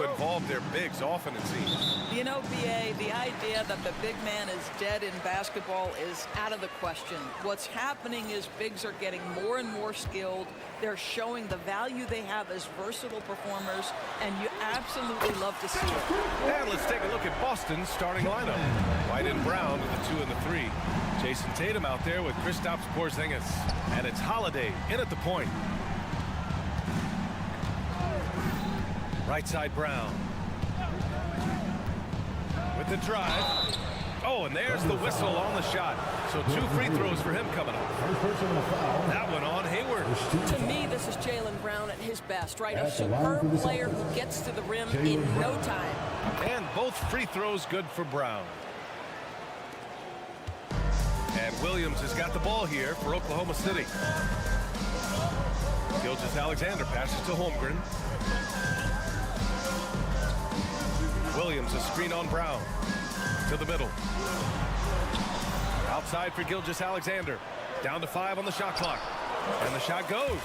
to involve their bigs often, it seems. You know, BA, the idea that the big man is dead in basketball is out of the question. What's happening is bigs are getting more and more skilled. They're showing the value they have as versatile performers, and you absolutely love to see it. And let's take a look at Boston's starting lineup. White and Brown with the 2 and the 3. Jason Tatum out there with Kristaps Porzingis. And it's Holiday in at the point. Right side Brown. With the drive. Oh, and there's the whistle on the shot. So 2 free throws for him coming up. That one on Hayward. To me, this is Jaylen Brown at his best, right? A superb player who gets to the rim in no time. And both free throws good for Brown. And Williams has got the ball here for Oklahoma City. Gilgeous-Alexander passes to Holmgren. Williams, a screen on Brown. To the middle. Outside for Gilgeous-Alexander. Down to 5 on the shot clock. And the shot goes.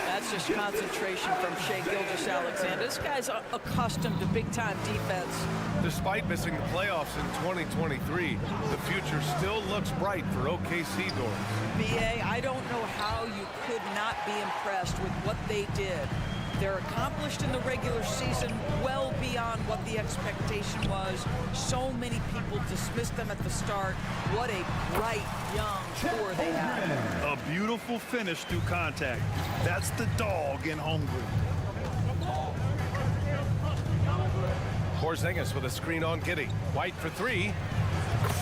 That's just concentration from Shai Gilgeous-Alexander. This guy's accustomed to big-time defense. Despite missing the playoffs in 2023, the future still looks bright for OKC doors. BA, I don't know how you could not be impressed with what they did. They're accomplished in the regular season well beyond what the expectation was. So many people dismissed them at the start. What a bright, young core they have. A beautiful finish through contact. That's the dog in Holmgren. Porzingis with a screen on Giddey. White for 3.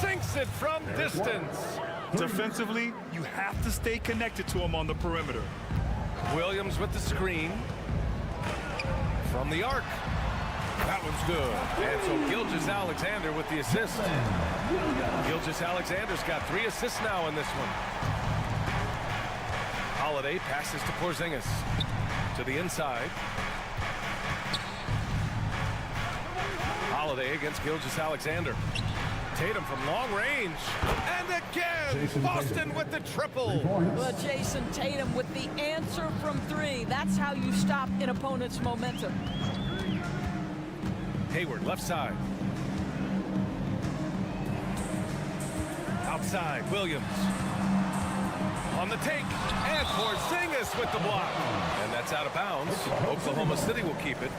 Sinks it from distance. Defensively, you have to stay connected to him on the perimeter. Williams with the screen. From the arc. That one's good. And so Gilgeous-Alexander with the assist. Gilgeous-Alexander's got 3 assists now in this one. Holiday passes to Porzingis. To the inside. Holiday against Gilgeous-Alexander. Tatum from long range. And again, Boston with the triple. Well, Jason Tatum with the answer from 3. That's how you stop an opponent's momentum. Hayward, left side. Outside, Williams. On the take. And Porzingis with the block. And that's out of bounds. Oklahoma City will keep it.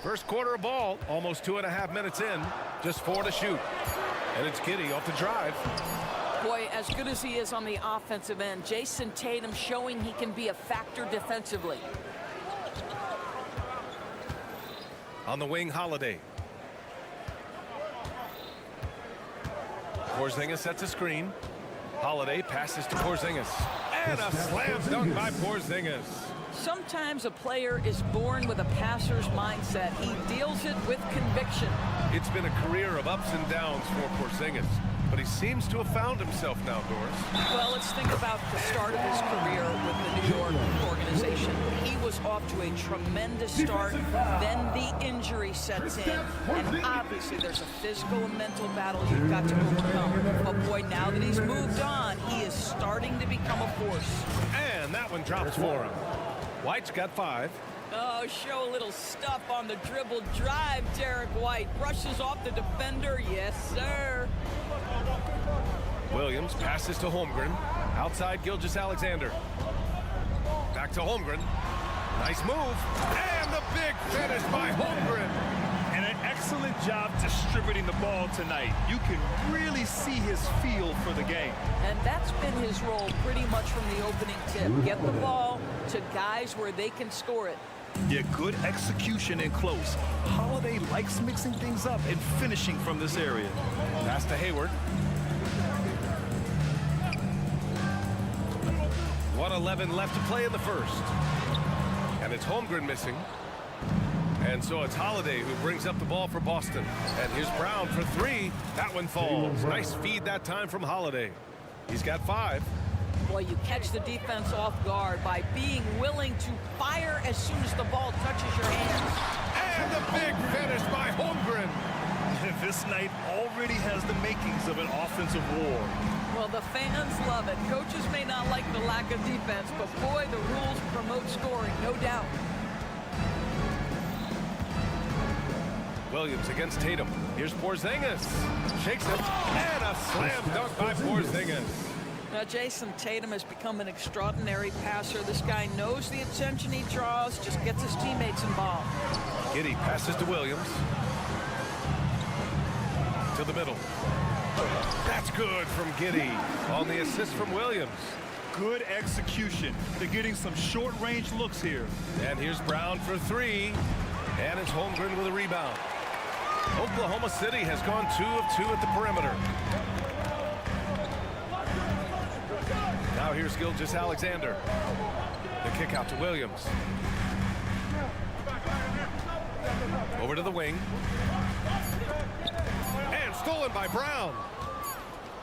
First quarter of ball, almost 2.5 minutes in, just 4 to shoot. And it's Giddey off the drive. Boy, as good as he is on the offensive end, Jason Tatum showing he can be a factor defensively. On the wing, Holiday. Porzingis sets a screen. Holiday passes to Porzingis. And a slam dunk by Porzingis. Sometimes a player is born with a passer's mindset. He deals it with conviction. It's been a career of ups and downs for Porzingis, but he seems to have found himself now, Doris. Well, let's think about the start of his career with the New York organization. He was off to a tremendous start, then the injury sets in, and obviously there's a physical and mental battle you've got to overcome. But boy, now that he's moved on, he is starting to become a force. And that one drops for him. White's got 5. Oh, show a little stuff on the dribble drive, Derek White. Brushes off the defender. Yes, sir. Williams passes to Holmgren. Outside Gilgeous-Alexander. Back to Holmgren. Nice move. And the big finish by Holmgren. And an excellent job distributing the ball tonight. You can really see his feel for the game. And that's been his role pretty much from the opening tip. Get the ball to guys where they can score it. Yeah, good execution in close. Holiday likes mixing things up and finishing from this area. Pass to Hayward. 1:11 left to play in the first. And it's Holmgren missing. And so it's Holiday who brings up the ball for Boston. And here's Brown for 3. That one falls. Nice feed that time from Holiday. He's got 5. Boy, you catch the defense off guard by being willing to fire as soon as the ball touches your hands. And the big finish by Holmgren. This night already has the makings of an offensive war. Well, the fans love it. Coaches may not like the lack of defense, but boy, the rules promote scoring, no doubt. Williams against Tatum. Here's Porzingis. Shakes it. And a slam dunk by Porzingis. Now, Jason Tatum has become an extraordinary passer. This guy knows the attention he draws, just gets his teammates involved. Giddey passes to Williams. To the middle. That's good from Giddey on the assist from Williams. Good execution. They're getting some short-range looks here. And here's Brown for three. And it's Holmgren with a rebound. Oklahoma City has gone 2 of 2 at the perimeter. Now here's Gilgeous-Alexander. The kick out to Williams. Over to the wing. And stolen by Brown.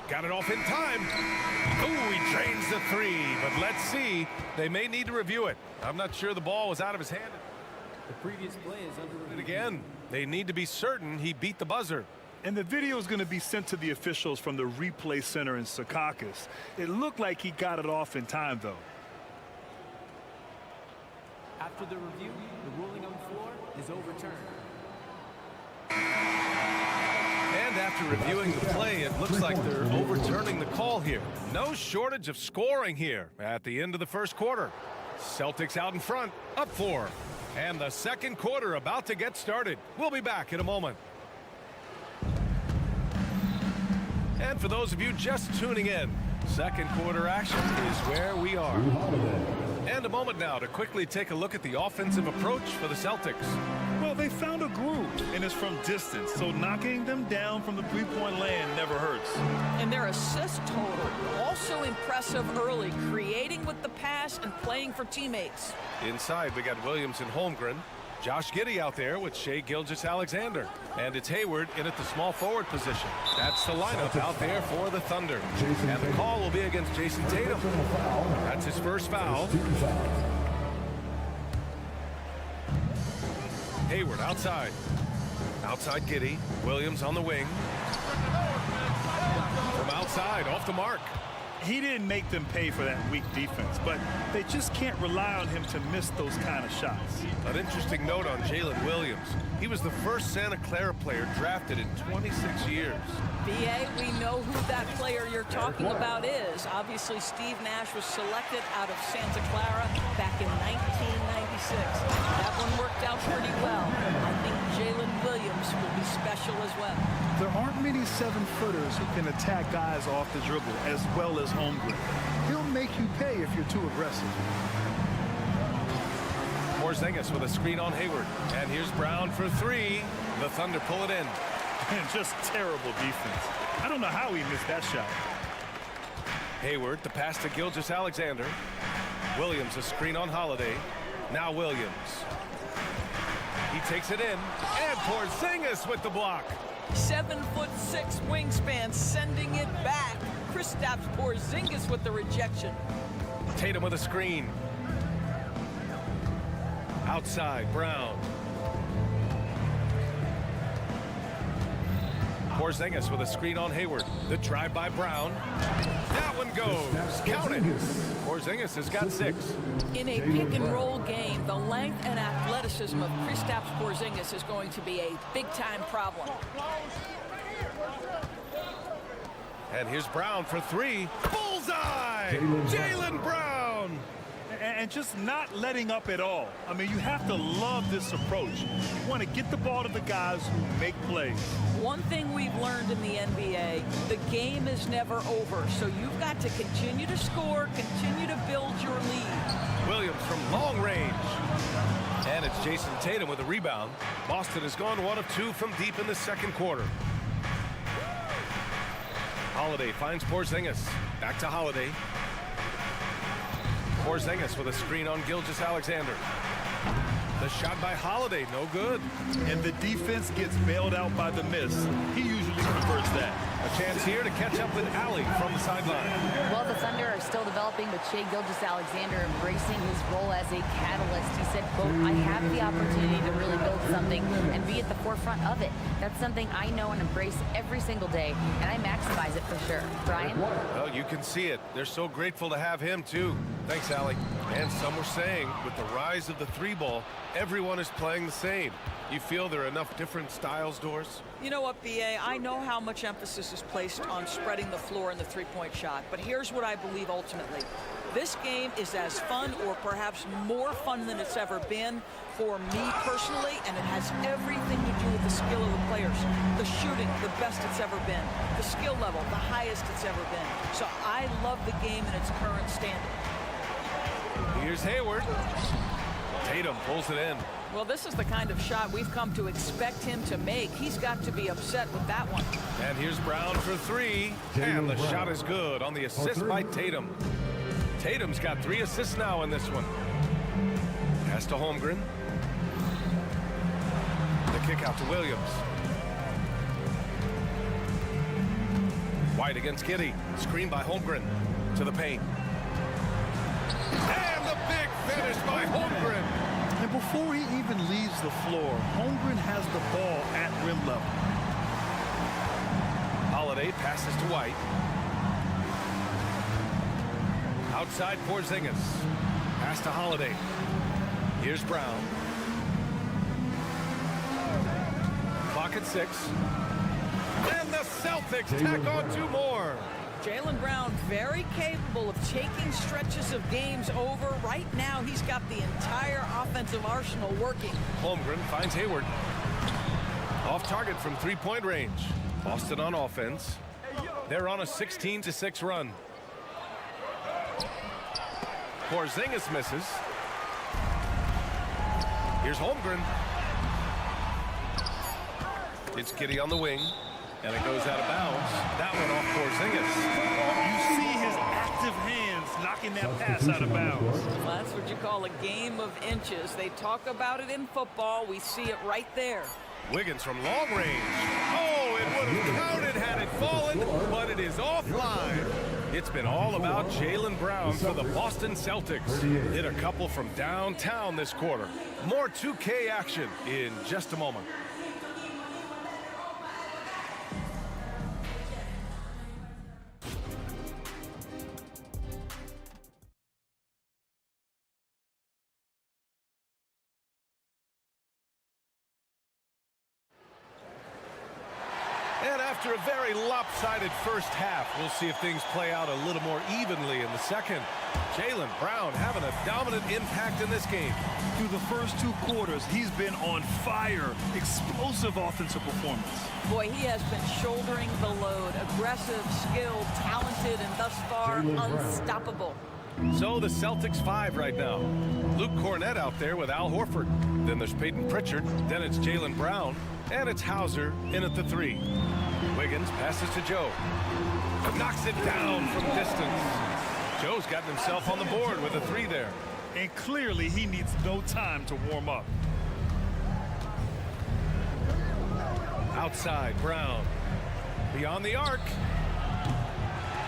Got it off in time. Ooh, he drains the three. But let's see. They may need to review it. I'm not sure the ball was out of his hand. The previous play is under review. Again, they need to be certain he beat the buzzer. And the video is going to be sent to the officials from the replay center in Secaucus. It looked like he got it off in time, though. After the review, the ruling on the floor is overturned. And after reviewing the play, it looks like they're overturning the call here. No shortage of scoring here at the end of the first quarter. Celtics out in front, up 4. And the second quarter about to get started. We'll be back in a moment. And for those of you just tuning in, second quarter action is where we are. And a moment now to quickly take a look at the offensive approach for the Celtics. Well, they found a groove, and it's from distance, so knocking them down from the three-point land never hurts. And their assist total, also impressive early, creating with the pass and playing for teammates. Inside, we got Williams and Holmgren. Josh Giddey out there with Shai Gilgeous-Alexander. And it's Hayward in at the small forward position. That's the lineup out there for the Thunder. And the call will be against Jason Tatum. That's his first foul. Hayward outside. Outside Giddey. Williams on the wing. From outside, off the mark. He didn't make them pay for that weak defense, but they just can't rely on him to miss those kind of shots. An interesting note on Jalen Williams. He was the first Santa Clara player drafted in 26 years. BA, we know who that player you're talking about is. Obviously, Steve Nash was selected out of Santa Clara back in 1996. That one worked out pretty well. I think Jalen Williams will be special as well. There aren't many 7-footers who can attack guys off the dribble as well as Holmgren. He'll make you pay if you're too aggressive. Porzingis with a screen on Hayward. And here's Brown for three. The Thunder pull it in. And just terrible defense. I don't know how he missed that shot. Hayward, the pass to Gilgeous-Alexander. Williams, a screen on Holiday. Now Williams. He takes it in. And Porzingis with the block. 7'6" wingspan, sending it back. Kristaps Porzingis with the rejection. Tatum with a screen. Outside, Brown. Porzingis with a screen on Hayward. The drive by Brown. That one goes. Count it. Porzingis has got 6. In a pick-and-roll game, the length and athleticism of Kristaps Porzingis is going to be a big-time problem. And here's Brown for 3. Bullseye! Jaylen Brown! And just not letting up at all. I mean, you have to love this approach. You want to get the ball to the guys who make plays. One thing we've learned in the NBA, the game is never over. So you've got to continue to score, continue to build your lead. Williams from long range. And it's Jason Tatum with a rebound. Boston has gone 1 of 2 from deep in the second quarter. Holiday finds Porzingis. Back to Holiday. Porzingis with a screen on Gilgeous-Alexander. The shot by Holiday, no good. And the defense gets bailed out by the miss. He usually converts that. A chance here to catch up with Allie from the sideline. Well, the Thunder are still developing, but Shai Gilgeous-Alexander embracing his role as a catalyst. He said, quote, I have the opportunity to really build something and be at the forefront of it. That's something I know and embrace every single day, and I maximize it for sure. Brian? Well, you can see it. They're so grateful to have him, too. Thanks, Allie. And some were saying, with the rise of the three ball, everyone is playing the same. You feel there are enough different styles, Doris? You know what, B.A., I know how much emphasis is placed on spreading the floor in the three-point shot, but here's what I believe ultimately. This game is as fun or perhaps more fun than it's ever been for me personally, and it has everything to do with the skill of the players. The shooting, the best it's ever been. The skill level, the highest it's ever been. So I love the game in its current standing. Here's Hayward. Tatum pulls it in. Well, this is the kind of shot we've come to expect him to make. He's got to be upset with that one. And here's Brown for three. And the shot is good on the assist by Tatum. Tatum's got 3 assists now in this one. Pass to Holmgren. The kick out to Williams. White against Giddey. Screen by Holmgren. To the paint. And the big finish by Holmgren. And before he even leaves the floor, Holmgren has the ball at rim level. Holiday passes to White. Outside Porzingis. Pass to Holiday. Here's Brown. Clock at 6. And the Celtics tack on 2 more. Jaylen Brown very capable of taking stretches of games over. Right now, he's got the entire offensive arsenal working. Holmgren finds Hayward. Off target from 3-point range. Boston on offense. They're on a 16-6 run. Porzingis misses. Here's Holmgren. It's Giddey on the wing. And it goes out of bounds. That one off Porzingis. You see his active hands knocking that pass out of bounds. Well, that's what you call a game of inches. They talk about it in football. We see it right there. Wiggins from long range. Oh, it would have counted had it fallen, but it is offline. It's been all about Jaylen Brown for the Boston Celtics. Hit a couple from downtown this quarter. More 2K action in just a moment. And after a very lopsided first half, we'll see if things play out a little more evenly in the second. Jaylen Brown having a dominant impact in this game. Through the first 2 quarters, he's been on fire. Explosive offensive performance. Boy, he has been shouldering the load. Aggressive, skilled, talented, and thus far, unstoppable. So the Celtics 5 right now. Luke Cornett out there with Al Horford. Then there's Peyton Pritchard. Then it's Jaylen Brown. And it's Hauser in at the 3. Wiggins passes to Joe. Knocks it down from distance. Joe's gotten himself on the board with a 3 there. And clearly he needs no time to warm up. Outside, Brown. Beyond the arc.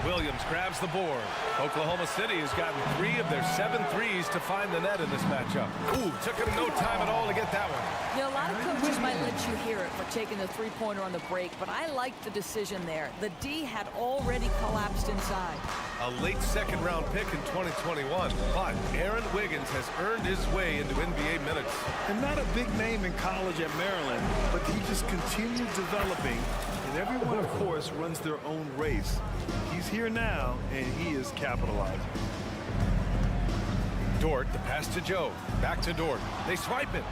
Williams grabs the board. Oklahoma City has gotten 3 of their 7 threes to find the net in this matchup. Ooh, took him no time at all to get that one. You know, a lot of coaches might let you hear it for taking the three-pointer on the break, but I like the decision there. The D had already collapsed inside. A late second-round pick in 2021, but Aaron Wiggins has earned his way into NBA minutes. And not a big name in college at Maryland, but he just continued developing. And everyone, of course, runs their own race. He's here now, and he is capitalizing. Dort, the pass to Joe. Back to Dort. They swipe it.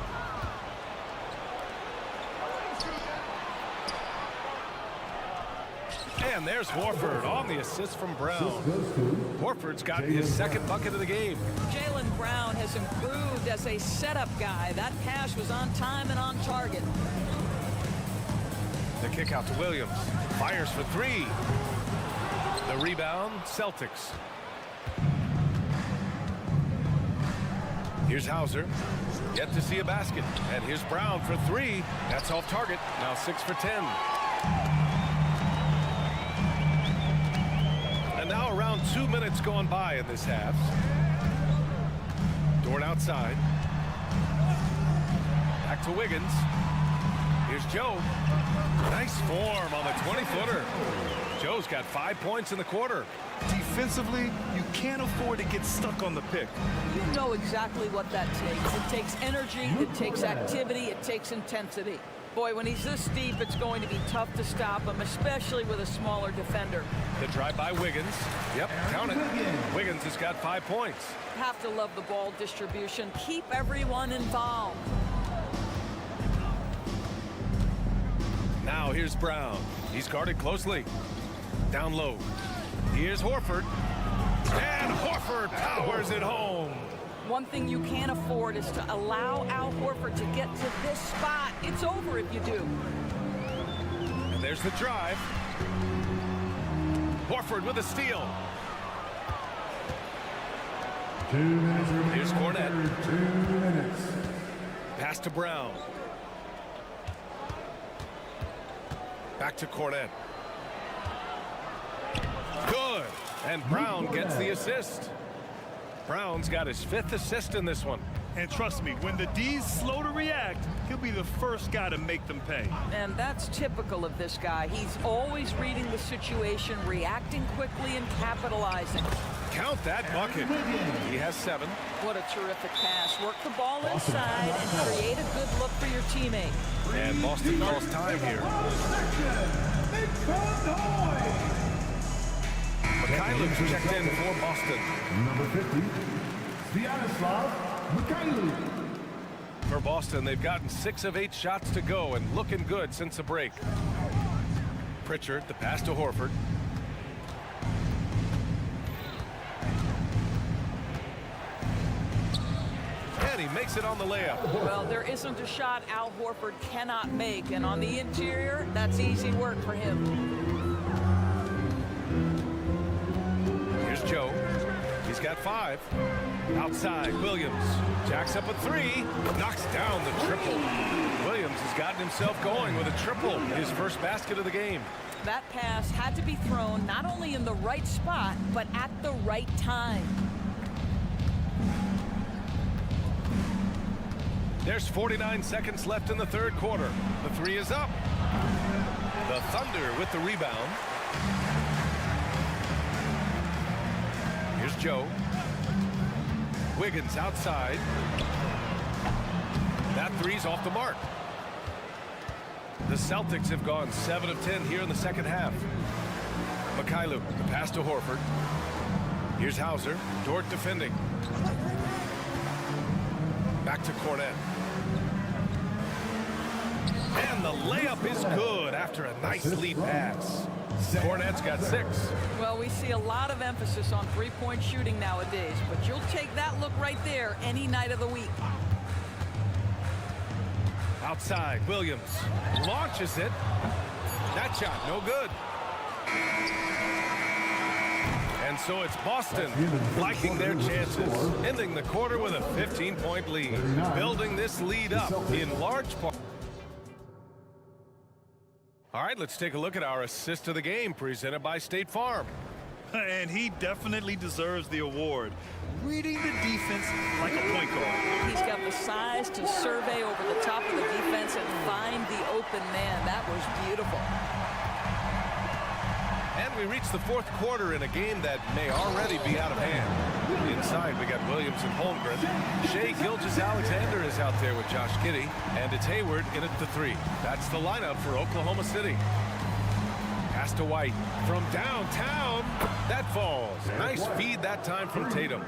And there's Horford on the assist from Brown. Horford's got his 2nd bucket of the game. Jaylen Brown has improved as a setup guy. That pass was on time and on target. The kick out to Williams. Fires for 3. The rebound, Celtics. Here's Hauser. Yet to see a basket. And here's Brown for 3. That's off target. Now 6 for 10. Around 2 minutes gone by in this half. Dort outside. Back to Wiggins. Here's Joe. Nice form on the 20-footer. Joe's got 5 points in the quarter. Defensively, you can't afford to get stuck on the pick. You know exactly what that takes. It takes energy, it takes activity, it takes intensity. Boy, when he's this deep, it's going to be tough to stop him, especially with a smaller defender. The drive by Wiggins. Yep, count it. Wiggins has got 5 points. Have to love the ball distribution. Keep everyone involved. Now here's Brown. He's guarded closely. Down low. Here's Horford. And Horford powers it home. One thing you can't afford is to allow Al Horford to get to this spot. It's over if you do. And there's the drive. Horford with a steal. 2 minutes remaining. Here's Cornette. 2 minutes. Pass to Brown. Back to Cornette. Good. And Brown gets the assist. Brown's got his 5th assist in this one. And trust me, when the D's slow to react, he'll be the first guy to make them pay. And that's typical of this guy. He's always reading the situation, reacting quickly, and capitalizing. Count that bucket. He has 7. What a terrific pass. Work the ball inside and create a good look for your teammate. And Boston calls time here. Mikhailuk's checked in for Boston. Number 50, Sviatoslav Mikhailuk. For Boston, they've gotten 6 of 8 shots to go and looking good since the break. Pritchard, the pass to Horford. And he makes it on the layup. Well, there isn't a shot Al Horford cannot make, and on the interior, that's easy work for him. Here's Joe. He's got 5. Outside, Williams. Jacks up a 3. Knocks down the triple. Williams has gotten himself going with a triple. His first basket of the game. That pass had to be thrown not only in the right spot, but at the right time. There's 49 seconds left in the 3rd quarter. The 3 is up. The Thunder with the rebound. Here's Joe. Wiggins outside. That 3's off the mark. The Celtics have gone 7 of 10 here in the second half. Mikhailuk, the pass to Horford. Here's Hauser. Dort defending. Back to Cornette. And the layup is good after a nice lead pass. Cornette's got 6. Well, we see a lot of emphasis on three-point shooting nowadays, but you'll take that look right there any night of the week. Outside, Williams launches it. That shot, no good. And so it's Boston liking their chances, ending the quarter with a 15-point lead, building this lead up in large part. All right, let's take a look at our assist of the game presented by State Farm. And he definitely deserves the award. Reading the defense like a point guard. He's got the size to survey over the top of the defense and find the open man. That was beautiful. And we reach the 4th quarter in a game that may already be out of hand. Inside, we got Williams and Holmgren. Shai Gilgeous-Alexander is out there with Josh Giddey. And it's Hayward in at the 3. That's the lineup for Oklahoma City. Pass to White from downtown. That falls. Nice feed that time from Tatum.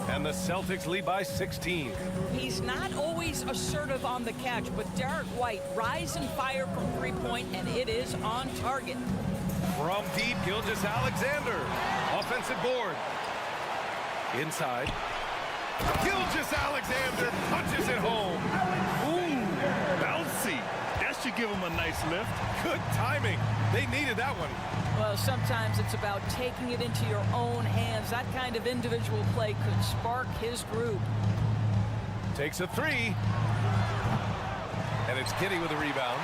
And the Celtics lead by 16. He's not always assertive on the catch, but Derek White rise and fire from three-point, and it is on target. From deep, Gilgeous-Alexander. Offensive board. Inside. Gilgeous-Alexander punches it home. Ooh, bouncy. That should give him a nice lift. Good timing. They needed that one. Well, sometimes it's about taking it into your own hands. That kind of individual play could spark his group. Takes a 3. And it's Giddey with a rebound.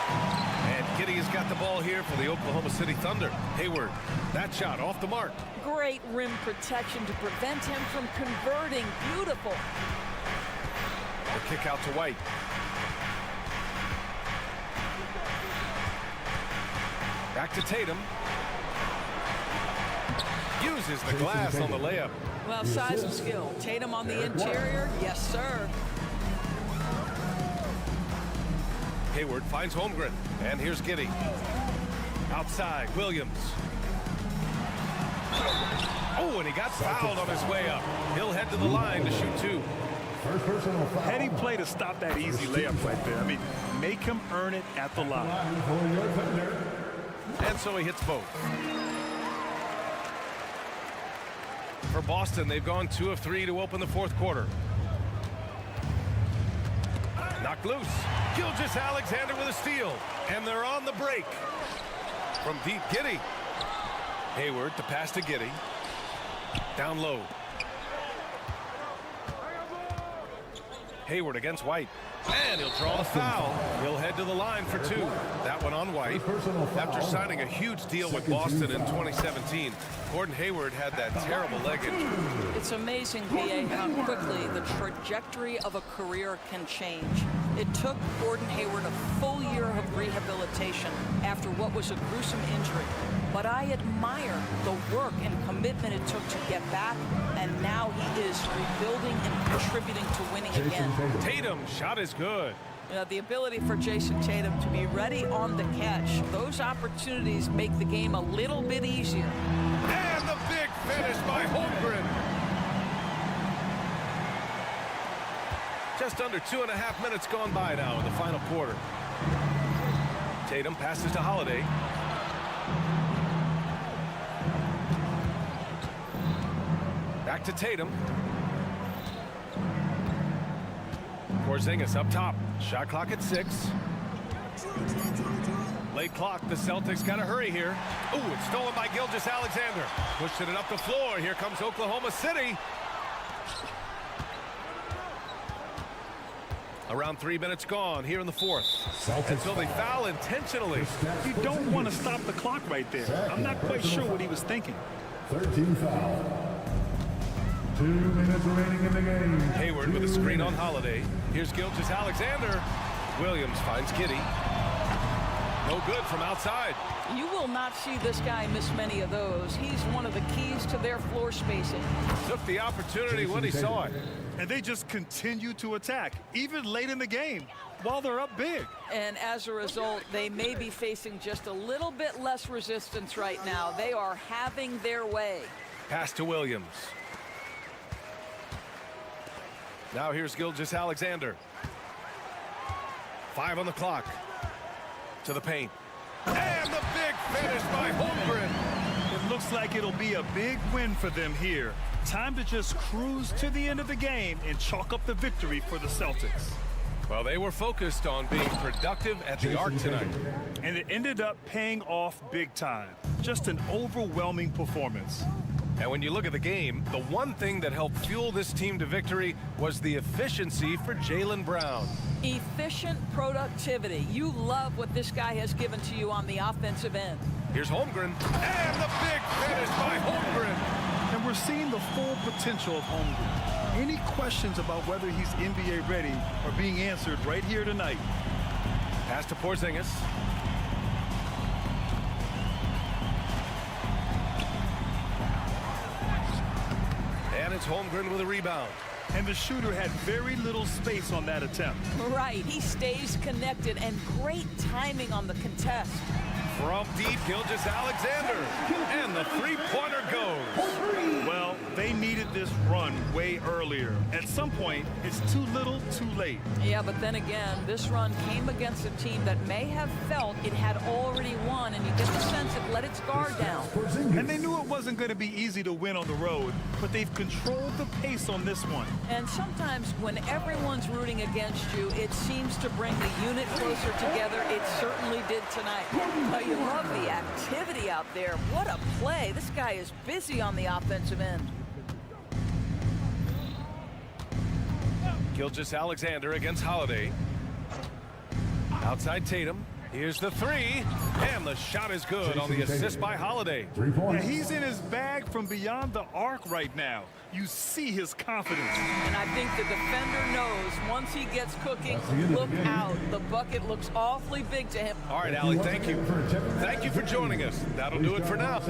And Giddey has got the ball here for the Oklahoma City Thunder. Hayward, that shot off the mark. Great rim protection to prevent him from converting. Beautiful. The kick out to White. Back to Tatum. Uses the glass on the layup. Well, size and skill. Tatum on the interior. Yes, sir. Hayward finds Holmgren. And here's Giddey. Outside, Williams. Oh, and he got fouled on his way up. He'll head to the line to shoot two. First personal foul. Heady play to stop that easy layup right there. I mean, make him earn it at the line. For your Thunder. And so he hits both. For Boston, they've gone 2 of 3 to open the fourth quarter. Knocked loose. Gilgeous-Alexander with a steal. And they're on the break. From deep, Giddey. Hayward, the pass to Giddey. Down low. Hayward against White. And he'll draw the foul. He'll head to the line for 2. That one on White. After signing a huge deal with Boston in 2017, Gordon Hayward had that terrible leg injury. It's amazing, VA, how quickly the trajectory of a career can change. It took Gordon Hayward a full year of rehabilitation after what was a gruesome injury. But I admire the work and commitment it took to get back, and now he is rebuilding and contributing to winning again. Tatum, shot is good. The ability for Jason Tatum to be ready on the catch, those opportunities make the game a little bit easier. And the big finish by Holmgren. Just under 2.5 minutes gone by now in the final quarter. Tatum passes to Holiday. Back to Tatum. Porzingis up top. Shot clock at 6. Late clock. The Celtics got to hurry here. Ooh, it's stolen by Gilgeous-Alexander. Pushing it up the floor. Here comes Oklahoma City. Around 3 minutes gone here in the fourth. And so they foul intentionally. You don't want to stop the clock right there. I'm not quite sure what he was thinking. 13 foul. 2 minutes remaining in the game. Hayward with a screen on Holiday. Here's Gilgeous-Alexander. Williams finds Giddey. No good from outside. You will not see this guy miss many of those. He's one of the keys to their floor spacing. Took the opportunity when he saw it. And they just continue to attack, even late in the game, while they're up big. And as a result, they may be facing just a little bit less resistance right now. They are having their way. Pass to Williams. Now here's Gilgeous-Alexander. 5 on the clock. To the paint. And the big finish by Holmgren. It looks like it'll be a big win for them here. Time to just cruise to the end of the game and chalk up the victory for the Celtics. Well, they were focused on being productive at the arc tonight. And it ended up paying off big time. Just an overwhelming performance. And when you look at the game, the one thing that helped fuel this team to victory was the efficiency for Jaylen Brown. Efficient productivity. You love what this guy has given to you on the offensive end. Here's Holmgren. And the big finish by Holmgren. And we're seeing the full potential of Holmgren. Any questions about whether he's NBA ready are being answered right here tonight. Pass to Porzingis. And it's Holmgren with a rebound. And the shooter had very little space on that attempt. Right, he stays connected, and great timing on the contest. From deep, Gilgeous-Alexander. And the three-pointer goes. Well, they needed this run way earlier. At some point, it's too little, too late. Yeah, but then again, this run came against a team that may have felt it had already won, and you get the sense it let its guard down. And they knew it wasn't going to be easy to win on the road, but they've controlled the pace on this one. And sometimes when everyone's rooting against you, it seems to bring the unit closer together. It certainly did tonight. But you love the activity out there. What a play. This guy is busy on the offensive end. Gilgeous-Alexander against Holiday. Outside Tatum. Here's the three, and the shot is good on the assist by Holiday. 3 Yeah, points. he's in his bag from beyond the arc right now. You see his confidence. And I think the defender knows once he gets cooking, look out. The bucket looks awfully big to him. All right, Allie, thank you. Thank you for joining us. That'll do it for now.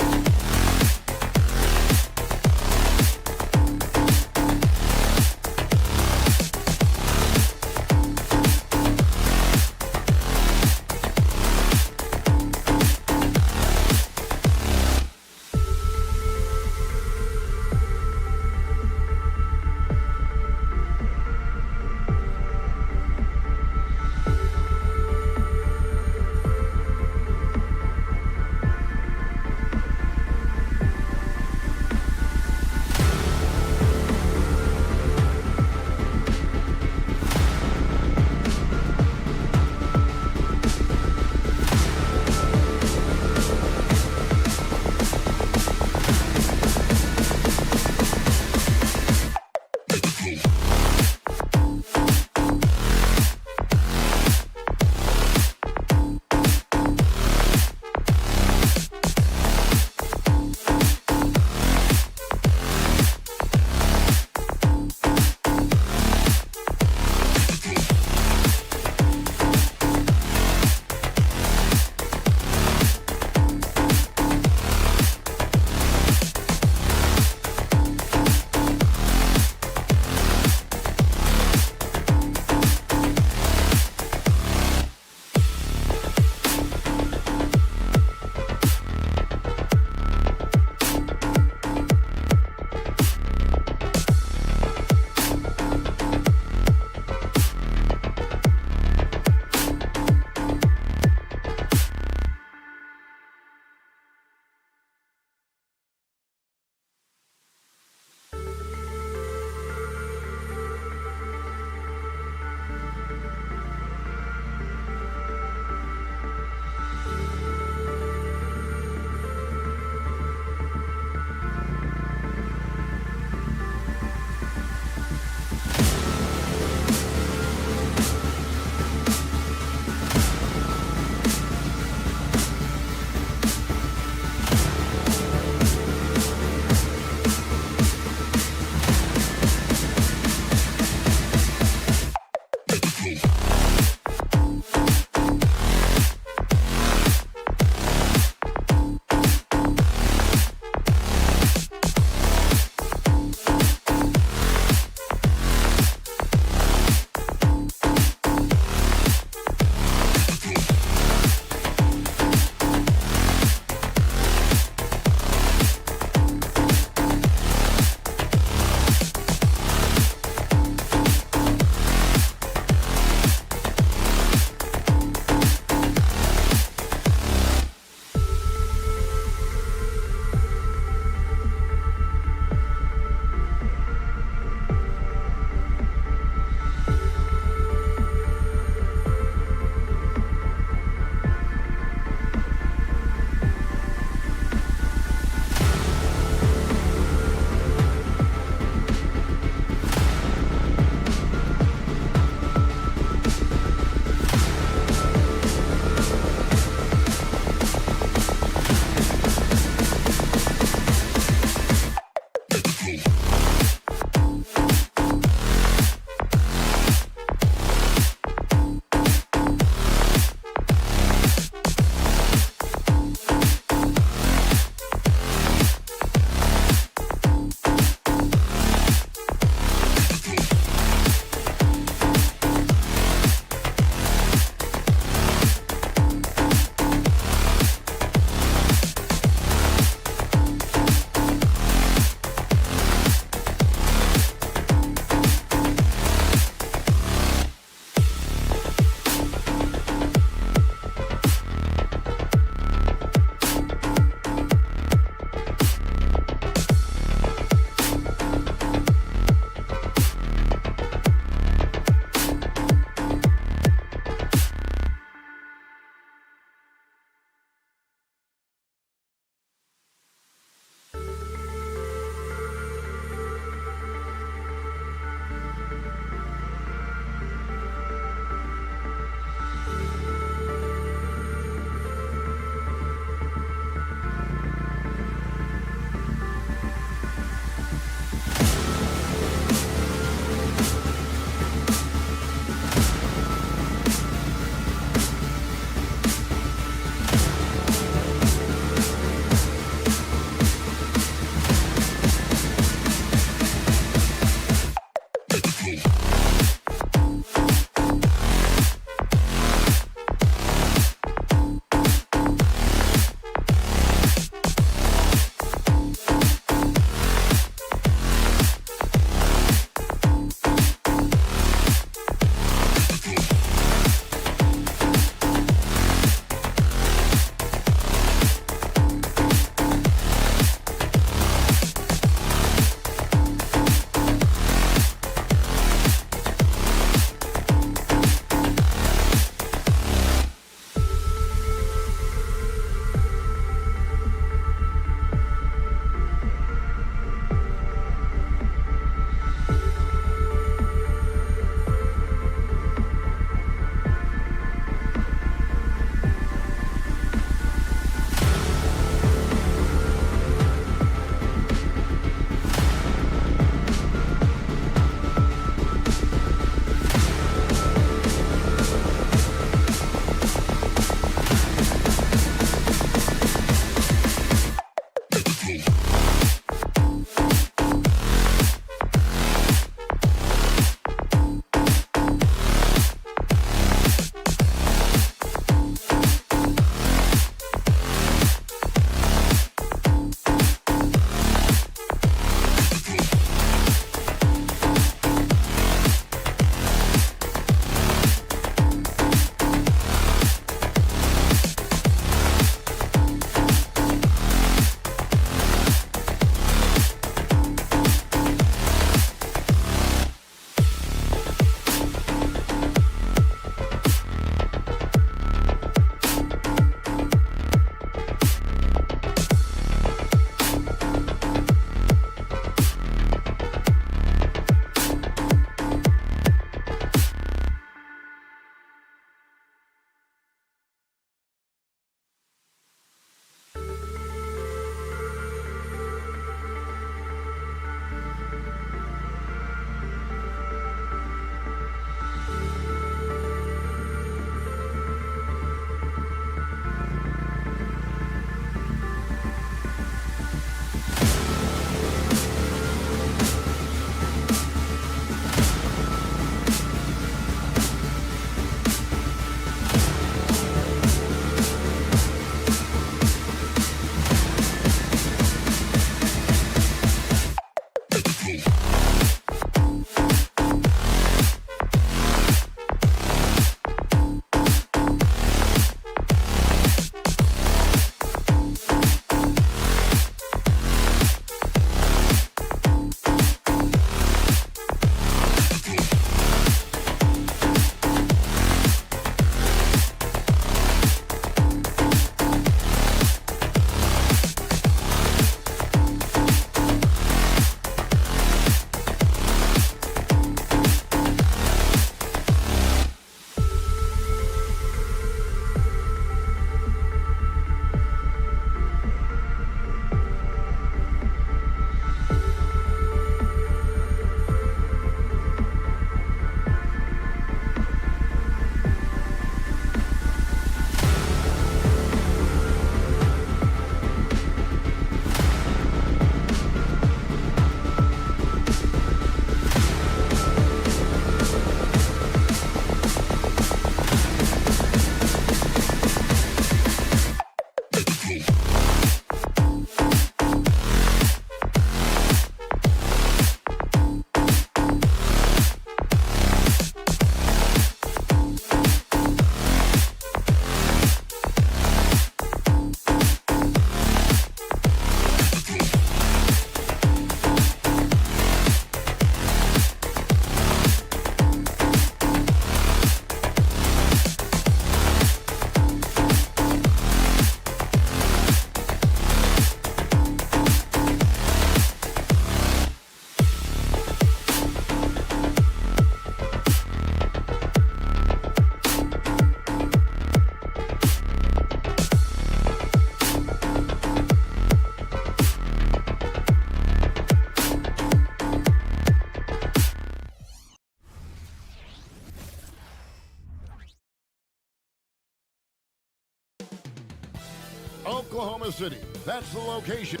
Oklahoma City. That's the location.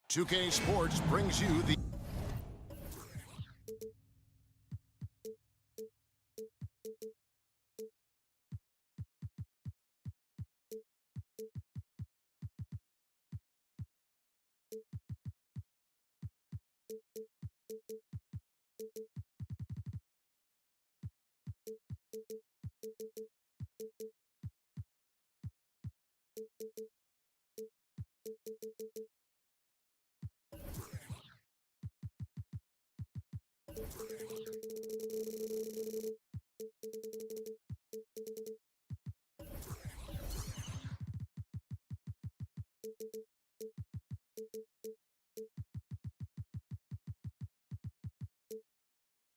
"2K Sports" brings you the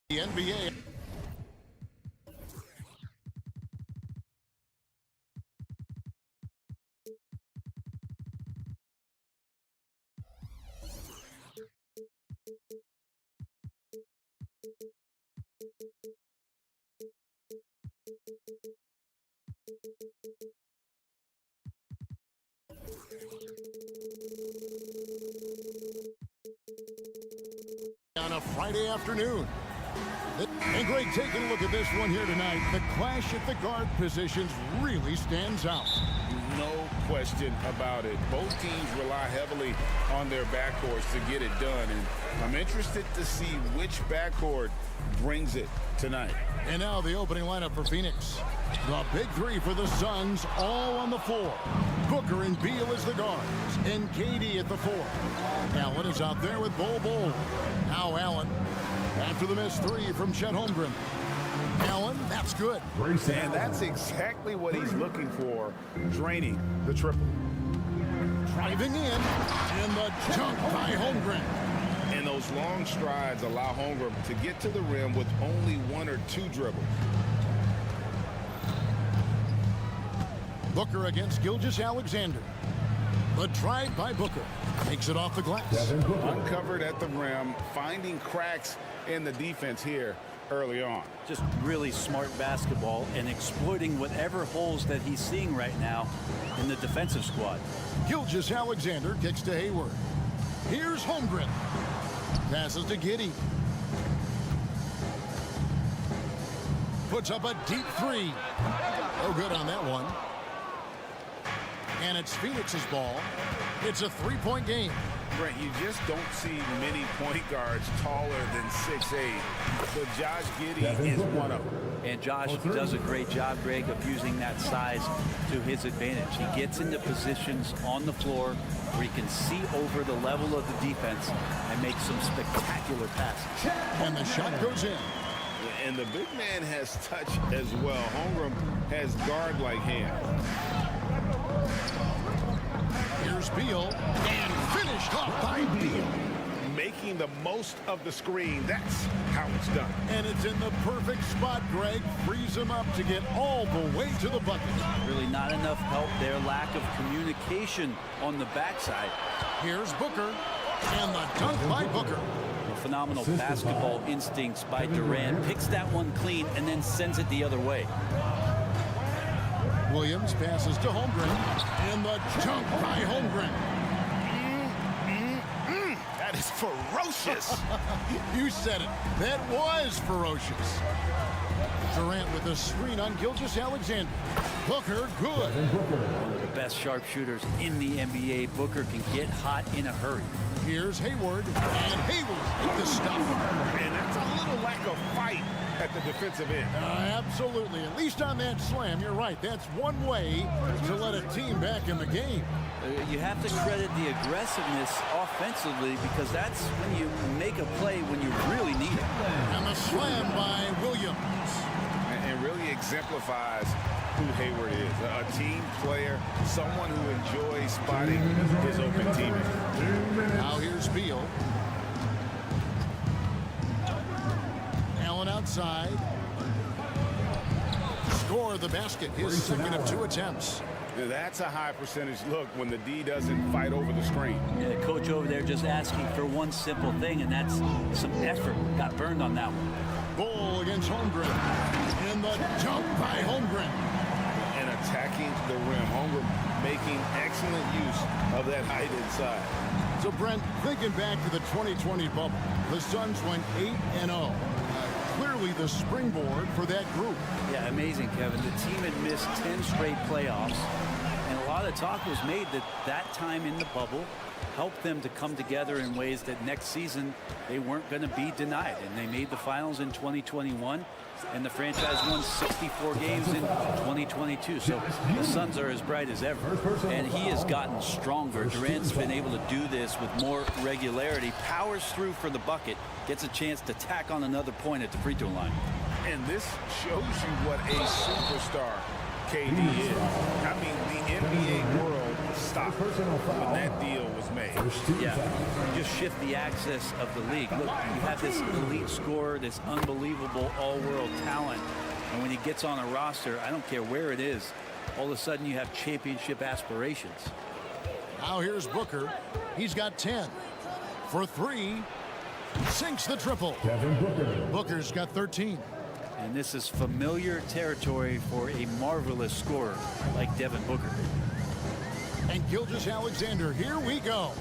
NBA. On a Friday afternoon. And Greg, taking a look at this one here tonight, the clash at the guard positions really stands out. No question about it. Both teams rely heavily on their backcourts to get it done, and I'm interested to see which backcourt brings it tonight. And now the opening lineup for Phoenix. The big three for the Suns, all on the floor. Booker and Beal as the guards, and KD at the four. Allen is out there with Bol. Now Allen, after the missed three from Chet Holmgren. Allen, that's good. And that's exactly what he's looking for, draining the triple. Driving in, and the dunk by Holmgren. And those long strides allow Holmgren to get to the rim with only one or two dribbles. Booker against Gilgeous-Alexander. The drive by Booker. Takes it off the glass. Uncovered at the rim, finding cracks in the defense here early on. Just really smart basketball and exploiting whatever holes that he's seeing right now in the defensive squad. Gilgeous-Alexander kicks to Hayward. Here's Holmgren. Passes to Giddey. Puts up a deep three. No good on that one. And it's Phoenix's ball. It's a three-point game. Brent, you just don't see many point guards taller than 6'8", but Josh Giddey is one of them. And Josh does a great job, Greg, of using that size to his advantage. He gets into positions on the floor where he can see over the level of the defense and make some spectacular passes. And the shot goes in. And the big man has touch as well. Holmgren has guard-like hands. Here's Beal, and finished off by Beal. Making the most of the screen. That's how it's done. And it's in the perfect spot, Greg. Frees him up to get all the way to the bucket. Really not enough help there. Lack of communication on the backside. Here's Booker, and the dunk by Booker. Phenomenal basketball instincts by Durant. Picks that one clean and then sends it the other way. Williams passes to Holmgren, and the dunk by Holmgren. That is ferocious. You said it. That was ferocious. Durant with a screen on Gilgeous-Alexander. Booker, good. One of the best sharpshooters in the NBA. Booker can get hot in a hurry. Here's Hayward, and Hayward with the stuff. And that's a little lack of fight at the defensive end. Absolutely. At least on that slam, you're right. That's one way to let a team back in the game. You have to credit the aggressiveness offensively because that's when you make a play when you really need it. And the slam by Williams. And really exemplifies who Hayward is. A team player, someone who enjoys spotting his open teammate. Now here's Beal. Allen outside. Score the basket. His second of 2 attempts. That's a high percentage look when the D doesn't fight over the screen. Yeah, the coach over there just asking for one simple thing, and that's some effort. Got burned on that one. Bull against Holmgren. And the making excellent use of that height inside. So, Brent, thinking back to the 2020 bubble, the Suns went 8-0. Clearly the springboard for that group. Yeah, amazing, Kevin. The team had missed 10 straight playoffs, and a lot of talk was made that that time in the bubble helped them to come together in ways that next season they weren't going to be denied. And they made the finals in 2021, and the franchise won 64 games in 2022. So the Suns are as bright as ever, and he has gotten stronger. Durant's been able to do this with more regularity, powers through for the bucket, gets a chance to tack on another point at the free throw line. And this shows you what a superstar KD is. I mean, the NBA world stopped when that deal was made. Yeah, you just shift the axis of the league. Look, you have this elite scorer, this unbelievable all-world talent, and when he gets on a roster, I don't care where it is, all of a sudden you have championship aspirations. Now here's Booker. He's got 10. For 3, sinks the triple. Booker's got 13. And this is familiar territory for a marvelous scorer like Devin Booker. And Gilgeous-Alexander, here we go.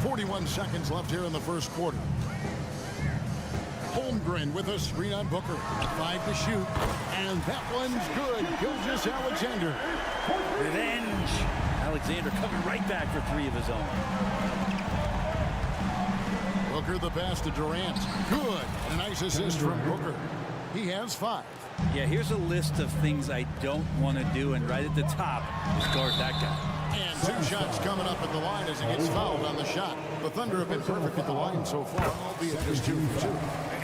41 seconds left here in the first quarter. Holmgren with a screen on Booker. 5 to shoot. And that one's good. Gilgeous-Alexander. Revenge. Alexander coming right back for 3 of his own. Booker the pass to Durant. Good. And a nice assist from Booker. He has 5. Yeah, here's a list of things I don't want to do, and right at the top is guard that guy. And 2 shots coming up at the line as he gets fouled on the shot. The Thunder have been perfect at the line so far, albeit just 2 for 2.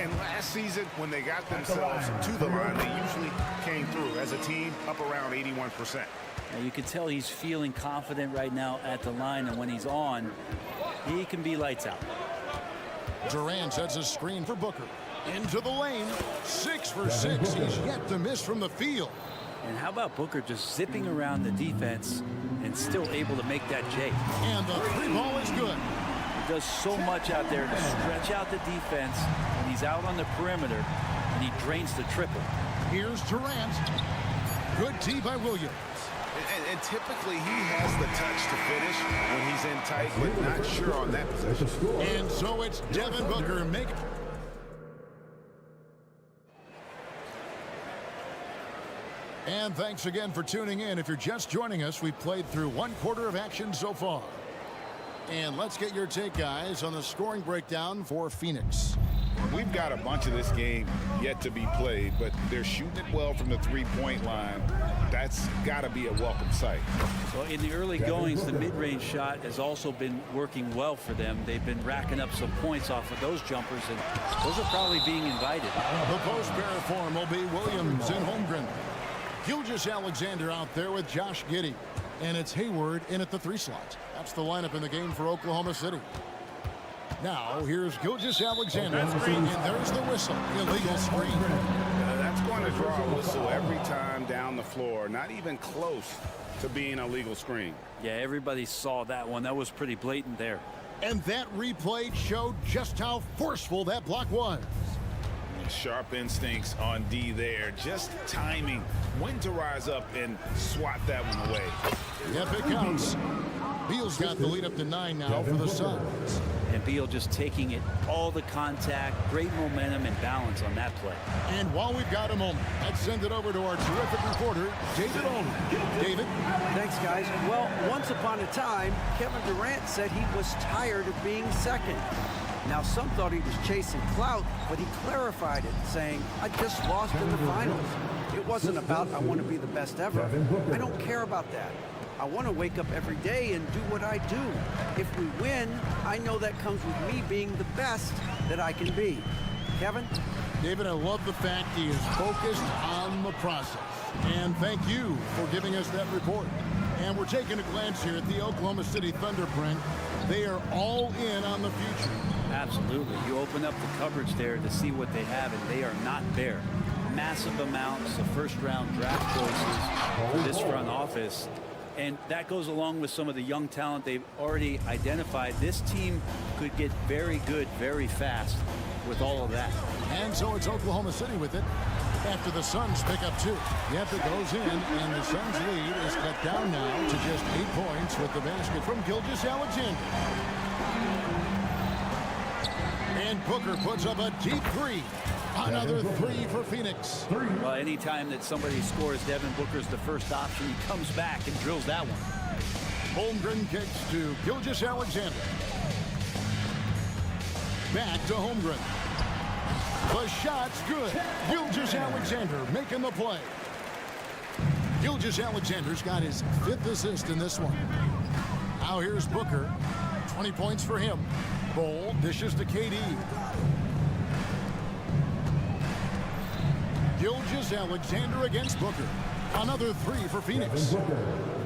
And last season, when they got themselves to the line, they usually came through as a team up around 81%. Now you can tell he's feeling confident right now at the line, and when he's on, he can be lights out. Durant sets a screen for Booker. Into the lane. 6 for 6. He's yet to miss from the field. And how about Booker just zipping around the defense and still able to make that J? And the 3 ball is good. He does so much out there to stretch out the defense, and he's out on the perimeter, and he drains the triple. Here's Durant. Good tee by Williams. And typically he has the touch to finish when he's in tight, but not sure on that possession. And so it's Devin Booker making. And thanks again for tuning in. If you're just joining us, we've played through 1 quarter of action so far. And let's get your take, guys, on the scoring breakdown for Phoenix. We've got a bunch of this game yet to be played, but they're shooting it well from the 3-point line. That's got to be a welcome sight. Well, in the early goings, the mid-range shot has also been working well for them. They've been racking up some points off of those jumpers, and those are probably being invited. The post pair form will be Williams and Holmgren. Gilgeous-Alexander out there with Josh Giddey. And it's Hayward in at the 3 slot. That's the lineup in the game for Oklahoma City. Now, here's Gilgeous-Alexander. And there's the whistle. Illegal screen. That's going to draw a whistle every time down the floor. Not even close to being a legal screen. Yeah, everybody saw that one. That was pretty blatant there. And that replay showed just how forceful that block was. Sharp instincts on D there. Just timing when to rise up and swat that one away. Yep, it counts. Beal's got the lead up to 9 now for the Suns. And Beal just taking it, all the contact, great momentum and balance on that play. And while we've got a moment, let's send it over to our terrific reporter, David Olin. David? Thanks, guys. Well, once upon a time, Kevin Durant said he was tired of being second. Now, some thought he was chasing clout, but he clarified it, saying, I just lost in the finals. It wasn't about I want to be the best ever. I don't care about that. I want to wake up every day and do what I do. If we win, I know that comes with me being the best that I can be. Kevin? David, I love the fact he is focused on the process. And thank you for giving us that report. And we're taking a glance here at the Oklahoma City Thunder, Brent. They are all in on the future. Absolutely. You open up the cupboards there to see what they have, and they are not bare. Massive amounts of first-round draft choices for this front office. And that goes along with some of the young talent they've already identified. This team could get very good very fast with all of that. And so it's Oklahoma City with it. after the Suns pick up 2. Yep, it goes in, and the Suns' lead is cut down now to just 8 points with the basket from Gilgeous-Alexander. And Booker puts up a deep 3. Another 3 for Phoenix. Well, anytime that somebody scores, Devin Booker's the first option. He comes back and drills that one. Holmgren kicks to Gilgeous-Alexander. Back to Holmgren. The shot's good. Gilgeous-Alexander making the play. Gilgeous-Alexander's got his 5th assist in this one. Now here's Booker. 20 points for him. Bol dishes to KD. Gilgeous-Alexander against Booker. Another 3 for Phoenix.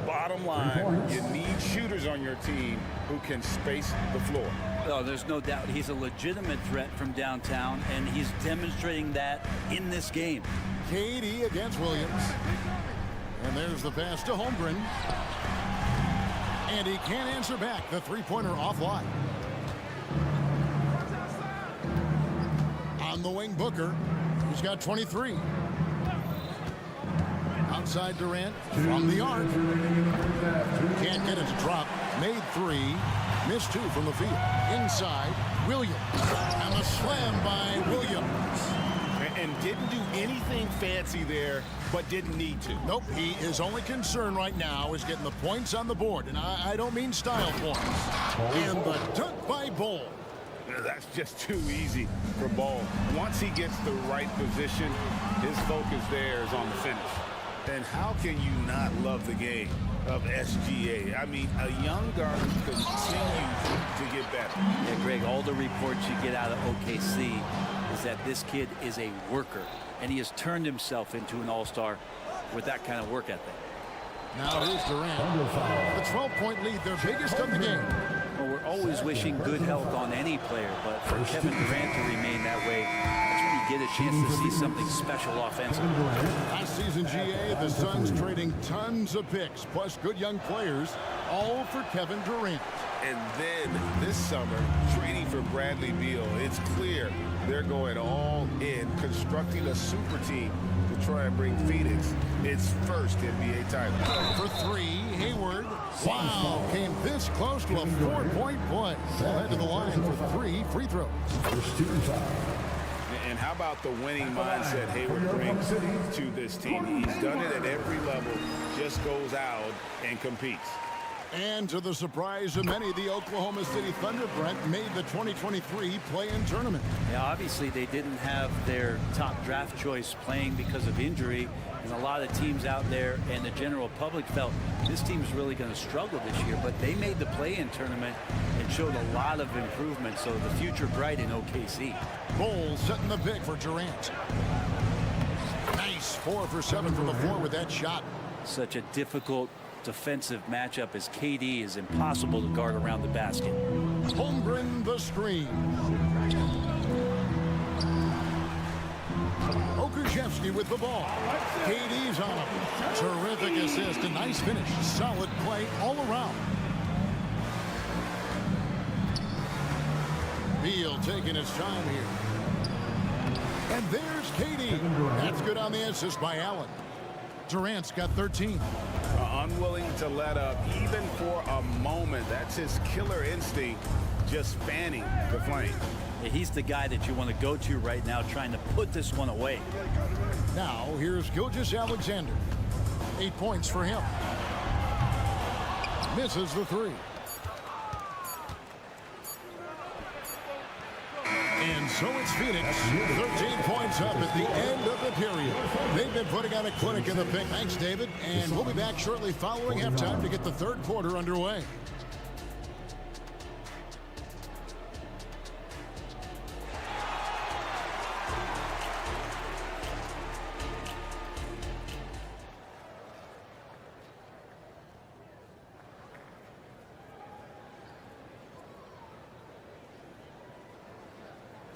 Bottom line, you need shooters on your team who can space the floor. Oh, there's no doubt he's a legitimate threat from downtown, and he's demonstrating that in this game. KD against Williams. And there's the pass to Holmgren. And he can't answer back. The three-pointer offline. On the wing, Booker. He's got 23. Outside Durant from the arc. Can't get it to drop. Made 3. Missed 2 from the field. Inside, Williams. And the slam by Williams. And didn't do anything fancy there, but didn't need to. Nope, his only concern right now is getting the points on the board. And I don't mean style points. And the dunk by Bol. That's just too easy for Bol. Once he gets the right position, his focus there is on the finish. And how can you not love the game of SGA? I mean, a young guard who continues to get better. Yeah, Greg, all the reports you get out of OKC is that this kid is a worker, and he has turned himself into an all-star with that kind of work ethic. Now here's Durant. The 12-point lead, their biggest of the game. Well, we're always wishing good health on any player, but for Kevin Durant to remain that way, that's when you get a chance to see something special offensively. Last season, GA, the Suns trading tons of picks, plus good young players, all for Kevin Durant. And then this summer, trading for Bradley Beal, it's clear they're going all in, constructing a super team to try and bring Phoenix its first NBA title. For 3, Hayward. Wow, came this close to a 4-point play. Head to the line for 3 free throws. And how about the winning mindset Hayward brings to this team? He's done it at every level, just goes out and competes. And to the surprise of many, the Oklahoma City Thunder, Brent, made the 2023 play-in tournament. Yeah, obviously they didn't have their top draft choice playing because of injury, and a lot of teams out there and the general public felt this team's really going to struggle this year, but they made the play-in tournament and showed a lot of improvement, so the future bright in OKC. Bol setting the pick for Durant. Nice 4 for 7 from the floor with that shot. Such a difficult defensive matchup as KD is impossible to guard around the basket. Holmgren the screen. Okoszewski with the ball. KD's on him. Terrific assist, a nice finish. Solid play all around. Beal taking his time here. And there's KD. That's good on the assist by Allen. Durant's got 13. Unwilling to let up even for a moment. That's his killer instinct, just fanning the flame. Yeah, he's the guy that you want to go to right now, trying to put this one away. Now here's Gilgeous-Alexander. 8 points for him. Misses the 3. And so it's Phoenix, 13 points up at the end of the period. They've been putting on a clinic in the pick. Thanks, David. And we'll be back shortly following halftime to get the third quarter underway.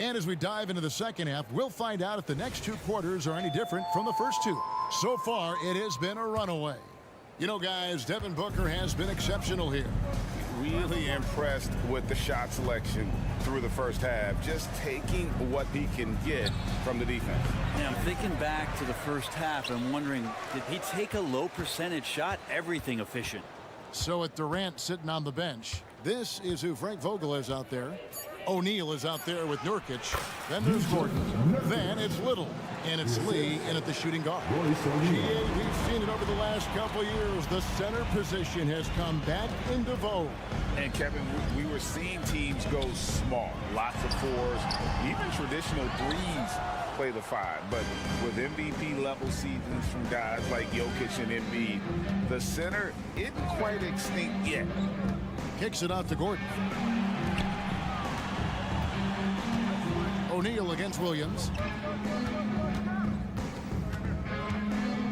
And as we dive into the second half, we'll find out if the next 2 quarters are any different from the first 2. So far, it has been a runaway. You know, guys, Devin Booker has been exceptional here. really impressed with the shot selection through the first half, just taking what he can get from the defense. Yeah, I'm thinking back to the first half and wondering, did he take a low percentage shot? Everything efficient. So with Durant sitting on the bench, this is who Frank Vogel is out there. O'Neal is out there with Nurkic. Then there's Gordon. Then it's Little. And it's Lee in at the shooting guard. GA, we've seen it over the last couple years. The center position has come back into vogue. And Kevin, we were seeing teams go small. Lots of fours, even traditional threes play the five. But with MVP level seasons from guys like Jokic and Embiid, the center isn't quite extinct yet. Kicks it out to Gordon. O'Neal against Williams.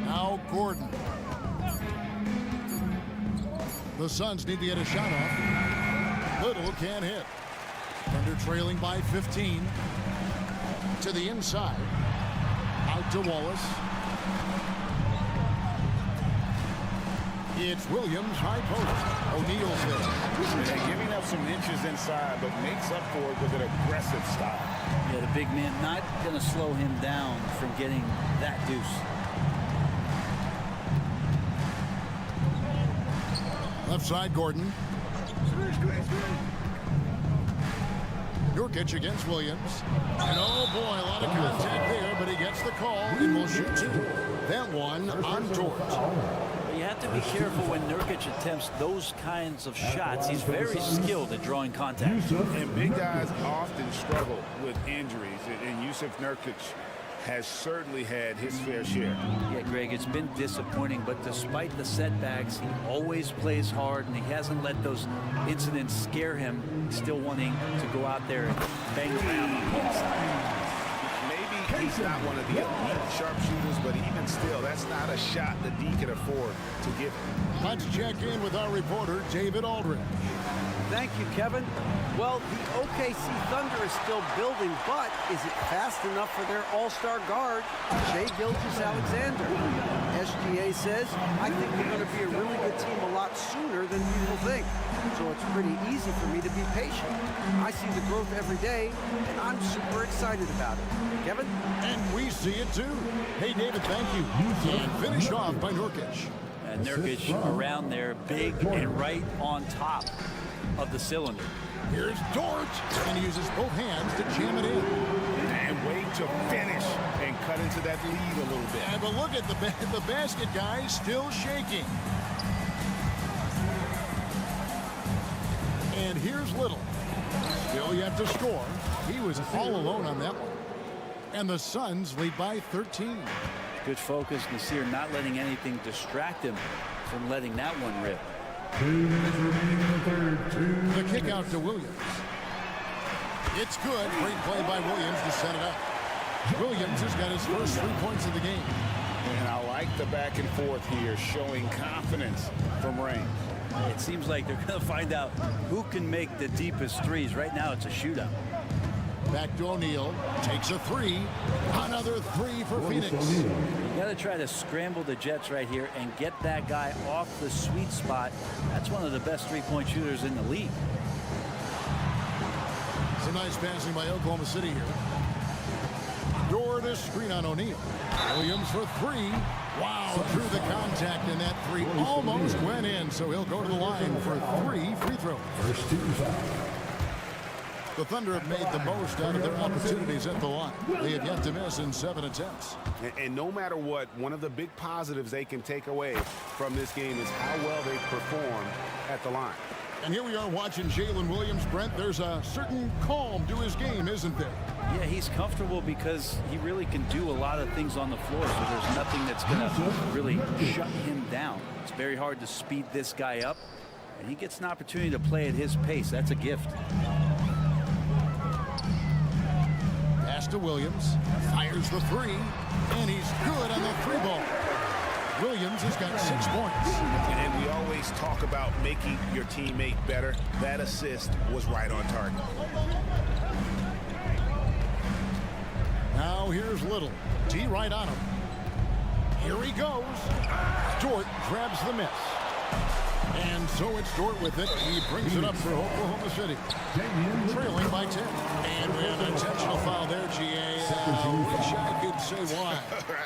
Now Gordon. The Suns need to get a shot off. Little can't hit. Thunder trailing by 15. To the inside. Out to Wallace. It's Williams, high post. O'Neal's there. Giving up some inches inside, but makes up for it with an aggressive style. Yeah, the big man not going to slow him down from getting that deuce. Left side, Gordon. Nurkic against Williams. And oh boy, a lot of contact there, but he gets the call and will shoot two. That one on George. You have to be careful when Nurkic attempts those kinds of shots. He's very skilled at drawing contact. And big guys often struggle with injuries, and Yusuf Nurkic has certainly had his fair share. Yeah, Greg, it's been disappointing, but despite the setbacks, he always plays hard, and he hasn't let those incidents scare him, still wanting to go out there and bang around on the inside. Maybe he's not one of the elite sharpshooters, but even still, that's not a shot that D can afford to give him. Let's check in with our reporter, David Aldridge. Thank you, Kevin. Well, the OKC Thunder is still building, but is it fast enough for their all-star guard, Shai Gilgeous-Alexander? SGA says, I think they're going to be a really good team a lot sooner than people think. So it's pretty easy for me to be patient. I see the growth every day, and I'm super excited about it. Kevin? And we see it too. Hey, David, thank you. And finished off by Nurkic. And Nurkic around there, big and right on top of the cylinder. Here's George, and he uses both hands to jam it in. And wait to finish and cut into that lead a little bit. And but look at the basket guy still shaking. And here's Little. Still yet to score. He was all alone on that one. And the Suns lead by 13. Good focus. Nasir not letting anything distract him from letting that one rip. 2 minutes remaining in the third. The kick out to Williams. It's good. Great play by Williams to set it up. Williams has got his first 3 points of the game. And I like the back and forth here, showing confidence from Rain. It seems like they're going to find out who can make the deepest threes. Right now, it's a shootout. Back to O'Neal. Takes a three. Another three for Phoenix. You got to try to scramble the Jets right here and get that guy off the sweet spot. That's one of the best three-point shooters in the league. Some nice passing by Oklahoma City here. Door to screen on O'Neal. Williams for three. Wow, through the contact, and that three almost went in, so he'll go to the line for 3 free throws. First team foul. The Thunder have made the most out of their opportunities at the line. They have yet to miss in 7 attempts. And no matter what, one of the big positives they can take away from this game is how well they perform at the line. And here we are watching Jalen Williams. Brent, there's a certain calm to his game, isn't there? Yeah, he's comfortable because he really can do a lot of things on the floor, so there's nothing that's going to really shut him down. It's very hard to speed this guy up, and he gets an opportunity to play at his pace. That's a gift. Pass to Williams. Fires the three, and he's good on the three ball. Williams has got 6 points. And we always talk about making your teammate better. That assist was right on target. Now here's Little. T right on him. Here he goes. Dort grabs the miss. And so it's Dort with it. He brings it up for Oklahoma City. Trailing by 10. And we have an intentional foul there, GA. Wish I could say why.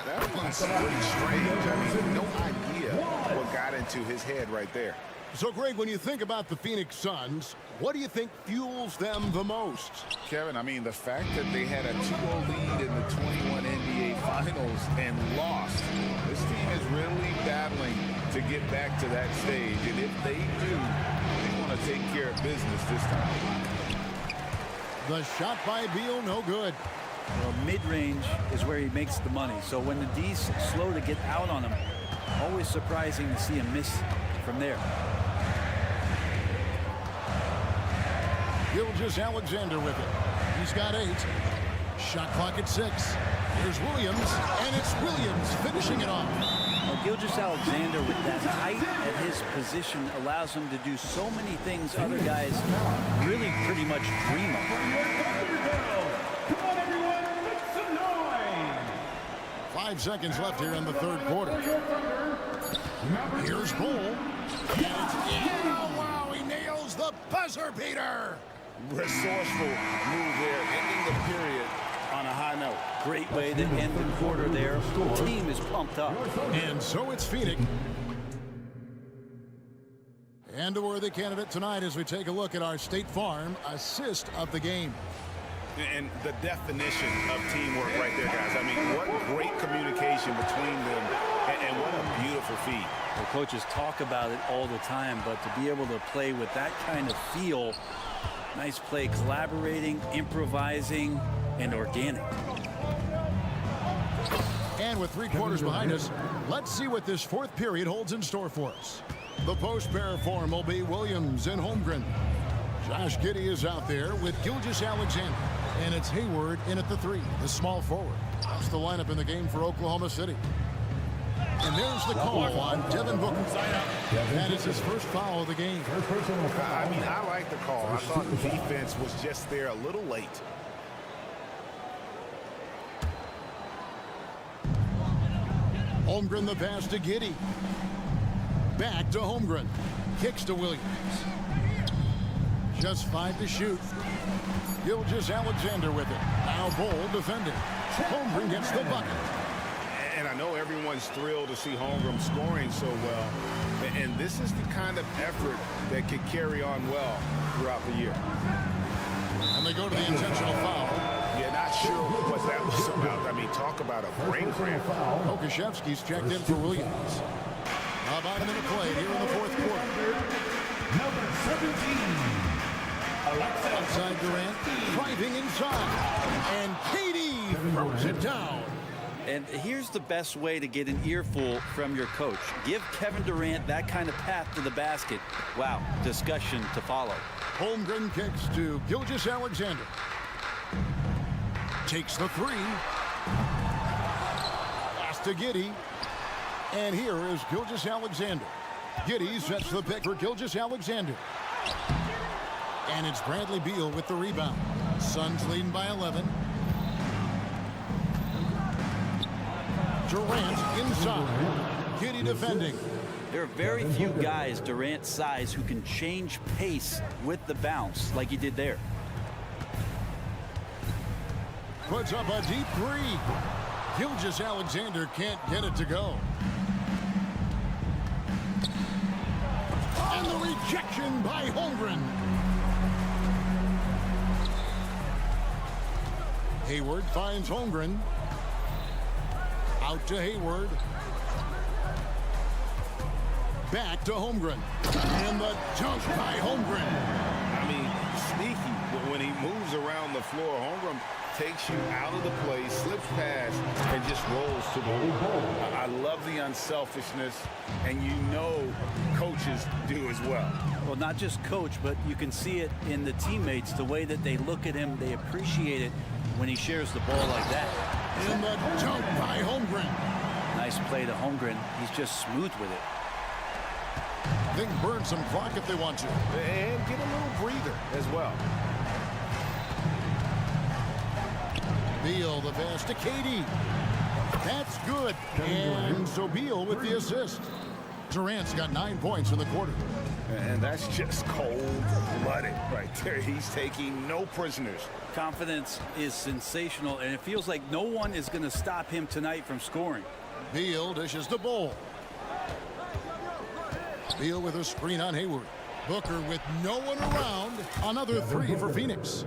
That one's pretty strange. I mean, no idea what got into his head right there. So, Greg, when you think about the Phoenix Suns, what do you think fuels them the most? Kevin, I mean, the fact that they had a 2-0 lead in the 21 NBA Finals and lost. This team is really battling to get back to that stage. And if they do, they want to take care of business this time. The shot by Beal, no good. Well, mid-range is where he makes the money. So when the D's slow to get out on him, always surprising to see him miss from there. Gilgeous-Alexander with it. He's got 8. Shot clock at 6. Here's Williams, and it's Williams finishing it off. Well, Gilgeous-Alexander with that height at his position allows him to do so many things other guys really pretty much dream of. Come on, everyone, make some noise. 5 seconds left here in the third quarter. Here's Bull. And it's oh, wow, he nails the buzzer beater. Resourceful move there, ending the period on a high note. Great way to end the quarter there. The team is pumped up. And so it's Phoenix. And a worthy candidate tonight as we take a look at our State Farm assist of the game. And the definition of teamwork right there, guys. I mean, what great communication between them, and what a beautiful feat. The coaches talk about it all the time, but to be able to play with that kind of feel, nice play, collaborating, improvising, and organic. And with 3 quarters behind us, let's see what this fourth period holds in store for us. The post pair form will be Williams and Holmgren. Josh Giddey is out there with Gilgeous-Alexander. And it's Hayward in at the 3, the small forward. That's the lineup in the game for Oklahoma City. And there's the call on Devin Booker. That is his first foul of the game. I mean, I like the call. I thought the defense was just there a little late. Holmgren the pass to Giddey. Back to Holmgren. Kicks to Williams. Just 5 to shoot. Gilgeous-Alexander with it. Now Bull defending. Holmgren gets the bucket. And I know everyone's thrilled to see Holmgren scoring so well. And this is the kind of effort that could carry on well throughout the year. And they go to the intentional foul. Yeah, not sure what that was about. I mean, talk about a brain cramp. Okashevsky's checked in for Williams. About a minute play here in the fourth quarter. Number 17. Outside Durant, driving inside. And Katie throws it down. And here's the best way to get an earful from your coach. Give Kevin Durant that kind of path to the basket. Wow, discussion to follow. Holmgren kicks to Gilgeous-Alexander. Takes the 3. Pass to Giddey. And here is Gilgeous-Alexander. Giddey sets the pick for Gilgeous-Alexander. And it's Bradley Beal with the rebound. Suns leading by 11. Durant inside. Giddey defending. There are very few guys Durant's size who can change pace with the bounce like he did there. Puts up a deep 3. Gilgeous-Alexander can't get it to go. And the rejection by Holmgren. Hayward finds Holmgren. Out to Hayward. Back to Holmgren. And the dunk by Holmgren. I mean, sneaky, but when he moves around the floor, Holmgren takes you out of the play, slips past, and just rolls to the hoop. I love the unselfishness, and you know coaches do as well. Well, not just coach, but you can see it in the teammates, the way that they look at him, they appreciate it when he shares the ball like that. And the dunk by Holmgren. Nice play to Holmgren. He's just smooth with it. They can burn some clock if they want to. And get a little breather as well. Beal the pass to Katie. That's good. And so Beal with the assist. Durant's got 9 points in the quarter. And that's just cold-blooded right there. He's taking no prisoners. Confidence is sensational, and it feels like no one is going to stop him tonight from scoring. Beal dishes the Bol. Beal with a screen on Hayward. Booker with no one around. Another 3 for Phoenix.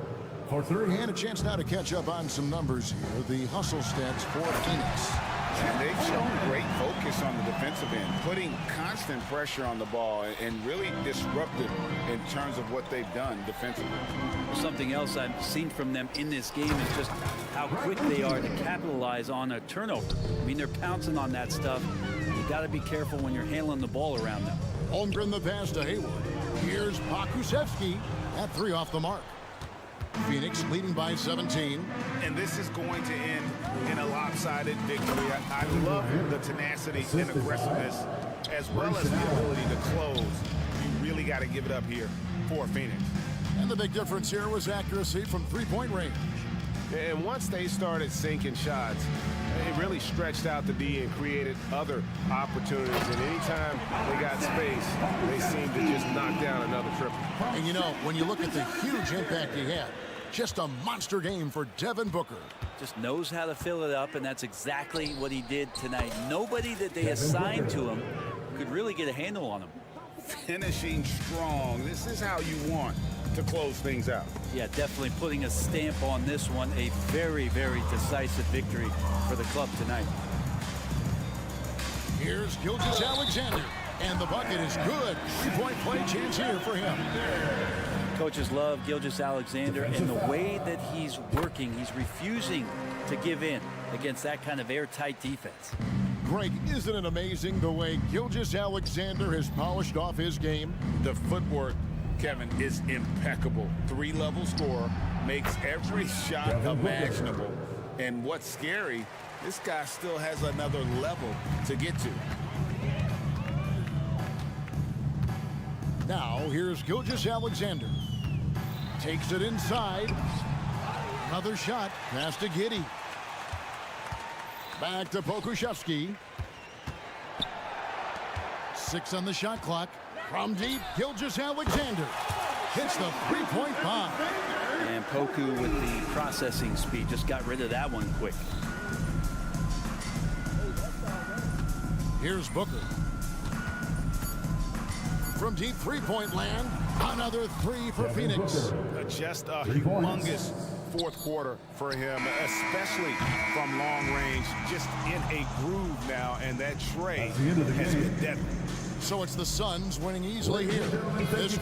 For 3. And a chance now to catch up on some numbers here. The hustle stats for Phoenix. And they've shown great focus on the defensive end, putting constant pressure on the ball and really disruptive in terms of what they've done defensively. Something else I've seen from them in this game is just how quick they are to capitalize on a turnover. I mean, they're pouncing on that stuff. You got to be careful when you're handling the ball around them. Holmgren the pass to Hayward. Here's Pokusevski at 3 off the mark. Phoenix leading by 17. And this is going to end in a lopsided victory. I love the tenacity and aggressiveness as well as the ability to close. You really got to give it up here for Phoenix. And the big difference here was accuracy from 3-point range. And once they started sinking shots, it really stretched out the D and created other opportunities. And anytime they got space, they seemed to just knock down another triple. And you know, when you look at the huge impact he had, just a monster game for Devin Booker. Just knows how to fill it up, and that's exactly what he did tonight. Nobody that they assigned to him could really get a handle on him. Finishing strong. This is how you want to close things out. Yeah, definitely putting a stamp on this one. A very, very decisive victory for the club tonight. Here's Gilgeous-Alexander, and the bucket is good. 3-point play chance here for him. Coaches love Gilgeous-Alexander, and the way that he's working, he's refusing to give in against that kind of airtight defense. Greg, isn't it amazing the way Gilgeous-Alexander has polished off his game? The footwork, Kevin, is impeccable. 3-level scorer, makes every shot imaginable. And what's scary, this guy still has another level to get to. Now, here's Gilgeous-Alexander. Takes it inside. Another shot. Pass to Giddey. Back to Pokusevski. 6 on the shot clock. From deep, Gilgeous-Alexander hits the 3-point bomb. And Poku with the processing speed just got rid of that one quick. Here's Booker. From deep 3-point land, another 3 for Phoenix. Just a humongous fourth quarter for him, especially from long range. Just in a groove now, and that tray has been deadly. So it's the Suns winning easily here. This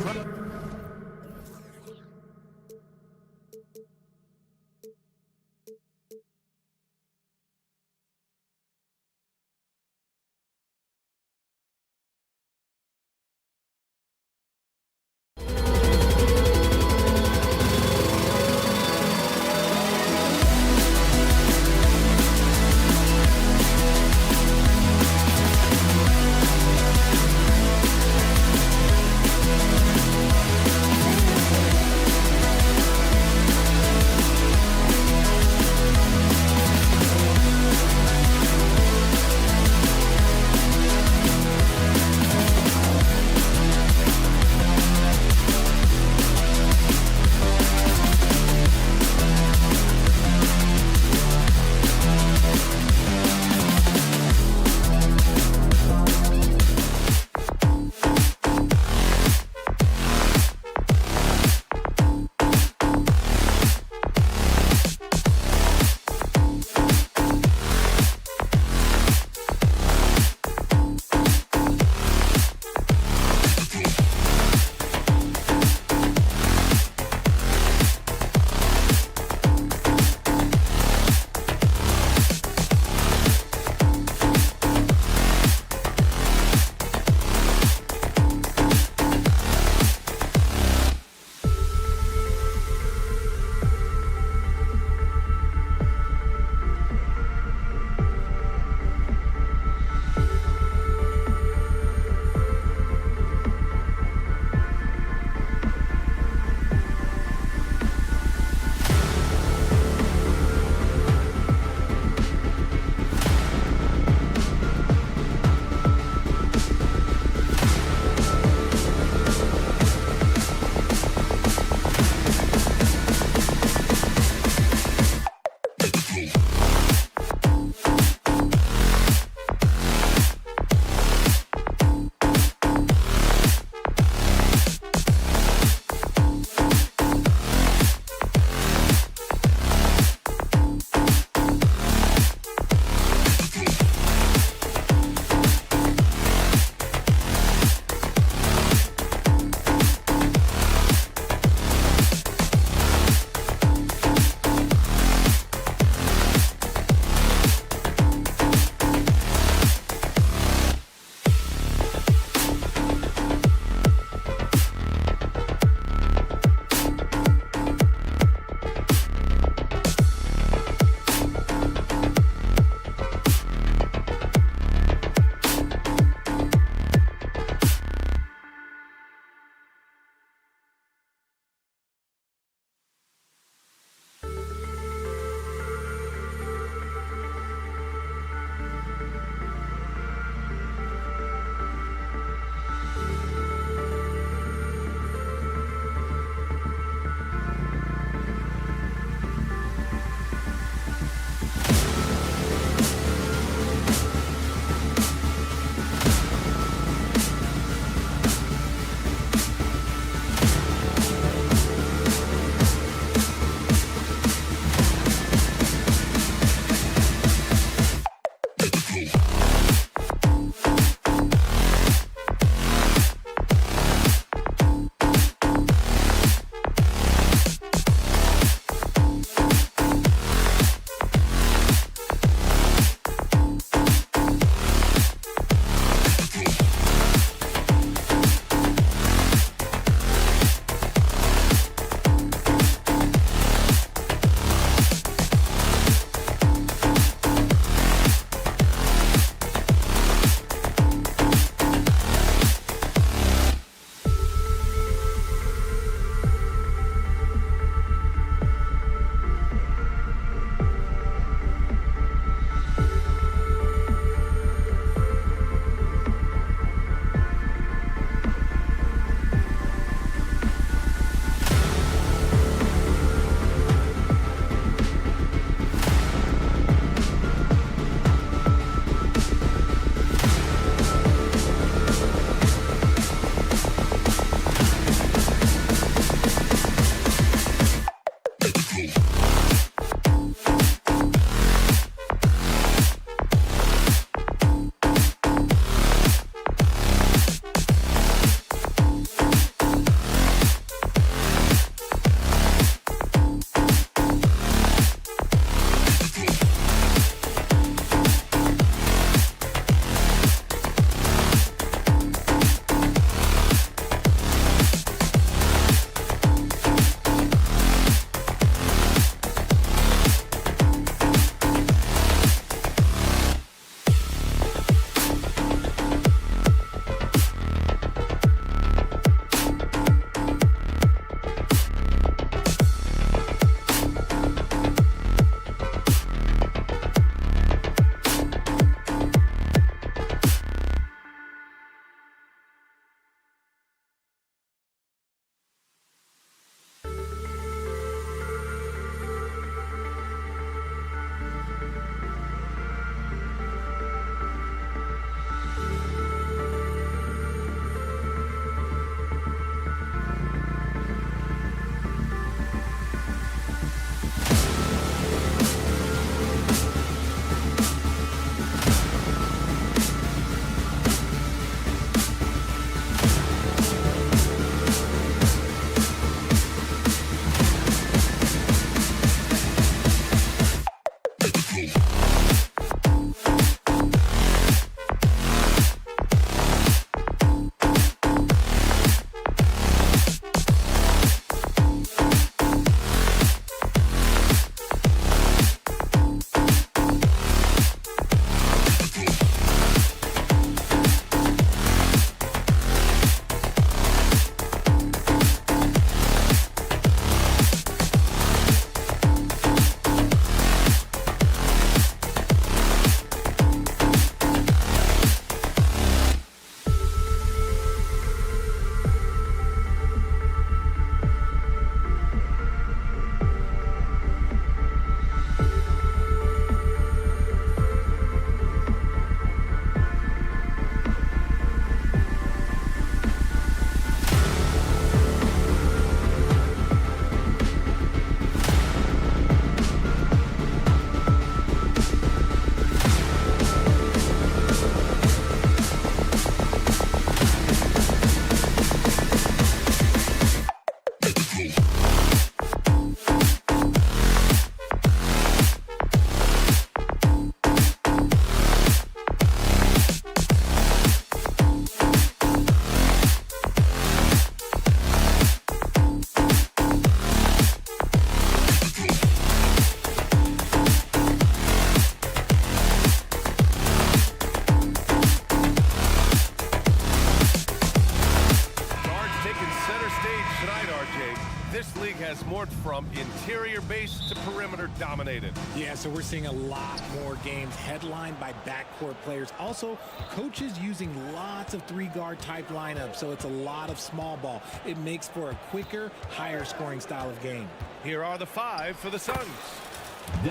This league has morphed from interior-based to perimeter-dominated. Yeah, so we're seeing a lot more games headlined by backcourt players. Also, coaches using lots of three-guard type lineups, so it's a lot of small ball. It makes for a quicker, higher-scoring style of game. Here are the five for the Suns.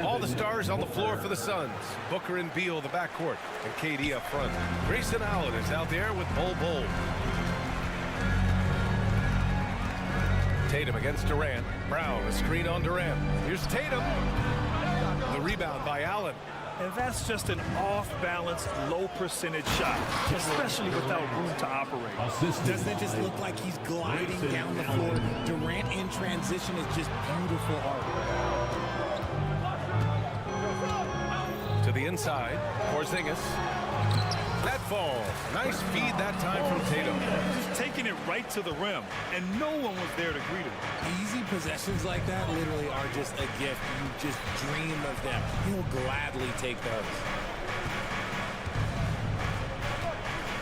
All the stars on the floor for the Suns. Booker and Beal, the backcourt, and KD up front. Grayson Allen is out there with Bol. Tatum against Durant. Brown, a screen on Durant. Here's Tatum. The rebound by Allen. And that's just an off-balance, low-percentage shot, especially without room to operate. Doesn't it just look like he's gliding down the floor? Durant in transition is just beautiful art. To the inside, Porzingis. That falls. Nice feed that time from Tatum. Just taking it right to the rim, and no one was there to greet him. Easy possessions like that literally are just a gift. You just dream of them. He'll gladly take those.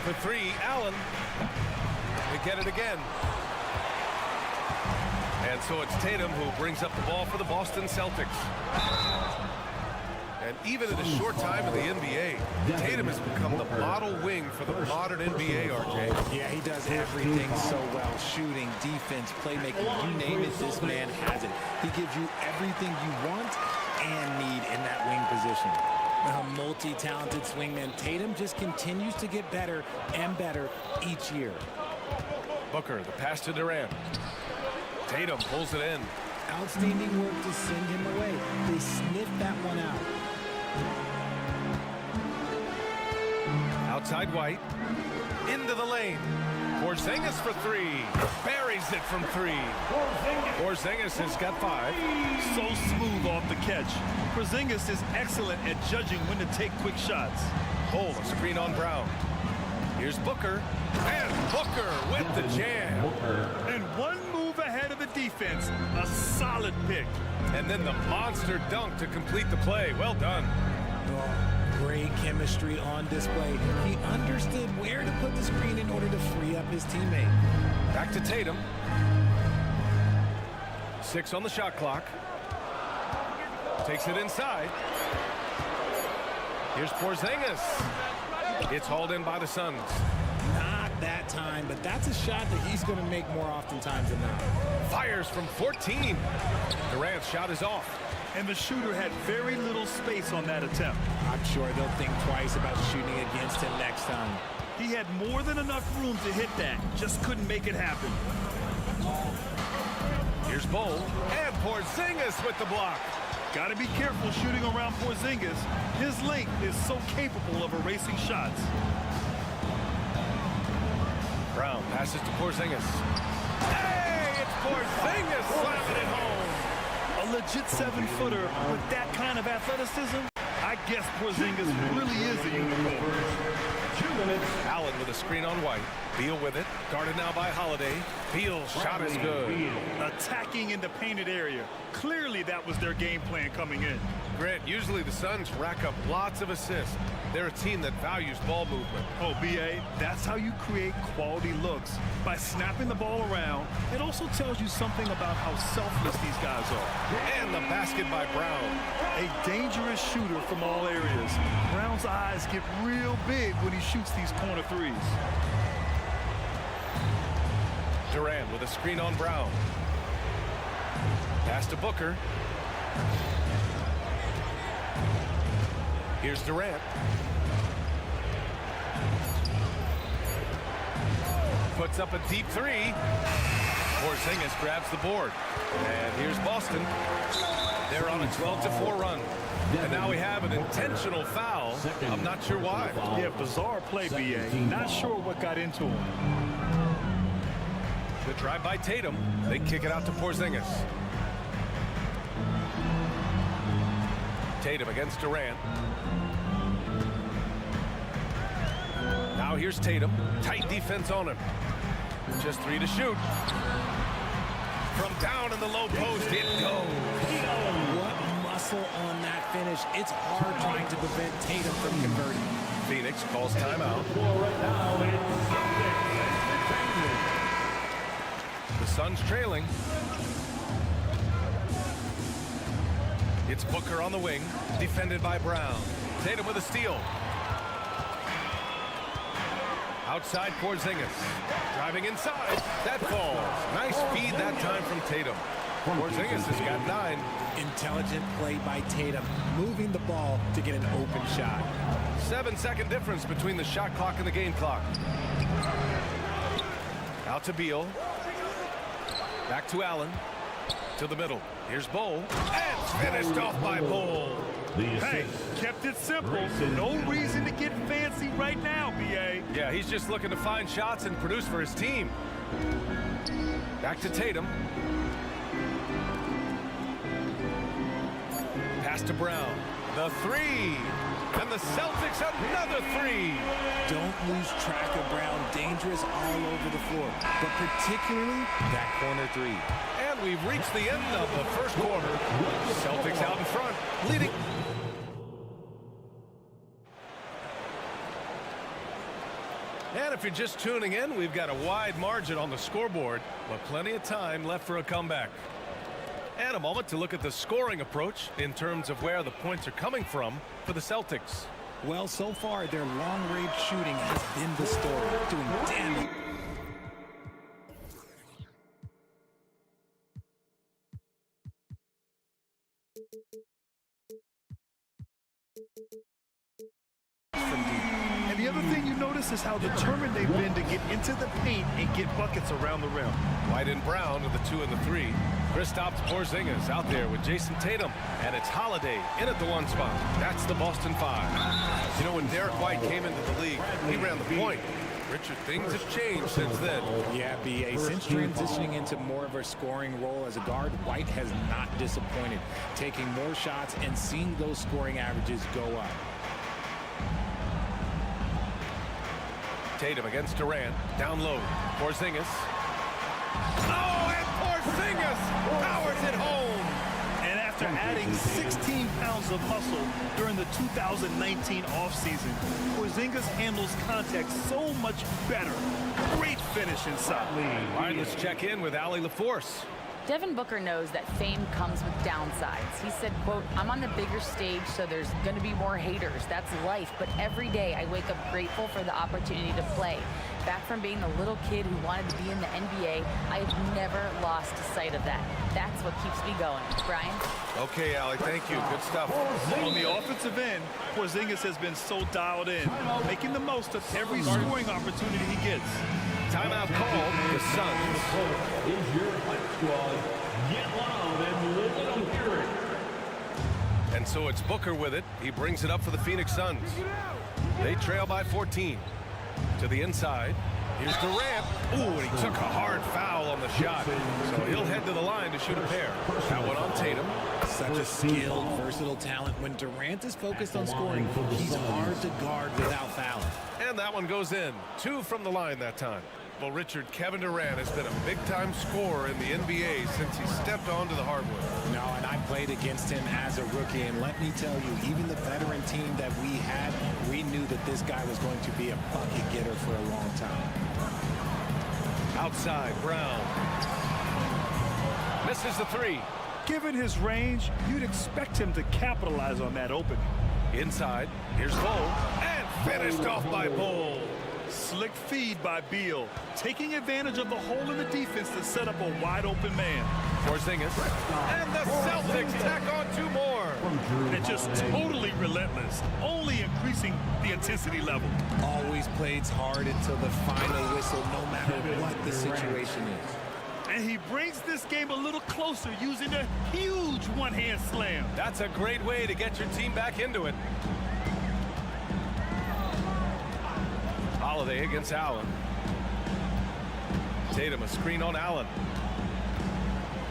For three, Allen. They get it again. And so it's Tatum who brings up the ball for the Boston Celtics. And even in a short time in the NBA, Tatum has become the model wing for the modern NBA, RJ. Yeah, he does everything so well. Shooting, defense, playmaking, you name it, this man has it. He gives you everything you want and need in that wing position. A multi-talented swingman, Tatum just continues to get better and better each year. Booker, the pass to Durant. Tatum pulls it in. Outstanding work to send him away. They sniffed that one out. Outside White. Into the lane. Porzingis for three. Buries it from three. Porzingis has got five. So smooth off the catch. Porzingis is excellent at judging when to take quick shots. Oh, a screen on Brown. Here's Booker. And Booker with the jam. And one move ahead of the defense. A solid pick. And then the monster dunk to complete the play. Well done. Oh, great chemistry on display. He understood where to put the screen in order to free up his teammate. Back to Tatum. 6 on the shot clock. Takes it inside. Here's Porzingis. It's hauled in by the Suns. Not that time, but that's a shot that he's going to make more oftentimes than not. Fires from 14. Durant's shot is off. And the shooter had very little space on that attempt. I'm sure they'll think twice about shooting against him next time. He had more than enough room to hit that. Just couldn't make it happen. Here's Bol. And Porzingis with the block. Got to be careful shooting around Porzingis. His length is so capable of erasing shots. Brown passes to Porzingis. Hey, it's Porzingis slamming it home. A legit 7-footer with that kind of athleticism, I guess Porzingis really is a unicorn. Allen with a screen on White. Beal with it. Guarded now by Holiday. Beal's shot is good. Attacking in the painted area. Clearly that was their game plan coming in. Grant, usually the Suns rack up lots of assists. They're a team that values ball movement. Oh, B.A., that's how you create quality looks. By snapping the ball around, it also tells you something about how selfless these guys are. And the basket by Brown. A dangerous shooter from all areas. Brown's eyes get real big when he shoots these corner threes. Durant with a screen on Brown. Pass to Booker. Here's Durant. Puts up a deep three. Porzingis grabs the board. And here's Boston. They're on a 12-4 run. And now we have an intentional foul. I'm not sure why. Yeah, bizarre play, B.A. Not sure what got into him. The drive by Tatum. They kick it out to Porzingis. Tatum against Durant. Now here's Tatum. Tight defense on him. Just 3 to shoot. From down in the low post, it goes. What muscle on that finish. It's hard trying to prevent Tatum from converting. Phoenix calls timeout. The Suns trailing. It's Booker on the wing, defended by Brown. Tatum with a steal. Outside Porzingis. Driving inside. That falls. Nice feed that time from Tatum. Porzingis has got 9. Intelligent play by Tatum, moving the ball to get an open shot. 7-second difference between the shot clock and the game clock. Out to Beal. Back to Allen. To the middle. Here's Bowl. And finished off by Bowl. Hey, kept it simple. No reason to get fancy right now, B.A. Yeah, he's just looking to find shots and produce for his team. Back to Tatum. Pass to Brown. The 3. And the Celtics another 3. Don't lose track of Brown. Dangerous all over the floor, but particularly that corner 3. And we've reached the end of the first quarter. Celtics out in front, leading. And if you're just tuning in, we've got a wide margin on the scoreboard, but plenty of time left for a comeback. And a moment to look at the scoring approach in terms of where the points are coming from for the Celtics. Well, so far, their long-range shooting has been the story, doing damage. From deep. And the other thing you notice is how determined they've been to get into the paint and get buckets around the rim. White and Brown with the 2 and the 3. Kristaps Porzingis out there with Jason Tatum. And it's Holiday in at the 1 spot. That's the Boston 5. You know, when Derek White came into the league, he ran the point. Richard, things have changed since then. Yeah, B.A. Since transitioning into more of a scoring role as a guard, White has not disappointed, taking more shots and seeing those scoring averages go up. Tatum against Durant. Down low. Porzingis. Oh, and Porzingis powers it home. And after adding 16 pounds of muscle during the 2019 offseason, Porzingis handles contact so much better. Great finish inside. All right, let's check in with Allie LaForce. Devin Booker knows that fame comes with downsides. He said, quote, "I'm on the bigger stage, so there's going to be more haters. That's life. But every day I wake up grateful for the opportunity to play. Back from being the little kid who wanted to be in the NBA, I have never lost sight of that. That's what keeps me going." Brian? Okay, Allie, thank you. Good stuff. On the offensive end, Porzingis has been so dialed in, making the most of every scoring opportunity he gets. Timeout called. The Suns. Is your hype squad. Get loud and let them hear it. And so it's Booker with it. He brings it up for the Phoenix Suns. They trail by 14. To the inside. Here's Durant. Ooh, and he took a hard foul on the shot. So he'll head to the line to shoot a pair. That one on Tatum. Such a skilled, versatile talent. When Durant is focused on scoring, he's hard to guard without fouling. And that one goes in. 2 from the line that time. Well, Richard, Kevin Durant has been a big-time scorer in the NBA since he stepped onto the hardwood. No, and I played against him as a rookie, and let me tell you, even the veteran team that we had, we knew that this guy was going to be a bucket getter for a long time. Outside, Brown. Misses the 3. Given his range, you'd expect him to capitalize on that opening. Inside, here's Bol. And finished off by Bol. Slick feed by Beal, taking advantage of the hole in the defense to set up a wide-open man. Porzingis. And the Celtics tack on 2 more. And just totally relentless, only increasing the intensity level. Always plays hard until the final whistle, no matter what the situation is. And he brings this game a little closer using a huge one-hand slam. That's a great way to get your team back into it. Holiday against Allen. Tatum, a screen on Allen.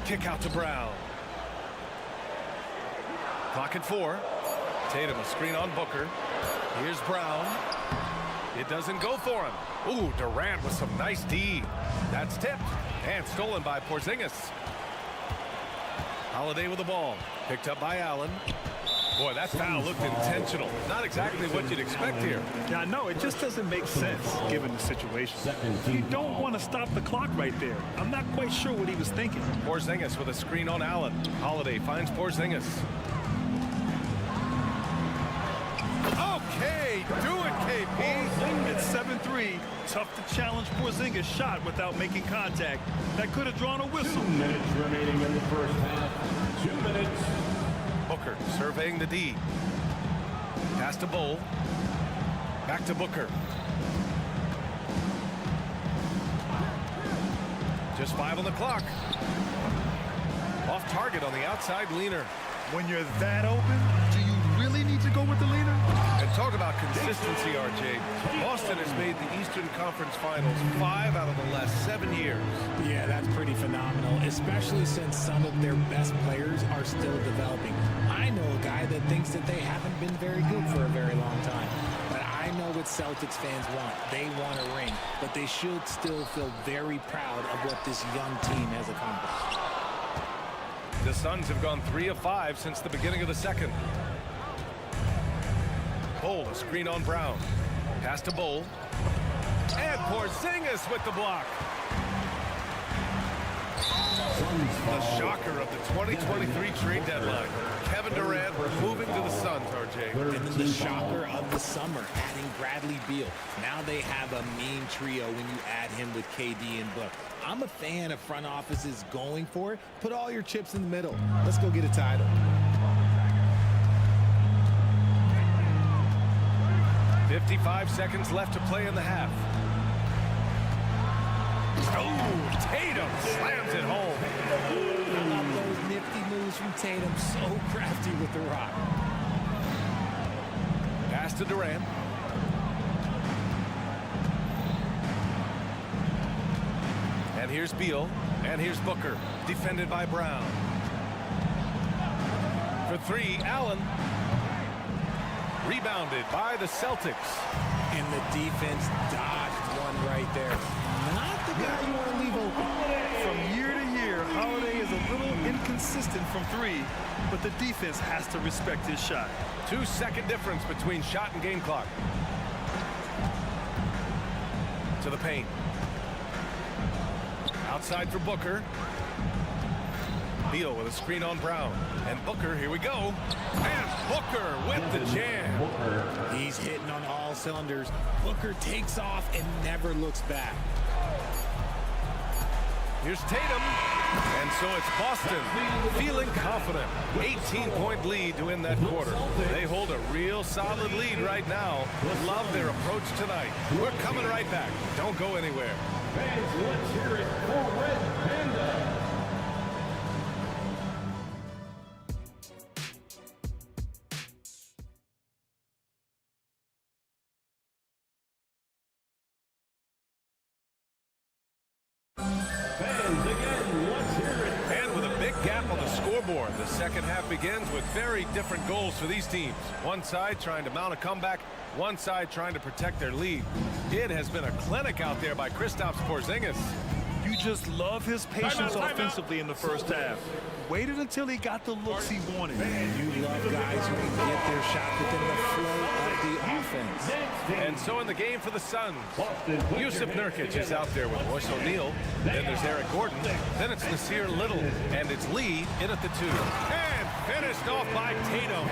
Kick out to Brown. Clock at 4. Tatum, a screen on Booker. Here's Brown. It doesn't go for him. Ooh, Durant with some nice D. That's tipped and stolen by Porzingis. Holiday with the ball. Picked up by Allen. Boy, that foul looked intentional. Not exactly what you'd expect here. Yeah, no, it just doesn't make sense given the situation. You don't want to stop the clock right there. I'm not quite sure what he was thinking. Porzingis with a screen on Allen. Holiday finds Porzingis. Okay, do it, KP. At 7-3, tough to challenge Porzingis' shot without making contact. That could have drawn a whistle. 2 minutes remaining in the first half. 2 minutes. Booker surveying the D. Pass to Bol. Back to Booker. Just 5 on the clock. Off target on the outside leaner. When you're that open, do you really need to go with the leaner? And talk about consistency, RJ. Boston has made the Eastern Conference Finals 5 out of the last 7 years. Yeah, that's pretty phenomenal, especially since some of their best players are still developing. I know a guy that thinks that they haven't been very good for a very long time. But I know what Celtics fans want. They want a ring, but they should still feel very proud of what this young team has accomplished. The Suns have gone 3 of 5 since the beginning of the second. Bol, a screen on Brown. Pass to Bol. And Porzingis with the block. The shocker of the 2023 trade deadline. Kevin Durant moving to the Suns, RJ. And then the shocker of the summer, adding Bradley Beal. Now they have a mean trio when you add him with KD and Book. I'm a fan of front offices going for it. Put all your chips in the middle. Let's go get a title. .55 seconds left to play in the half. Oh, Tatum slams it home. I love those nifty moves from Tatum. So crafty with the rock. Pass to Durant. And here's Beal. And here's Booker. Defended by Brown. For 3, Allen. Rebounded by the Celtics. And the defense dodged one right there. Not the guy you want to leave open. From year to year, Holiday is a little inconsistent from 3, but the defense has to respect his shot. 2-second difference between shot and game clock. To the paint. Outside for Booker. Beal with a screen on Brown. And Booker, here we go. And Booker with the jam. He's hitting on all cylinders. Booker takes off and never looks back. Here's Tatum. And so it's Boston feeling confident. 18-point lead to win that quarter. They hold a real solid lead right now. Love their approach tonight. We're coming right back. Don't go anywhere. Fans, let's hear it for Red Panda. scoreboard. The second half begins with very different goals for these teams. One side trying to mount a comeback, one side trying to protect their lead. It has been a clinic out there by Kristaps Porzingis. You just love his patience offensively in the first half. Waited until he got the looks he wanted. You love guys who can get their shot within the flow of the offense. And so in the game for the Suns, Yusuf Nurkic is out there with Royce O'Neal. Then there's Eric Gordon. Then it's Nasir Little. And it's Lee in at the 2. And finished off by Tatum.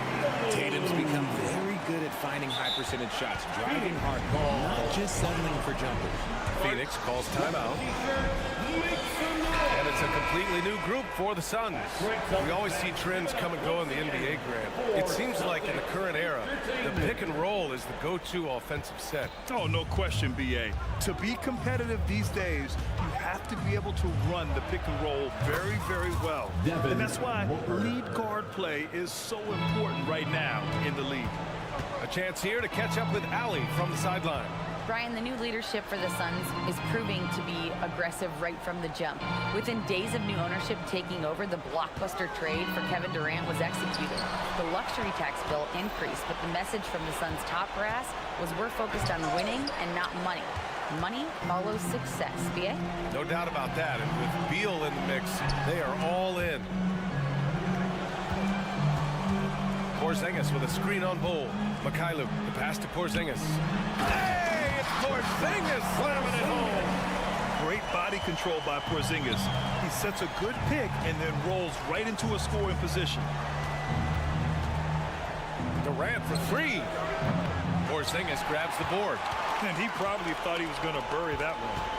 Tatum's become very good at finding high percentage shots, driving hard, not just settling for jumpers. Phoenix calls timeout. And it's a completely new group for the Suns. We always see trends come and go in the NBA, Grant. It seems like in the current era, the pick and roll is the go-to offensive set. Oh, no question, B.A. To be competitive these days, you have to be able to run the pick and roll very, very well. And that's why lead guard play is so important right now in the league. A chance here to catch up with Allie from the sideline. Brian, the new leadership for the Suns is proving to be aggressive right from the jump. Within days of new ownership taking over, the blockbuster trade for Kevin Durant was executed. The luxury tax bill increased, but the message from the Suns' top brass was we're focused on winning and not money. Money follows success. B.A.? No doubt about that. And with Beal in the mix, they are all in. Porzingis with a screen on Bol. Mikhailuk, the pass to Porzingis. Hey! Porzingis slamming it home. Great body control by Porzingis. He sets a good pick and then rolls right into a scoring position. Durant for 3. Porzingis grabs the board. And he probably thought he was going to bury that one.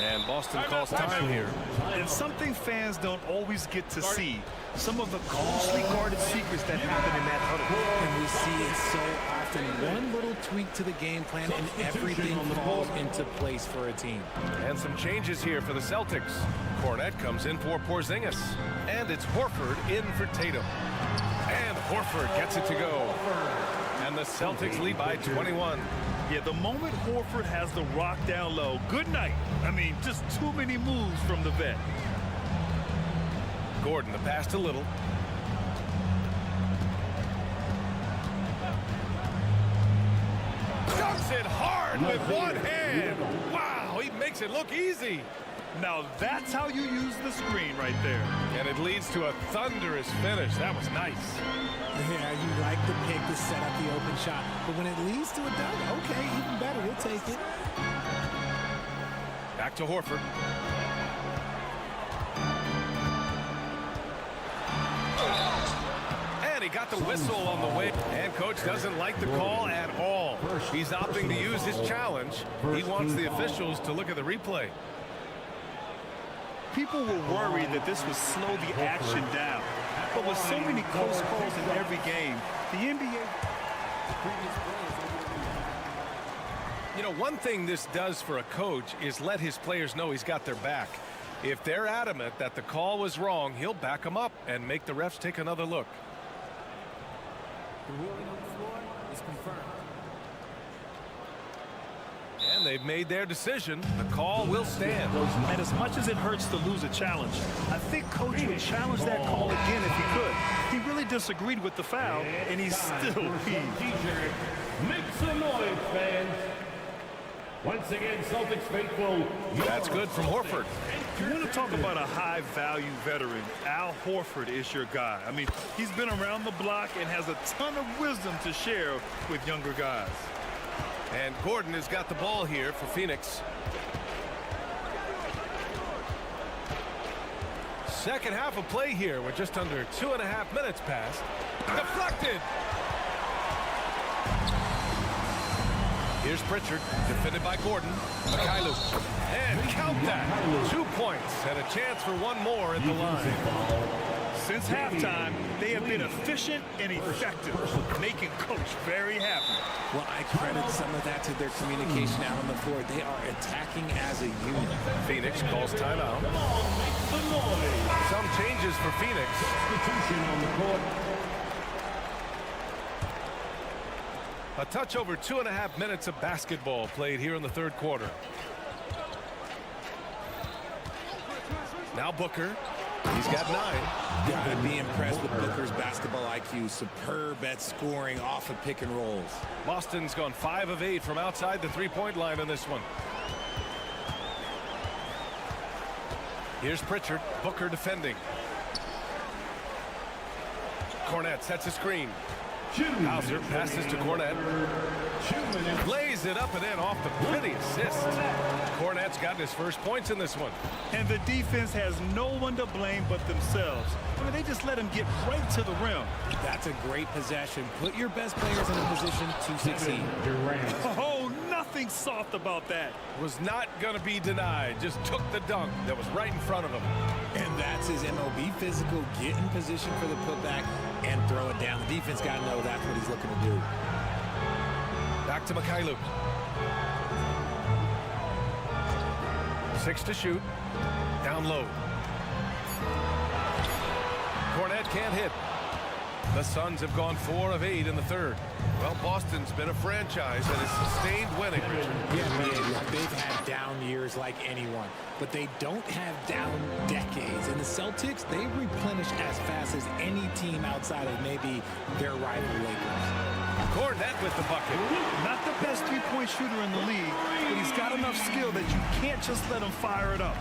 And Boston calls time here. And something fans don't always get to see. Some of the closely guarded secrets that happen in that huddle. And we see it so often. One little tweak to the game plan and everything falls into place for a team. And some changes here for the Celtics. Cornette comes in for Porzingis. And it's Horford in for Tatum. And Horford gets it to go. And the Celtics lead by 21. Yeah, the moment Horford has the rock down low, good night. I mean, just too many moves from the vet. Gordon, the pass to Little. Dunks it hard with one hand. Wow, he makes it look easy. Now that's how you use the screen right there. And it leads to a thunderous finish. That was nice. Yeah, you like the pick to set up the open shot. But when it leads to a dunk, okay, even better, we'll take it. Back to Horford. And he got the whistle on the way. And coach doesn't like the call at all. He's opting to use his challenge. He wants the officials to look at the replay. People were worried that this would slow the action down. But with so many close calls in every game, the NBA... You know, one thing this does for a coach is let his players know he's got their back. If they're adamant that the call was wrong, he'll back them up and make the refs take another look. The ruling on the floor is confirmed. And they've made their decision. The call will stand. And as much as it hurts to lose a challenge, I think coach would challenge that call again if he could. He really disagreed with the foul, and he's still heaved. Make some noise, fans. Once again, Celtics faithful. That's good from Horford. You want to talk about a high-value veteran, Al Horford is your guy. I mean, he's been around the block and has a ton of wisdom to share with younger guys. And Gordon has got the ball here for Phoenix. Second half of play here. We're just under 2.5 minutes past. Deflected. Here's Pritchard, defended by Gordon. Mikhailuk. And count that. 2 points and a chance for one more at the line. Since halftime, they have been efficient and effective, making coach very happy. Well, I credit some of that to their communication out on the floor. They are attacking as a unit. Phoenix calls timeout. Some changes for Phoenix. Substitution on the court. A touch over 2.5 minutes of basketball played here in the third quarter. Now Booker. He's got 9. Gotta be impressed with Booker's basketball IQ. Superb at scoring off of pick and rolls. Boston's gone 5 of 8 from outside the three-point line on this one. Here's Pritchard. Booker defending. Cornette sets a screen. Hauser passes to Cornette. Lays it up and in off the pretty assist. Cornette's gotten his first points in this one. And the defense has no one to blame but themselves. I mean, they just let him get right to the rim. That's a great possession. Put your best players in a position to succeed. Oh, nothing soft about that. Was not going to be denied. Just took the dunk that was right in front of him. And that's his MOB physical. Get in position for the putback and throw it down. The defense got to know that's what he's looking to do. Back to Mikhailuk. 6 to shoot. Down low. Cornette can't hit. The Suns have gone 4 of 8 in the third. Well, Boston's been a franchise that has sustained winning. Yeah, they've had down years like anyone, but they don't have down decades. And the Celtics, they replenish as fast as any team outside of maybe their rival Lakers. Cornette with the bucket. Not the best three-point shooter in the league, but he's got enough skill that you can't just let him fire it up.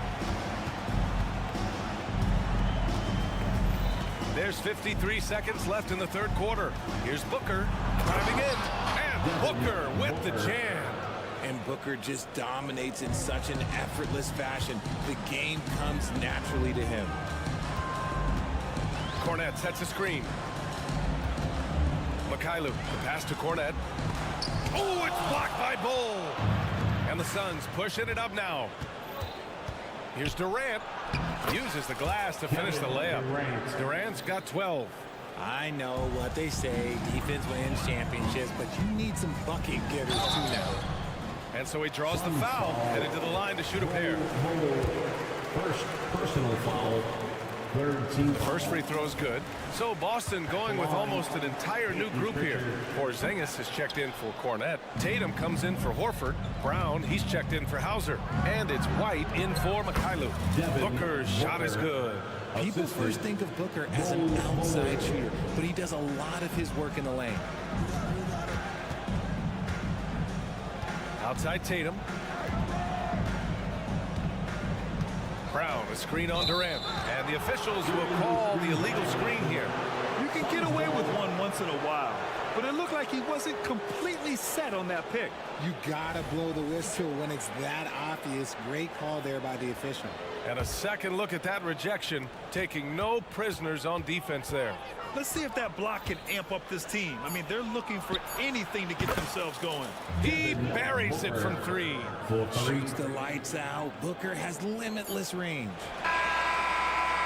There's 53 seconds left in the third quarter. Here's Booker driving in, and Booker with the jam. And Booker just dominates in such an effortless fashion. The game comes naturally to him. Cornette sets a screen. Mikhailuk, the pass to Cornette. Oh, it's blocked by Bull. And the Suns pushing it up now. Here's Durant. Uses the glass to finish the layup. Durant's got 12. I know what they say, defense wins championships, but you need some bucket getters too now. And so he draws the foul, headed to the line to shoot a pair. First personal foul. Third team. The first free throw is good. So Boston going with almost an entire new group here. Porzingis has checked in for Cornette. Tatum comes in for Horford. Brown, he's checked in for Hauser. And it's White in for Mikhailuk. Booker's shot is good. People first think of Booker as an outside shooter, but he does a lot of his work in the lane. Outside Tatum. Brown, a screen on Durant. And the officials will call the illegal screen here. You can get away with one once in a while, but it looked like he wasn't completely set on that pick. You gotta blow the whistle when it's that obvious. Great call there by the official. And a second look at that rejection, taking no prisoners on defense there. Let's see if that block can amp up this team. I mean, they're looking for anything to get themselves going. He buries it from 3. Shoots the lights out. Booker has limitless range.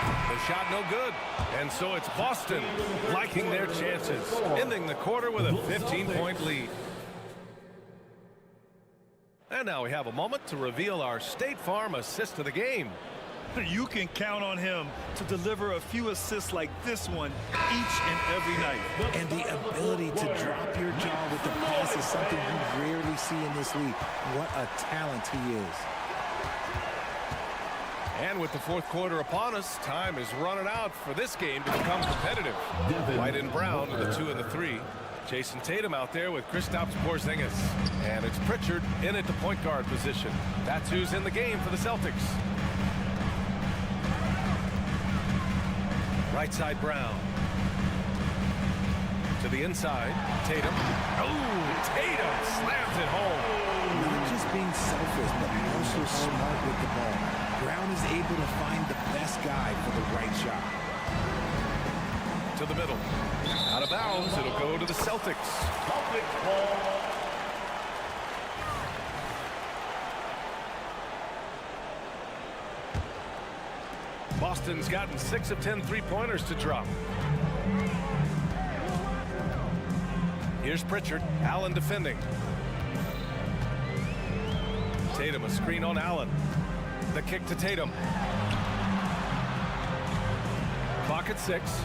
The shot no good. And so it's Boston liking their chances, ending the quarter with a 15-point lead. And now we have a moment to reveal our State Farm assist of the game. You can count on him to deliver a few assists like this one each and every night. And the ability to drop your jaw with the pass is something you rarely see in this league. What a talent he is. And with the fourth quarter upon us, time is running out for this game to become competitive. White and Brown are the 2 and the 3. Jason Tatum out there with Kristaps Porzingis. And it's Pritchard in at the point guard position. That's who's in the game for the Celtics. Right side Brown. To the inside, Tatum. Oh, Tatum slams it home. Not just being selfish, but also smart with the ball. Brown is able to find the best guy for the right shot. To the middle. Out of bounds, it'll go to the Celtics. Boston's gotten 6 of 10 three-pointers to drop. Here's Pritchard. Allen defending. Tatum, a screen on Allen. The kick to Tatum. Clock at 6.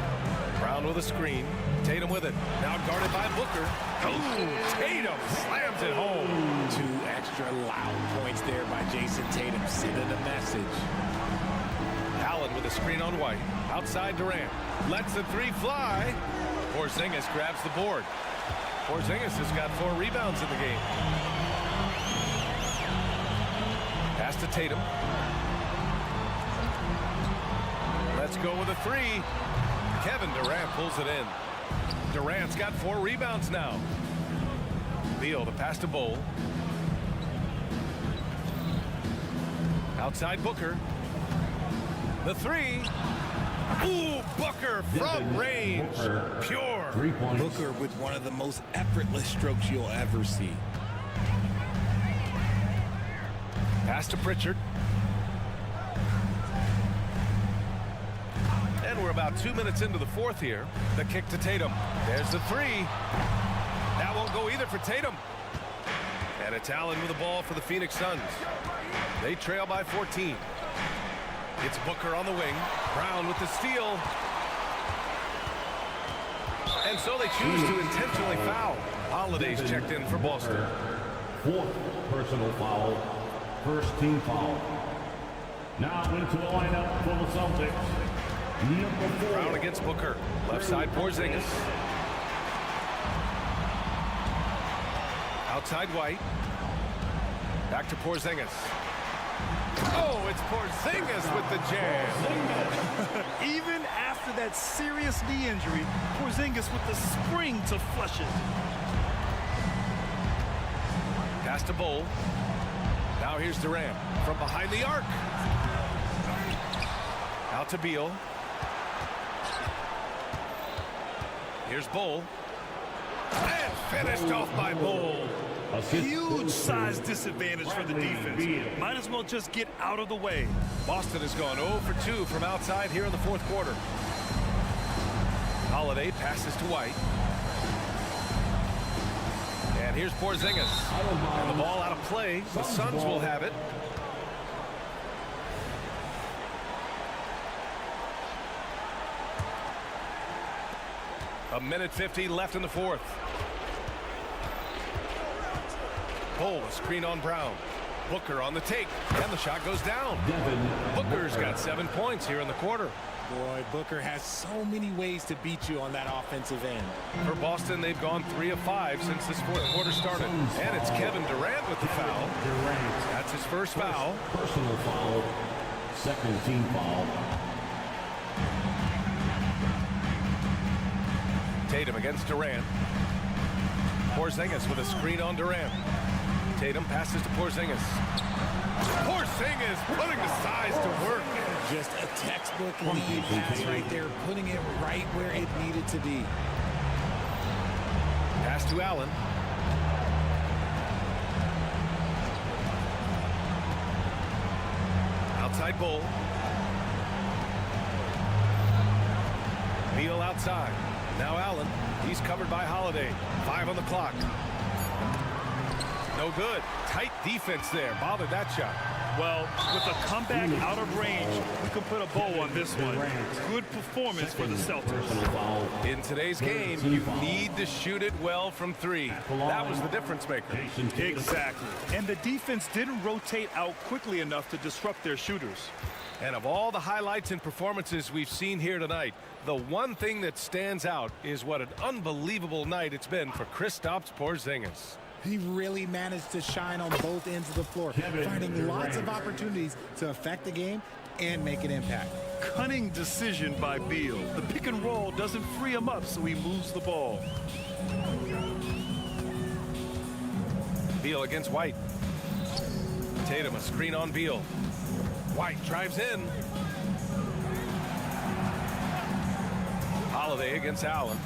Brown with a screen. Tatum with it. Now guarded by Booker. Oh, Tatum slams it home. 2 extra loud points there by Jason Tatum, sending a message. Allen with a screen on White. Outside Durant. Lets the three fly. Porzingis grabs the board. Porzingis has got 4 rebounds in the game. Pass to Tatum. Let's go with a 3. Kevin Durant pulls it in. Durant's got 4 rebounds now. Beal, the pass to Bowl. Outside Booker. The 3. Ooh, Booker from range. Pure. Booker with one of the most effortless strokes you'll ever see. Pass to Pritchard. And we're about 2 minutes into the 4th here. The kick to Tatum. There's the 3. That won't go either for Tatum. And it's Allen with the ball for the Phoenix Suns. They trail by 14. It's Booker on the wing. Brown with the steal. And so they choose to intentionally foul. Holiday's checked in for Boston. 4th personal foul. First team foul. Now into the lineup for the Celtics. Number 4. Brown against Booker. Left side Porzingis. Outside White. Back to Porzingis. Oh, it's Porzingis with the jam. Even after that serious knee injury, Porzingis with the spring to flush it. Pass to Bowl. Now here's Durant from behind the arc. Out to Beal. Here's Bowl. And finished off by Bowl. Huge size disadvantage for the defense. Might as well just get out of the way. Boston has gone 0 for 2 from outside here in the 4th quarter. Holiday passes to White. And here's Porzingis. And the ball out of play. The Suns will have it. A minute 50 left in the 4th. Bowl, a screen on Brown. Booker on the take, and the shot goes down. Booker's got 7 points here in the quarter. Boy, Booker has so many ways to beat you on that offensive end. For Boston, they've gone 3 of 5 since this 4th quarter started. And it's Kevin Durant with the foul. That's his first foul. Personal foul. 2nd team foul. Tatum against Durant. Porzingis with a screen on Durant. Tatum passes to Porzingis. Porzingis putting the size to work. Just a textbook lead pass right there, putting it right where it needed to be. Pass to Allen. Outside Bowl. Beal outside. Now Allen. He's covered by Holiday. 5 on the clock. No good. Tight defense there. Bothered that shot. Well, with a comeback out of range, we can put a bow on this one. Good performance for the Celtics. In today's game, you need to shoot it well from 3. That was the difference maker. Exactly. And the defense didn't rotate out quickly enough to disrupt their shooters. And of all the highlights and performances we've seen here tonight, the one thing that stands out is what an unbelievable night it's been for Kristaps Porzingis. He really managed to shine on both ends of the floor, finding lots of opportunities to affect the game and make an impact. Cunning decision by Beal. The pick and roll doesn't free him up, so he moves the ball. Beal against White. Tatum, a screen on Beal. White drives in. Holiday against Allen.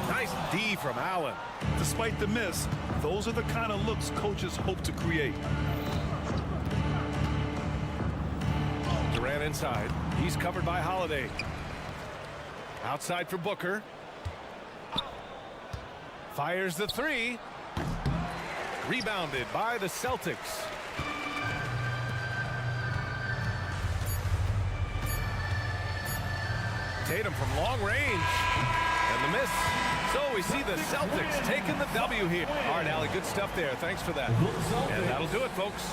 Nice D from Allen. Despite the miss, those are the kind of looks coaches hope to create. Durant inside. He's covered by Holiday. Outside for Booker. Fires the 3. Rebounded by the Celtics. Tatum from long range. And the miss. So we see the Celtics taking the W here. All right, Allie, good stuff there. Thanks for that. And that'll do it, folks.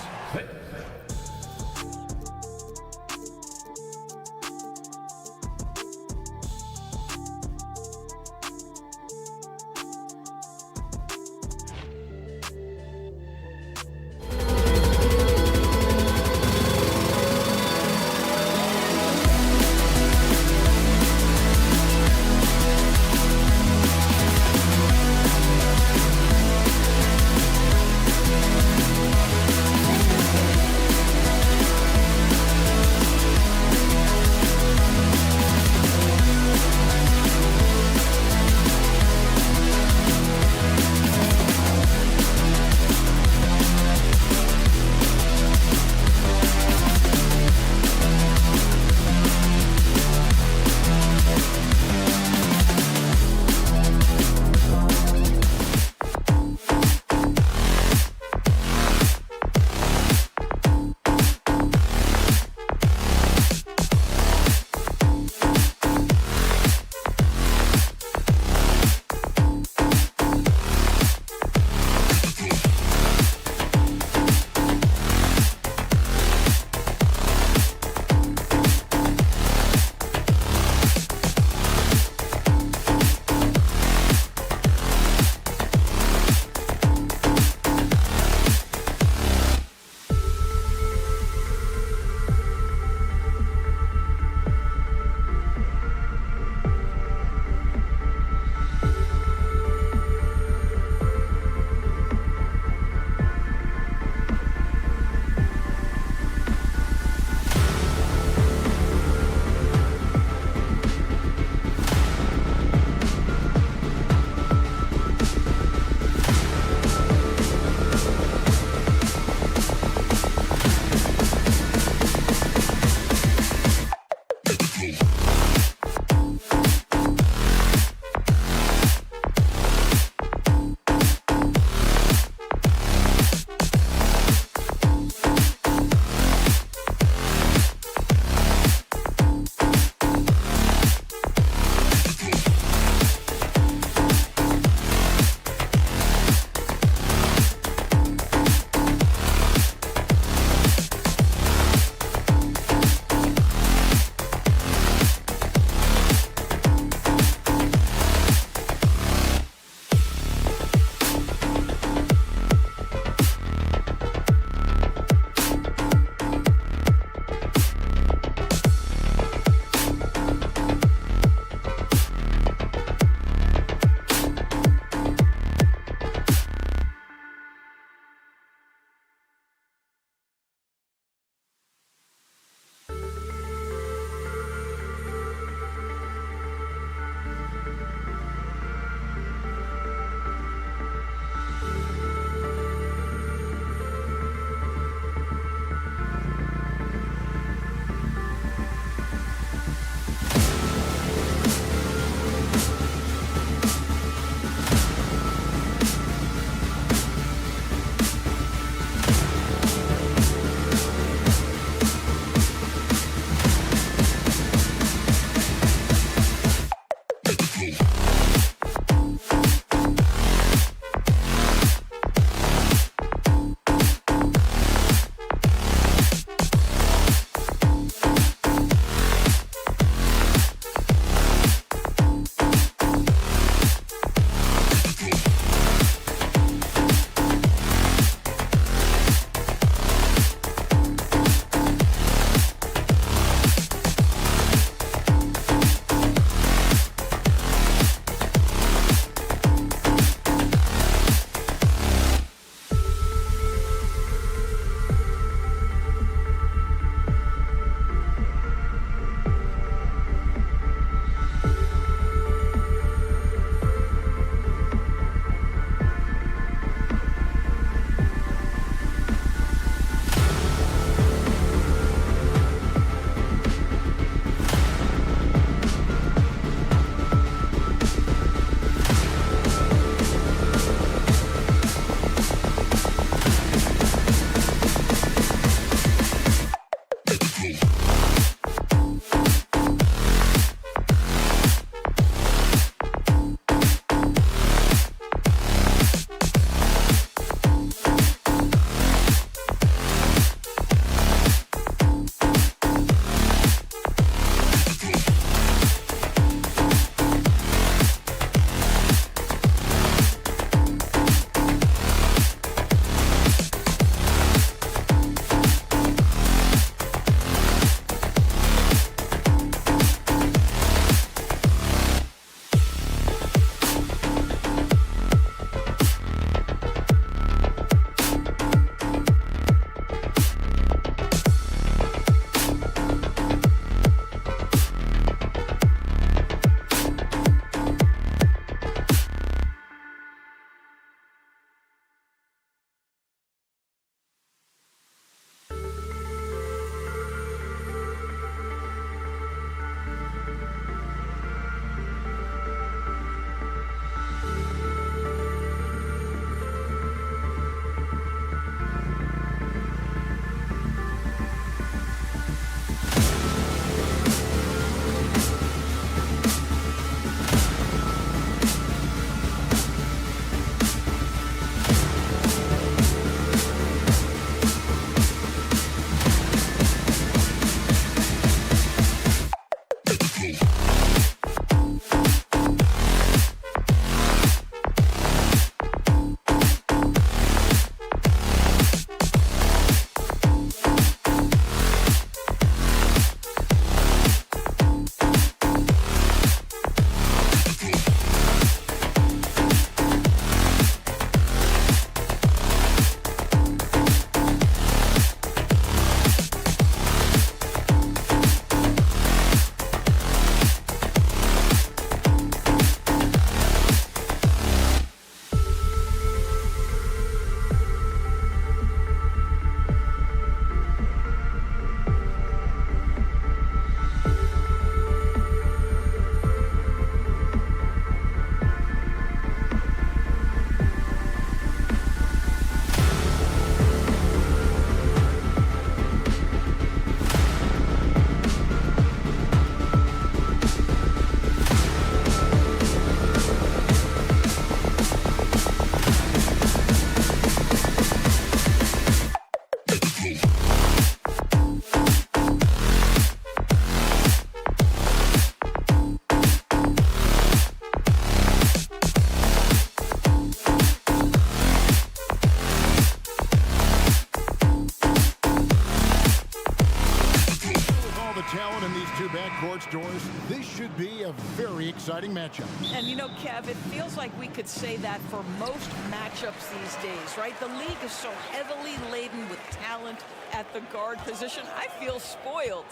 sports doors, this should be a very exciting matchup. And you know, Kev, it feels like we could say that for most matchups these days, right? The league is so heavily laden with talent at the guard position. I feel spoiled.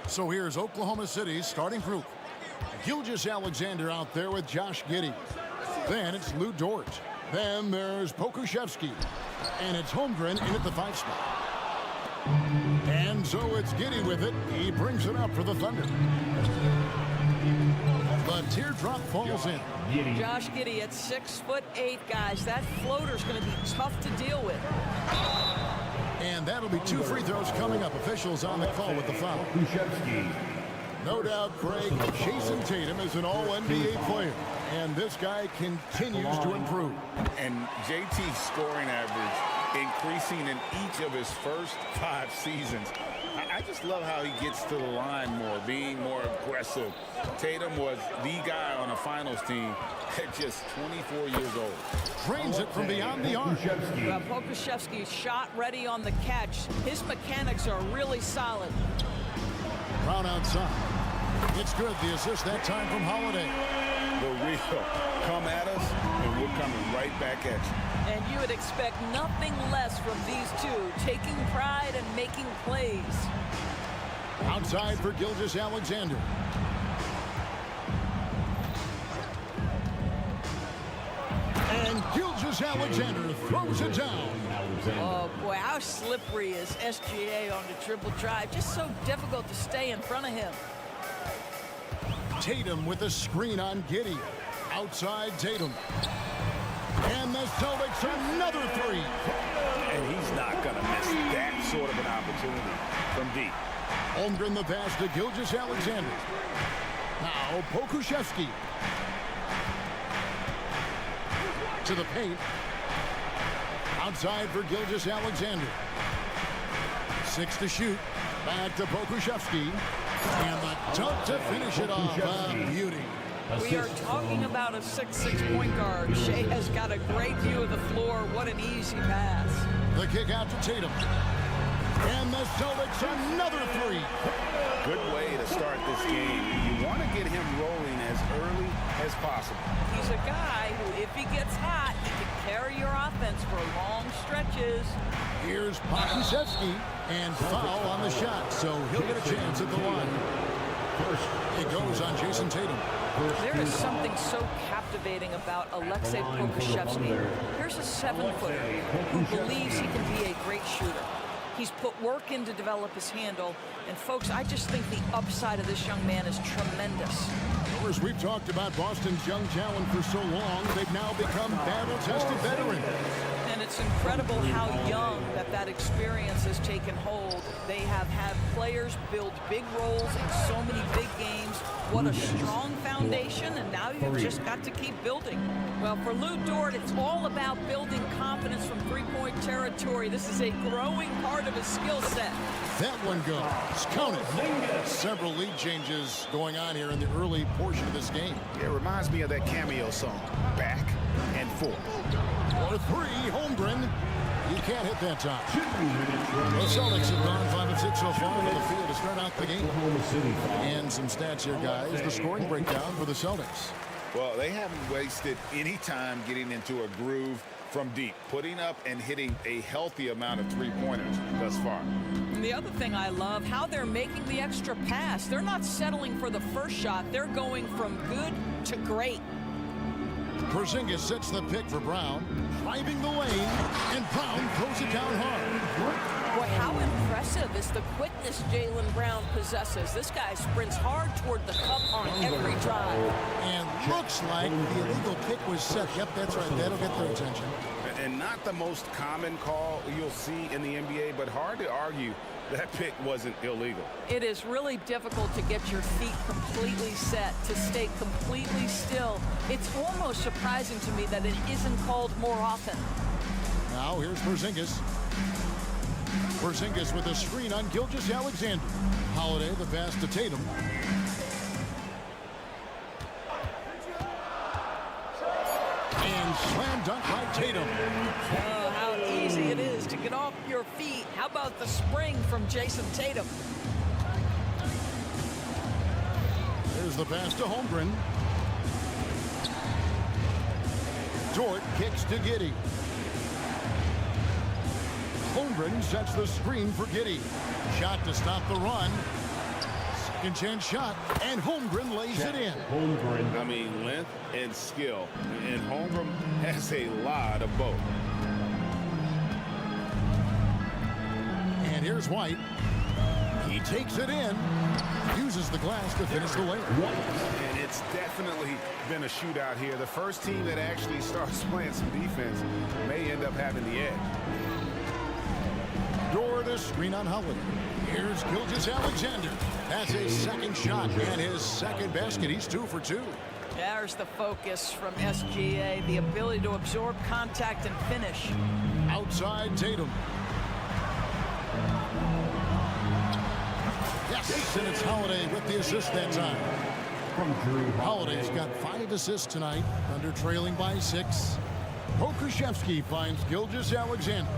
So here's Oklahoma City's starting group. Gilgeous-Alexander out there with Josh Giddey. Then it's Lou Dort. Then there's Pokusevski. And it's Holmgren in at the 5 spot. And so it's Giddey with it. He brings it up for the Thunder. The teardrop falls in. Josh Giddey at 6'8", guys. That floater's going to be tough to deal with. And that'll be 2 free throws coming up. Officials on the call with the foul. No doubt, Greg, Jason Tatum is an all-NBA player. And this guy continues to improve. And JT's scoring average increasing in each of his first 5 seasons. I just love how he gets to the line more, being more aggressive. Tatum was the guy on a finals team at just 24 years old. Drains it from beyond the arc. Well, Pokusevski's shot ready on the catch. His mechanics are really solid. Brown outside. It's good. The assist that time from Holiday. The real come at us, and we're coming right back at you. And you would expect nothing less from these two, taking pride and making plays. Outside for Gilgeous-Alexander. And Gilgeous-Alexander throws it down. Oh, boy, how slippery is SGA on the dribble drive. Just so difficult to stay in front of him. Tatum with a screen on Giddey. Outside Tatum. And the Celtics another 3. And he's not going to miss that sort of an opportunity from deep. Holmgren the pass to Gilgeous-Alexander. Now Pokusevski. To the paint. Outside for Gilgeous-Alexander. 6 to shoot. Back to Pokusevski. And the dunk to finish it off. Beauty. We are talking about a 6'6" point guard. Shea has got a great view of the floor. What an easy pass. The kick out to Tatum. And the Celtics another 3. Good way to start this game. You want to get him rolling as early as possible. He's a guy who, if he gets hot, he can carry your offense for long stretches. Here's Pokusevski, and foul on the shot, so he'll get a chance at the line. It goes on Jason Tatum. There is something so captivating about Alexei Pokusevski. Here's a 7-footer who believes he can be a great shooter. He's put work in to develop his handle. And, folks, I just think the upside of this young man is tremendous. Of course, we've talked about Boston's young talent for so long. They've now become battle-tested veterans. And it's incredible how young that experience has taken hold. They have had players build big roles in so many big games. What a strong foundation, and now you've just got to keep building. Well, for Lou Dort, it's all about building confidence from three-point territory. This is a growing part of his skill set. That one goes. Count it. Several lead changes going on here in the early portion of this game. Yeah, it reminds me of that cameo song, Back and Forth. For 3, Holmgren. You can't hit that time. The Celtics have gone 5 of 6 so far on the field to start out the game. And some stats here, guys. The scoring breakdown for the Celtics. Well, they haven't wasted any time getting into a groove from deep, putting up and hitting a healthy amount of three-pointers thus far. And the other thing I love, how they're making the extra pass. They're not settling for the first shot. They're going from good to great. Porzingis sets the pick for Brown, driving the lane, and Brown throws it down hard. Boy, how impressive is the quickness Jaylen Brown possesses. This guy sprints hard toward the cup on every drive. And looks like the illegal kick was set. Yep, that's right. That'll get their attention. And not the most common call you'll see in the NBA, but hard to argue that pick wasn't illegal. It is really difficult to get your feet completely set, to stay completely still. It's almost surprising to me that it isn't called more often. Now here's Porzingis. Porzingis with a screen on Gilgeous-Alexander. Holiday the pass to Tatum. And slam dunk by Tatum. Oh, how easy it is to get off your feet. How about the spring from Jason Tatum? Here's the pass to Holmgren. Dort kicks to Giddey. Holmgren sets the screen for Giddey. Shot to stop the run. Second chance shot, and Holmgren lays it in. I mean, length and skill, and Holmgren has a lot of both. And here's White. He takes it in, uses the glass to finish the layup. And it's definitely been a shootout here. The first team that actually starts playing some defense may end up having the edge. Dort a screen on Holiday. Here's Gilgeous-Alexander. That's a second shot and his second basket. He's 2 for 2. There's the focus from SGA, the ability to absorb contact and finish. Outside Tatum. Yes, and it's Holiday with the assist that time. Holiday's got 5 assists tonight, under trailing by 6. Pokusevski finds Gilgeous-Alexander.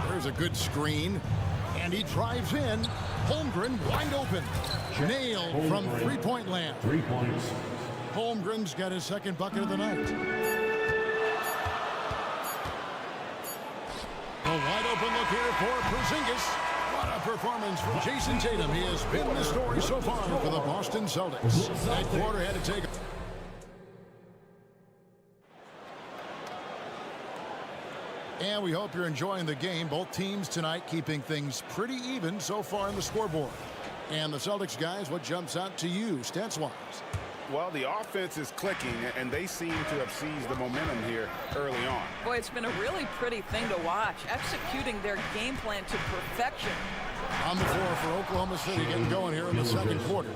There's a good screen, and he drives in. Holmgren wide open. Nailed from three-point land. 3 points. Holmgren's got his second bucket of the night. A wide open look here for Porzingis. What a performance from Jason Tatum. He has been the story so far for the Boston Celtics. That quarter had to take. And we hope you're enjoying the game. Both teams tonight keeping things pretty even so far in the scoreboard. And the Celtics guys, what jumps out to you stats-wise? Well, the offense is clicking, and they seem to have seized the momentum here early on. Boy, it's been a really pretty thing to watch, executing their game plan to perfection. On the floor for Oklahoma City getting going here in the second quarter.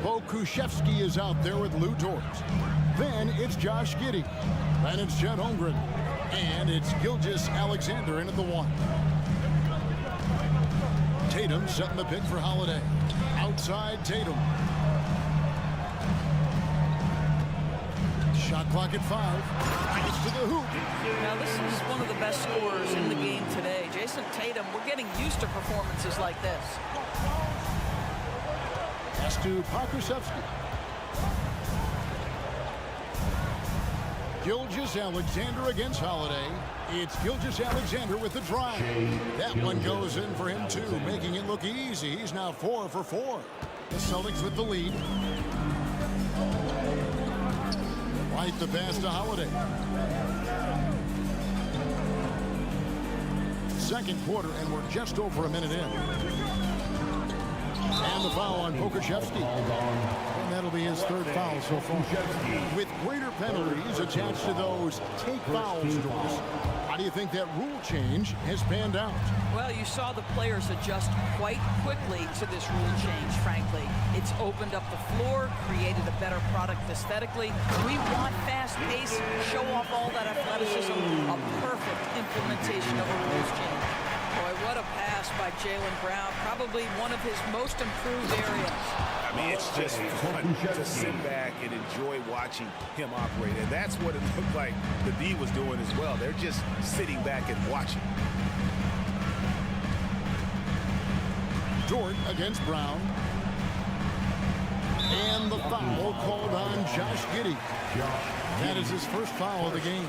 Pokusevski is out there with Lou Dort. Then it's Josh Giddey. Then it's Chet Holmgren. And it's Gilgeous-Alexander in at the 1. Tatum setting the pick for Holiday. Outside Tatum. Shot clock at 5. Gets to the hoop. Now, this is one of the best scorers in the game today. Jason Tatum, we're getting used to performances like this. Pass to Pokusevski. Gilgeous-Alexander against Holiday. It's Gilgeous-Alexander with the drive. That one goes in for him, too, making it look easy. He's now 4 for 4. The Celtics with the lead. White the pass to Holiday. Second quarter, and we're just over a minute in. And the foul on Pokusevski. And that'll be his 3rd foul so far. With greater penalties attached to those take fouls, Doris. How do you think that rule change has panned out? Well, you saw the players adjust quite quickly to this rule change, frankly. It's opened up the floor, created a better product aesthetically. We want fast pace, show off all that athleticism, a perfect implementation of a rules change. Boy, what a pass by Jaylen Brown. Probably one of his most improved areas. I mean, it's just fun to sit back and enjoy watching him operate. And that's what it looked like the D was doing as well. They're just sitting back and watching. Dort against Brown. And the foul called on Josh Giddey. That is his first foul of the game.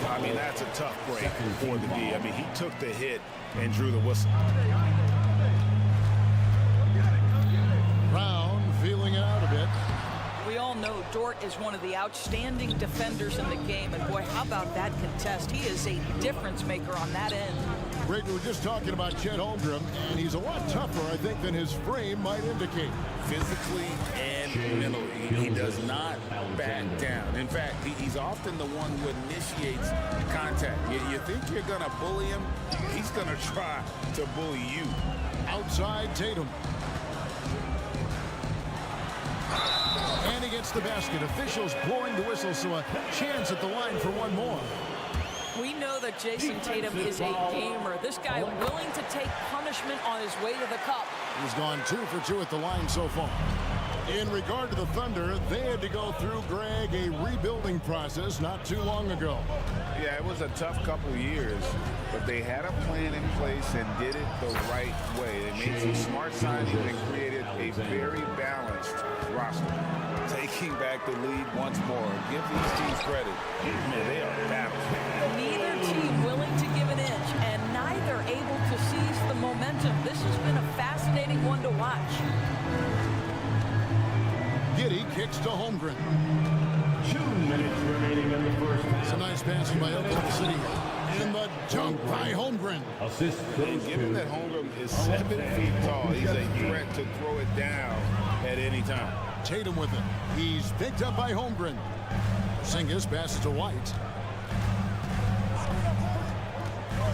I mean, that's a tough break for the D. I mean, he took the hit and drew the whistle. Brown feeling it out a bit. We all know Dort is one of the outstanding defenders in the game, and boy, how about that contest? He is a difference maker on that end. Greg, we were just talking about Chet Holmgren, and he's a lot tougher, I think, than his frame might indicate. Physically and mentally, he does not back down. In fact, he's often the one who initiates contact. You think you're going to bully him? He's going to try to bully you. Outside Tatum. And he gets the basket. Officials blowing the whistle, so a chance at the line for one more. We know that Jason Tatum is a gamer. This guy willing to take punishment on his way to the cup. He's gone 2 for 2 at the line so far. In regard to the Thunder, they had to go through, Greg, a rebuilding process not too long ago. Yeah, it was a tough couple years, but they had a plan in place and did it the right way. They made some smart signings and created a very balanced roster. Taking back the lead once more. Give these teams credit. Man, they are balanced. Neither team willing to give an inch, and neither able to seize the momentum. This has been a fascinating one to watch. Giddy kicks to Holmgren. 2 minutes remaining in the first half. It's a nice passing by Oklahoma City. And the dunk by Holmgren. Assist And goes given to that Holmgren is 7 feet tall, he's a threat to throw it down at any time. Tatum with it. He's picked up by Holmgren. Porzingis passes to White.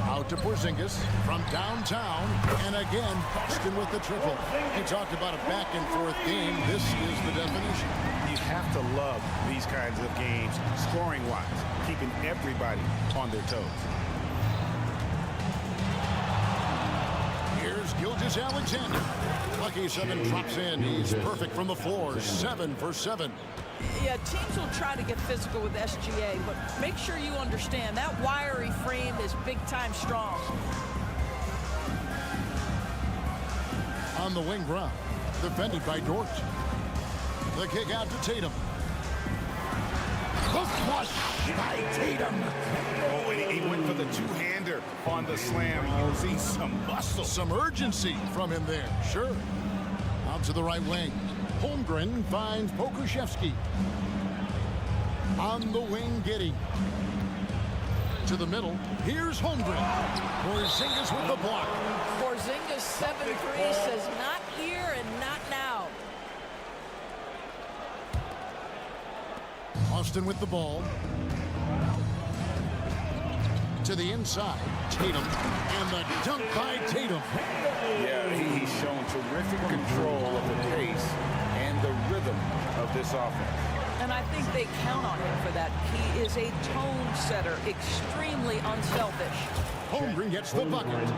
Out to Porzingis from downtown. And again, Boston with the triple. He talked about a back-and-forth game. This is the definition. You have to love these kinds of games, scoring-wise, keeping everybody on their toes. Here's Gilgeous-Alexander. Lucky 7 drops in. He's perfect from the floor. 7 for 7. Yeah, teams will try to get physical with SGA, but make sure you understand that wiry frame is big-time strong. On the wing, Brown. Defended by Dort. The kick out to Tatum. The flush by Tatum. Oh, and he went for the two-hander on the slam. You see some muscle. Some urgency from him there, sure. Out to the right wing. Holmgren finds Pokuševski. On the wing, Giddy. To the middle. Here's Holmgren. Porzingis with the block. Porzingis 7-3 says not here and not now. Austin with the ball. To the inside. Tatum. And the dunk by Tatum. Yeah, he's shown terrific control of the pace and the rhythm of this offense. And I think they count on him for that. He is a tone setter, extremely unselfish. Holmgren gets the bucket.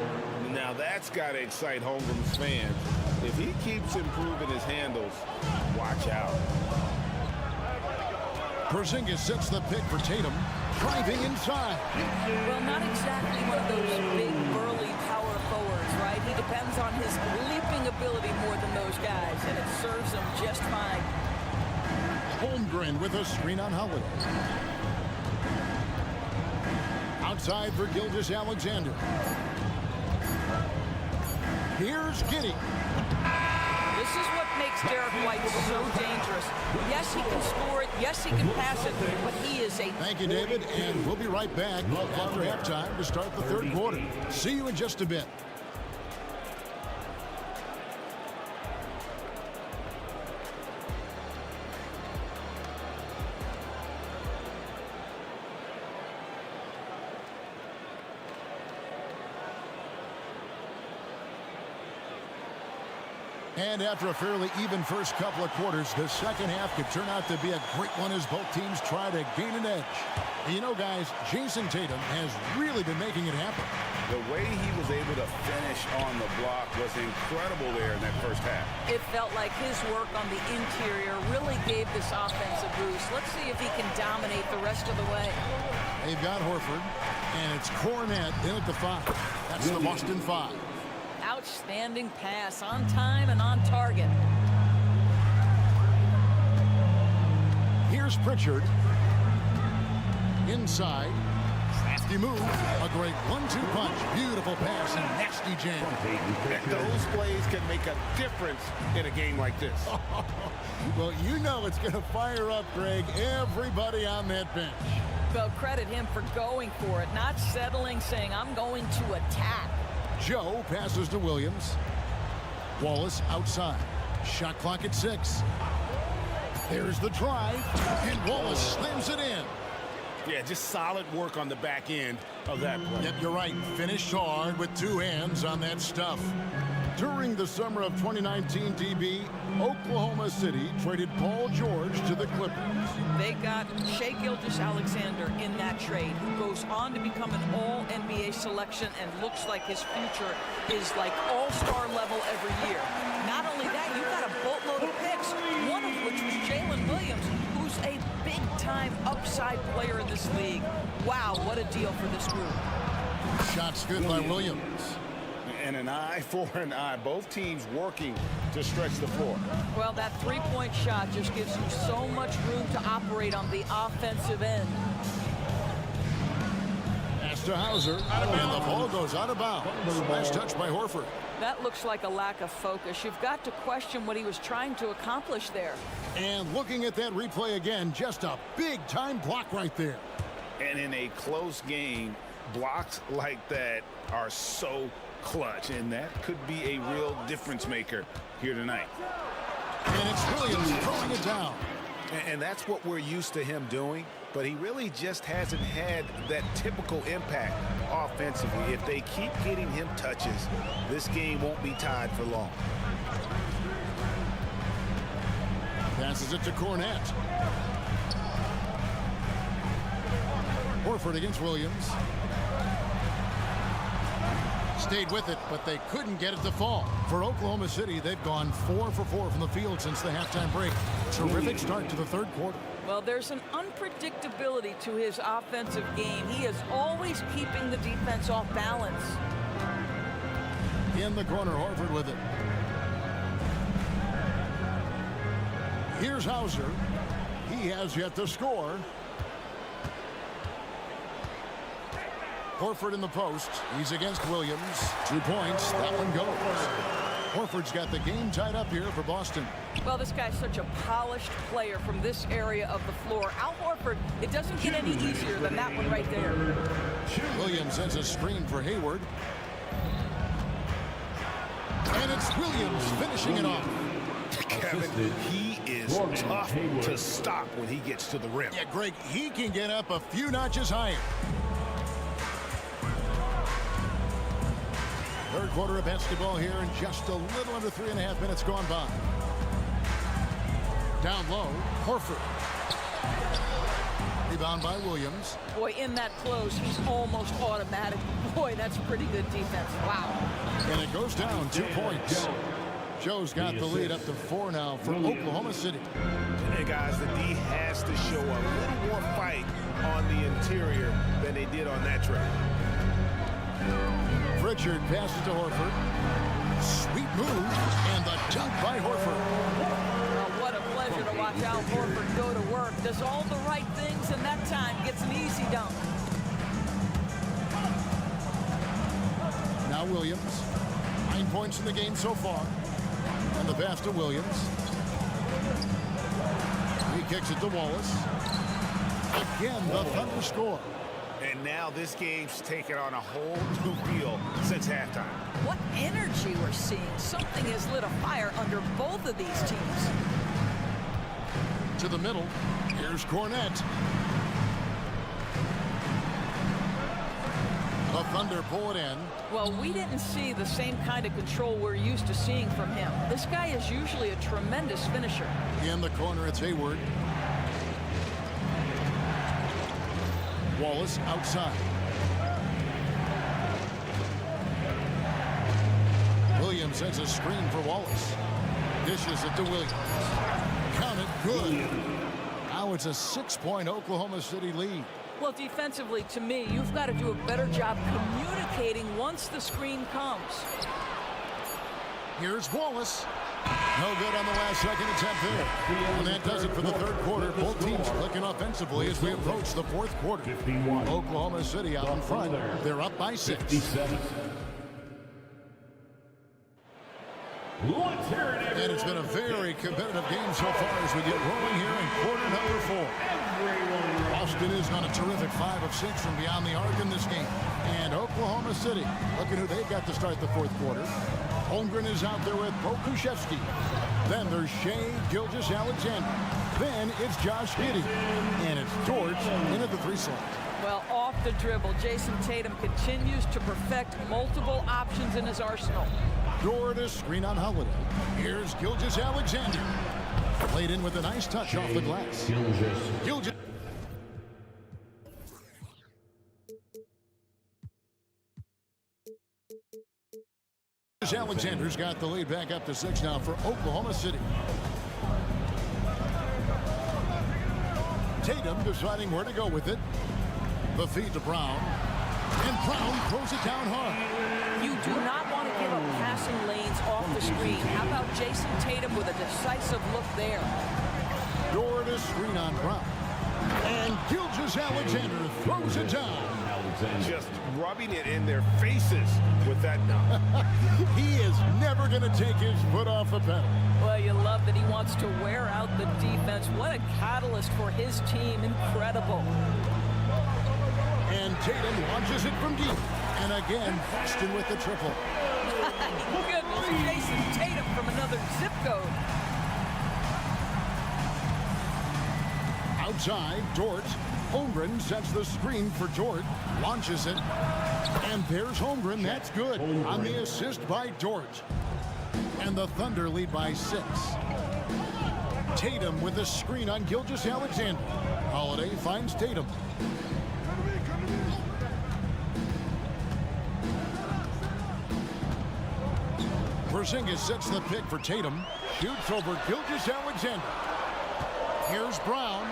Now that's got to excite Holmgren's fans. If he keeps improving his handles, watch out. Porzingis sets the pick for Tatum. Driving inside. Well, not exactly one of those big, burly power forwards, right? He depends on his leaping ability more than those guys, and it serves him just fine. Holmgren with a screen on Holiday. Outside for Gilgeous-Alexander. Here's Giddy. This is what makes Derek White so dangerous. Yes, he can score it. Yes, he can pass it. But he is a... Thank you, David. And we'll be right back after halftime to start the third quarter. See you in just a bit. And after a fairly even first couple of quarters, the second half could turn out to be a great one as both teams try to gain an edge. And you know, guys, Jason Tatum has really been making it happen. The way he was able to finish on the block was incredible there in that first half. It felt like his work on the interior really gave this offense a boost. Let's see if he can dominate the rest of the way. They've got Horford, and it's Cornette in at the 5. That's the Boston 5. Outstanding pass, on time and on target. Here's Pritchard. Inside. Crafty move. A great 1-2 punch. Beautiful pass and nasty jam. Those plays can make a difference in a game like this. Well, you know it's going to fire up, Greg, everybody on that bench. Well, credit him for going for it, not settling, saying, I'm going to attack. Joe passes to Williams. Wallace outside. Shot clock at 6. There's the drive, and Wallace slams it in. Yeah, just solid work on the back end of that play. Yep, you're right. Finished hard with 2 hands on that stuff. During the summer of 2019, DB, Oklahoma City traded Paul George to the Clippers. They got Shai Gilgeous-Alexander in that trade, who goes on to become an all-NBA selection and looks like his future is like all-star level every year. Not only that, you got a boatload of picks. player in this league. Wow, what a deal for this group. Shots good by Williams. And an eye for an eye. Both teams working to stretch the floor. Well, that three-point shot just gives you so much room to operate on the offensive end. Pass to Hauser. And the ball goes out of bounds. Nice touch by Horford. That looks like a lack of focus. You've got to question what he was trying to accomplish there. And looking at that replay again, just a big-time block right there. And in a close game, blocks like that are so clutch, and that could be a real difference maker here tonight. And it's Williams throwing it down. And that's what we're used to him doing, but he really just hasn't had that typical impact offensively. If they keep getting him touches, this game won't be tied for long. Passes it to Cornette. Horford against Williams. Stayed with it, but they couldn't get it to fall. For Oklahoma City, they've gone 4 for 4 from the field since the halftime break. Terrific start to the third quarter. Well, there's an unpredictability to his offensive game. He is always keeping the defense off balance. In the corner, Horford with it. Here's Hauser. He has yet to score. Horford in the post. He's against Williams. 2 points. That one goes. Horford's got the game tied up here for Boston. Well, this guy's such a polished player from this area of the floor. Al Horford, it doesn't get any easier than that one right there. Williams sends a screen for Hayward. And it's Williams finishing it off. Kevin, he is tough to stop when he gets to the rim. Yeah, Greg, he can get up a few notches higher. Third quarter of basketball here, and just a little under 3.5 minutes gone by. Down low, Horford. Rebound by Williams. Boy, in that close, he's almost automatic. Boy, that's pretty good defense. Wow. And it goes down 2 points. Joe's got the lead up to 4 now for Oklahoma City. Hey, guys, the D has to show a little more fight on the interior than they did on that drive. Pritchard passes to Horford. Sweet move, and the dunk by Horford. Well, what a pleasure to watch Al Horford go to work. Does all the right things, and that time gets an easy dunk. Now Williams. 9 points in the game so far. And the pass to Williams. He kicks it to Wallace. Again, the Thunder score. And now this game's taken on a whole new feel since halftime. What energy we're seeing. Something has lit a fire under both of these teams. To the middle. Here's Cornette. The Thunder pull it in. Well, we didn't see the same kind of control we're used to seeing from him. This guy is usually a tremendous finisher. In the corner, it's Hayward. Wallace outside. Williams sends a screen for Wallace. Dishes it to Williams. Count it, good. Now it's a 6-point Oklahoma City lead. Well, defensively, to me, you've got to do a better job communicating once the screen comes. Here's Wallace. No good on the last second attempt there. And that does it for the third quarter. Both teams clicking offensively as we approach the fourth quarter. Oklahoma City out in front. They're up by 6. And it's been a very competitive game so far as we get rolling here in quarter number 4. Boston is on a terrific 5 of 6 from beyond the arc in this game. And Oklahoma City, look at who they've got to start the fourth quarter. Holmgren is out there with Pokusevski. Then there's Shea Gilgeous-Alexander. Then it's Josh Giddey. And it's George into the 3 slot. Well, off the dribble, Jason Tatum continues to perfect multiple options in his arsenal. Door screen on Holiday. Here's Gilgeous-Alexander. Played in with a nice touch off the glass. Gilgeous. Alexander's got the lead back up to 6 now for Oklahoma City. Tatum deciding where to go with it. The feed to Brown. And Brown throws it down hard. You do not want to give up passing lanes off the screen. How about Jason Tatum with a decisive look there? Dort a screen on Brown. And Gilgeous-Alexander throws it down. Just rubbing it in their faces with that dunk. He is never going to take his foot off the pedal. Well, you love that he wants to wear out the defense. What a catalyst for his team. Incredible. And Tatum launches it from deep. And again, Boston with the triple. Goodness, Jason Tatum from another zip code. Outside, Dort. Holmgren sets the screen for Dort. Launches it. And there's Holmgren. That's good. On the assist by Dort. And the Thunder lead by 6. Tatum with a screen on Gilgeous-Alexander. Holiday finds Tatum. Porzingis sets the pick for Tatum. Shoots over Gilgeous-Alexander. Here's Brown.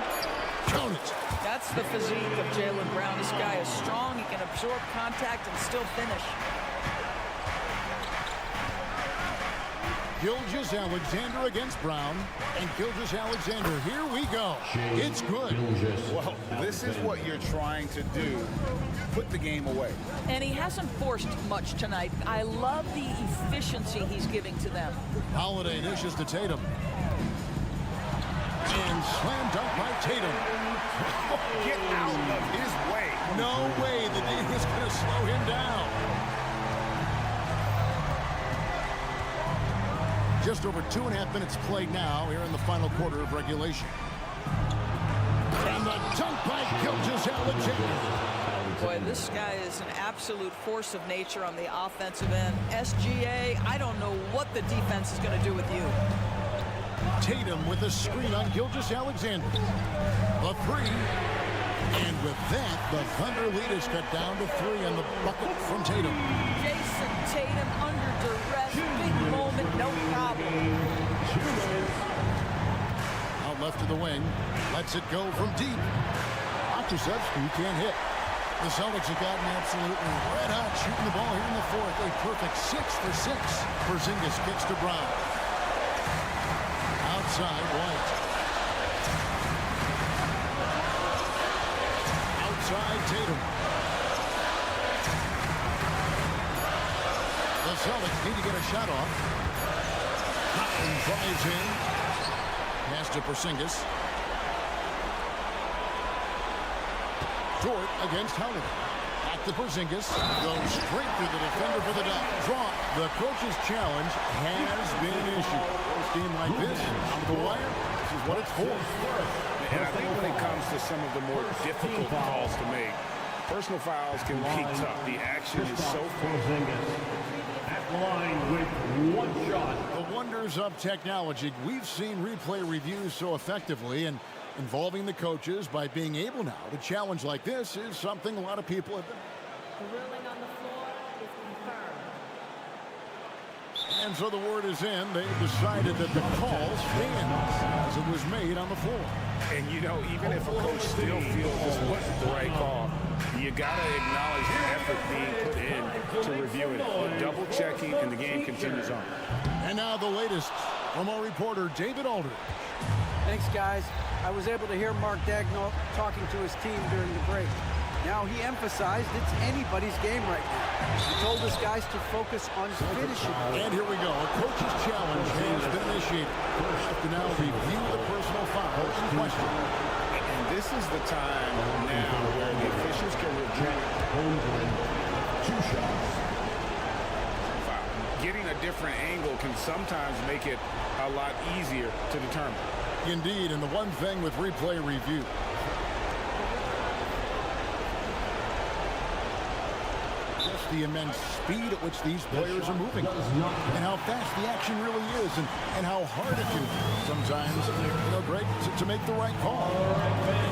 Count it. That's the physique of Jaylen Brown. This guy is strong. He can absorb contact and still finish. Gilgeous-Alexander against Brown. And Gilgeous-Alexander, here we go. It's good. Well, this is what you're trying to do. Put the game away. And he hasn't forced much tonight. I love the efficiency he's giving to them. Holiday dishes to Tatum. And slam dunk by Tatum. Get out of his way. No way the D is going to slow him down. Just over 2.5 minutes played now here in the final quarter of regulation. And the dunk by Gilgeous-Alexander. Boy, this guy is an absolute force of nature on the offensive end. SGA, I don't know what the defense is going to do with you. Tatum with a screen on Gilgeous-Alexander. The 3. And with that, the Thunder lead is cut down to 3 on the bucket from Tatum. Jason Tatum under duress. Big moment, no problem. Out left to the wing. Lets it go from deep. Okusevsky can't hit. The Celtics have gotten absolutely red hot shooting the ball here in the 4th. A perfect 6 for 6. Porzingis kicks to Brown. Outside, White. Outside, Tatum. The Celtics need to get a shot off. Cotton drives in. Pass to Porzingis. Dort against Holiday. Back to Porzingis. Goes straight through the defender for the dunk. Draw. The coach's challenge has been issued. A game like this, on the wire, this is what it's for. And I think when it comes to some of the more difficult calls to make, personal fouls can be tough. The action is so Porzingis at the line with 1 shot. The wonders of technology. We've seen replay reviews so effectively, and involving the coaches by being able now to challenge like this is something a lot of people have been. The ruling on the floor is confirmed. And so the word is in. They've decided that the call stands as it was made on the floor. And you know, even if a coach still feels this wasn't the right call, you got to acknowledge the effort being put in to review it. Double checking, and the game continues on. And now the latest from our reporter, David Aldridge. Thanks, guys. I was able to hear Mark Daigneault talking to his team during the break. Now he emphasized it's anybody's game right now. He told his guys to focus on finishing. And here we go. A coach's challenge has been initiated. First to now review the personal fouls in question. And this is the time now where the officials can review Holmgren, 2 shots. foul. Getting a different angle can sometimes make it a lot easier to determine. Indeed, and the one thing with replay review, just the immense speed at which these players are moving, and how fast the action really is, and how hard it can be sometimes, Greg, to make the right call.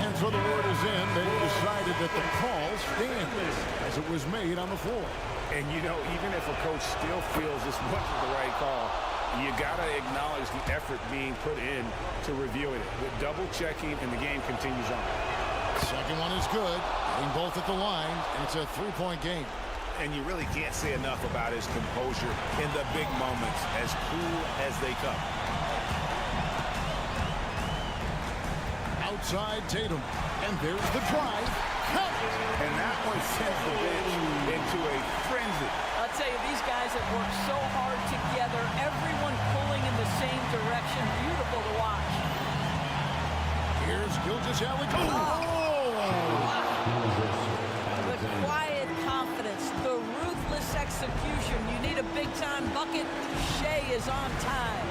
And so the word is in. They've decided that the call stands as it was made on the floor. And you know, even if a coach still feels this wasn't the right call, You got to acknowledge the effort being put in to reviewing it. With double checking, and the game continues on. Second one is good. Getting both at the line, and it's a three-point game. And you really can't say enough about his composure in the big moments, as cool as they come. Outside Tatum, and there's the drive. And that one sends the bench into a frenzy. I'll tell you, these guys have worked so hard together, everyone pulling in the same direction. Beautiful to watch. Here's Gilgeous-Alexander. The quiet confidence, the ruthless execution. You need a big-time bucket. Shea is on time.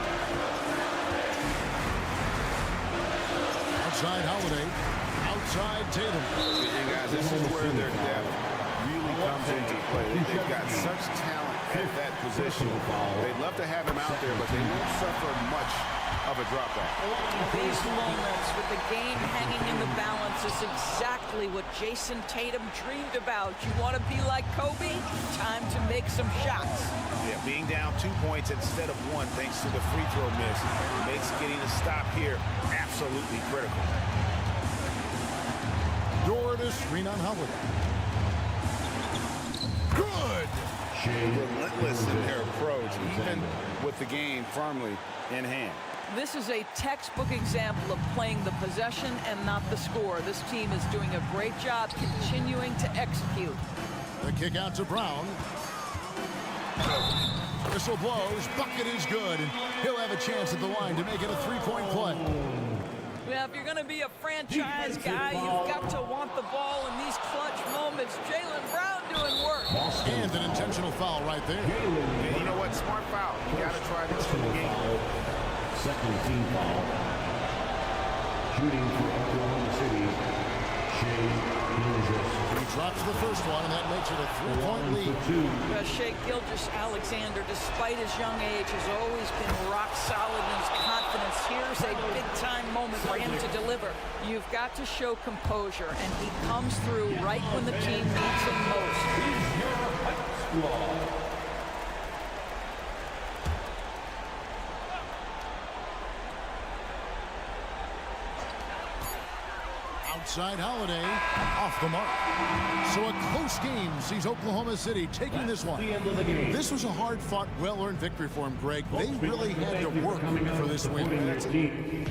Outside Holiday. Outside Tatum. And guys, this is where their depth really comes into play. They've got such talent at that position. They'd love to have him out there, but they won't suffer much of a drop back. These moments with the game hanging in the balance is exactly what Jason Tatum dreamed about. You want to be like Kobe? Time to make some shots. Yeah, being down 2 points instead of 1 thanks to the free throw miss makes getting a stop here absolutely critical. Door to screen on Holiday. Good! Relentless in their approach, even with the game firmly in hand. This is a textbook example of playing the possession and not the score. This team is doing a great job continuing to execute. The kick out to Brown. Whistle blows, bucket is good, and he'll have a chance at the line to make it a three-point play. Yeah, if you're going to be a franchise guy, you've got to want the ball in these clutch moments. Jaylen Brown doing work. And an intentional foul right there. And you know what? Smart foul. You got to try this in the game. Second team foul. Shooting for Oklahoma City, Shea Gilgeous. He drops the first one, and that makes it a three-point lead. Shea Gilgeous-Alexander, despite his young age, has always been rock solid in his confidence. Here's a big-time moment for him to deliver. You've got to show composure, and he comes through right when the team needs him most. Outside Holiday, off the mark. So a close game sees Oklahoma City taking this one. This was a hard-fought, well-earned victory for him, Greg. They really had to work for this win.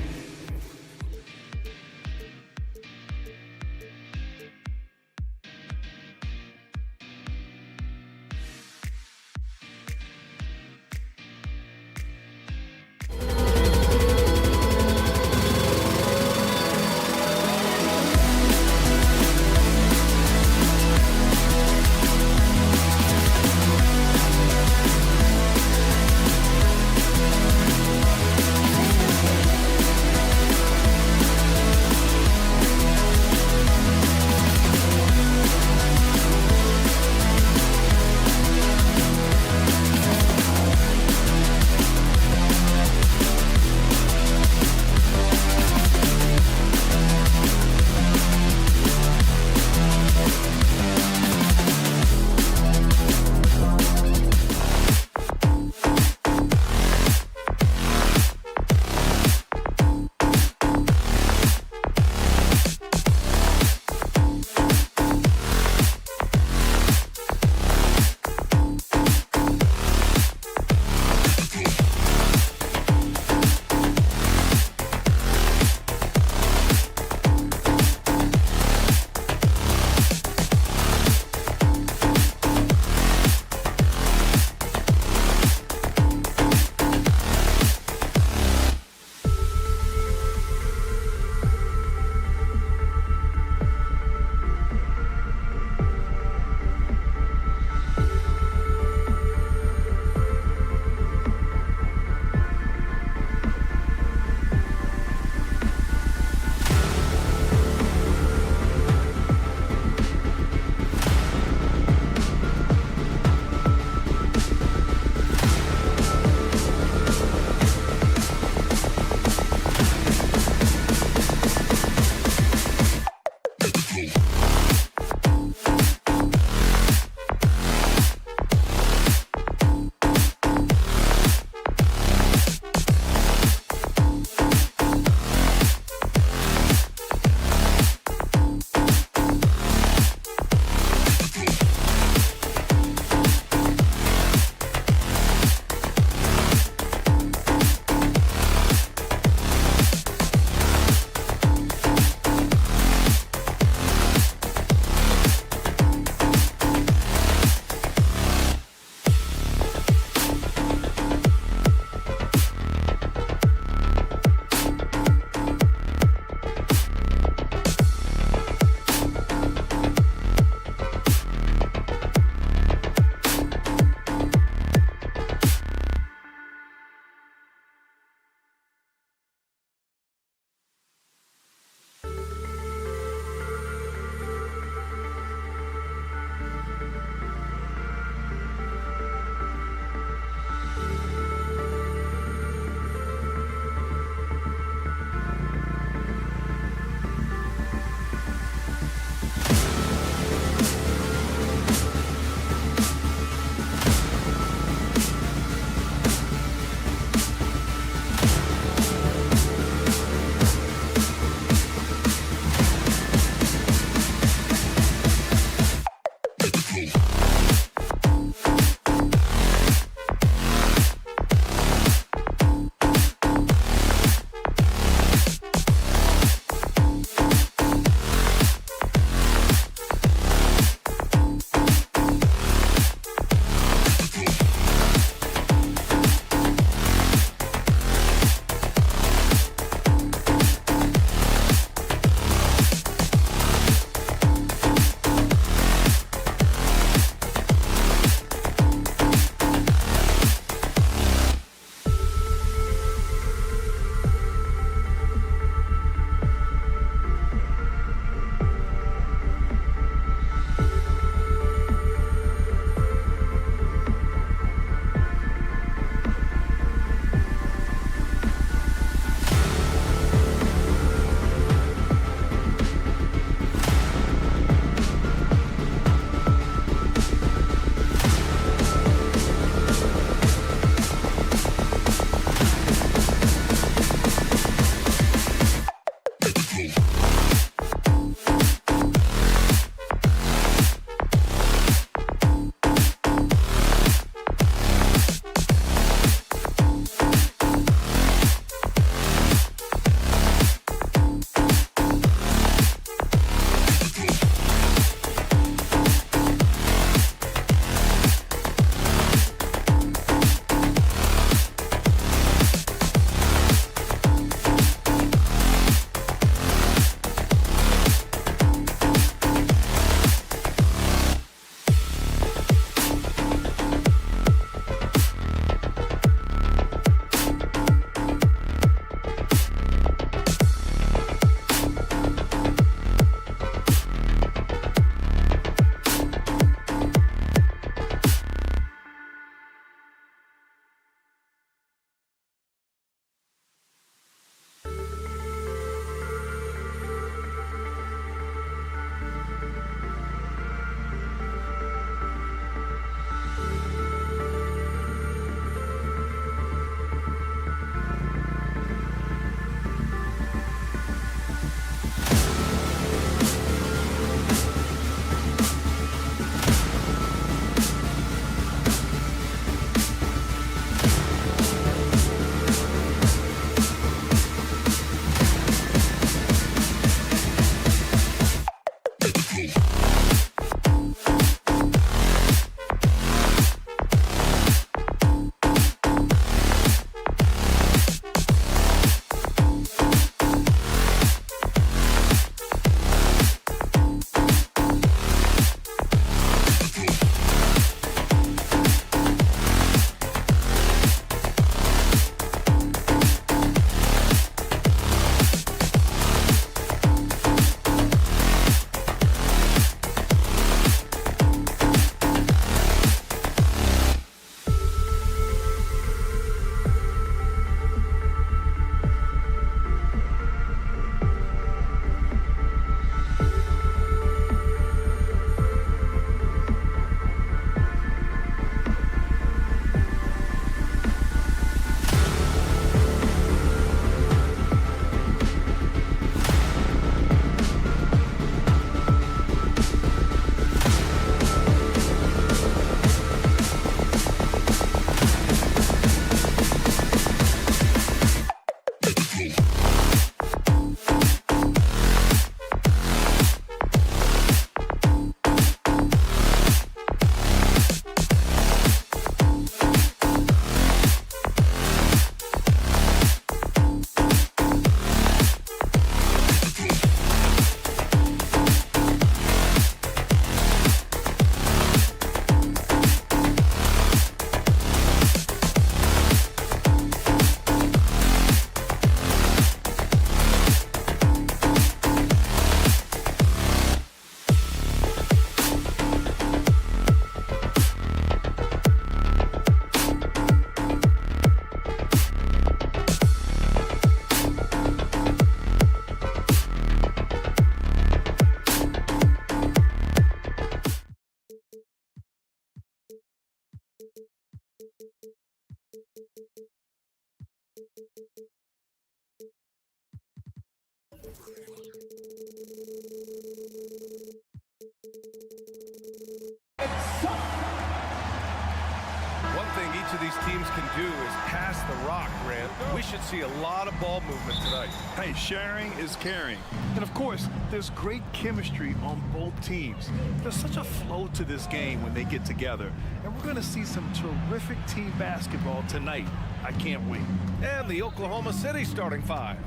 One thing each of these teams can do is pass the rock, Grant. We should see a lot of ball movement tonight. Hey, sharing is caring. And of course, there's great chemistry on both teams. There's such a flow to this game when they get together. And we're going to see some terrific team basketball tonight. I can't wait. And the Oklahoma City starting five.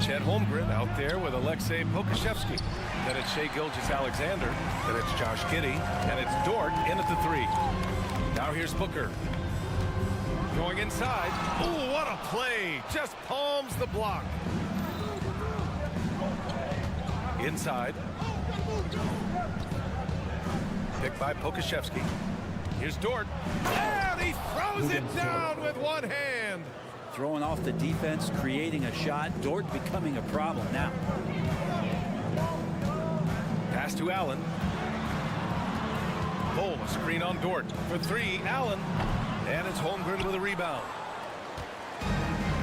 Chet Holmgren out there with Alexei Pokashevsky. Then it's Shai Gilgeous-Alexander. Then it's Josh Giddey. And it's Dort in at the three. Now here's Booker. Going inside. Oh, what a play. Just palms the block. Inside. Picked by Pokashevsky. Here's Dort. And he throws it down with one hand. Throwing off the defense, creating a shot. Dort becoming a problem now. Pass to Allen. Bull, a screen on Dort. For three, Allen. And it's Holmgren with a rebound.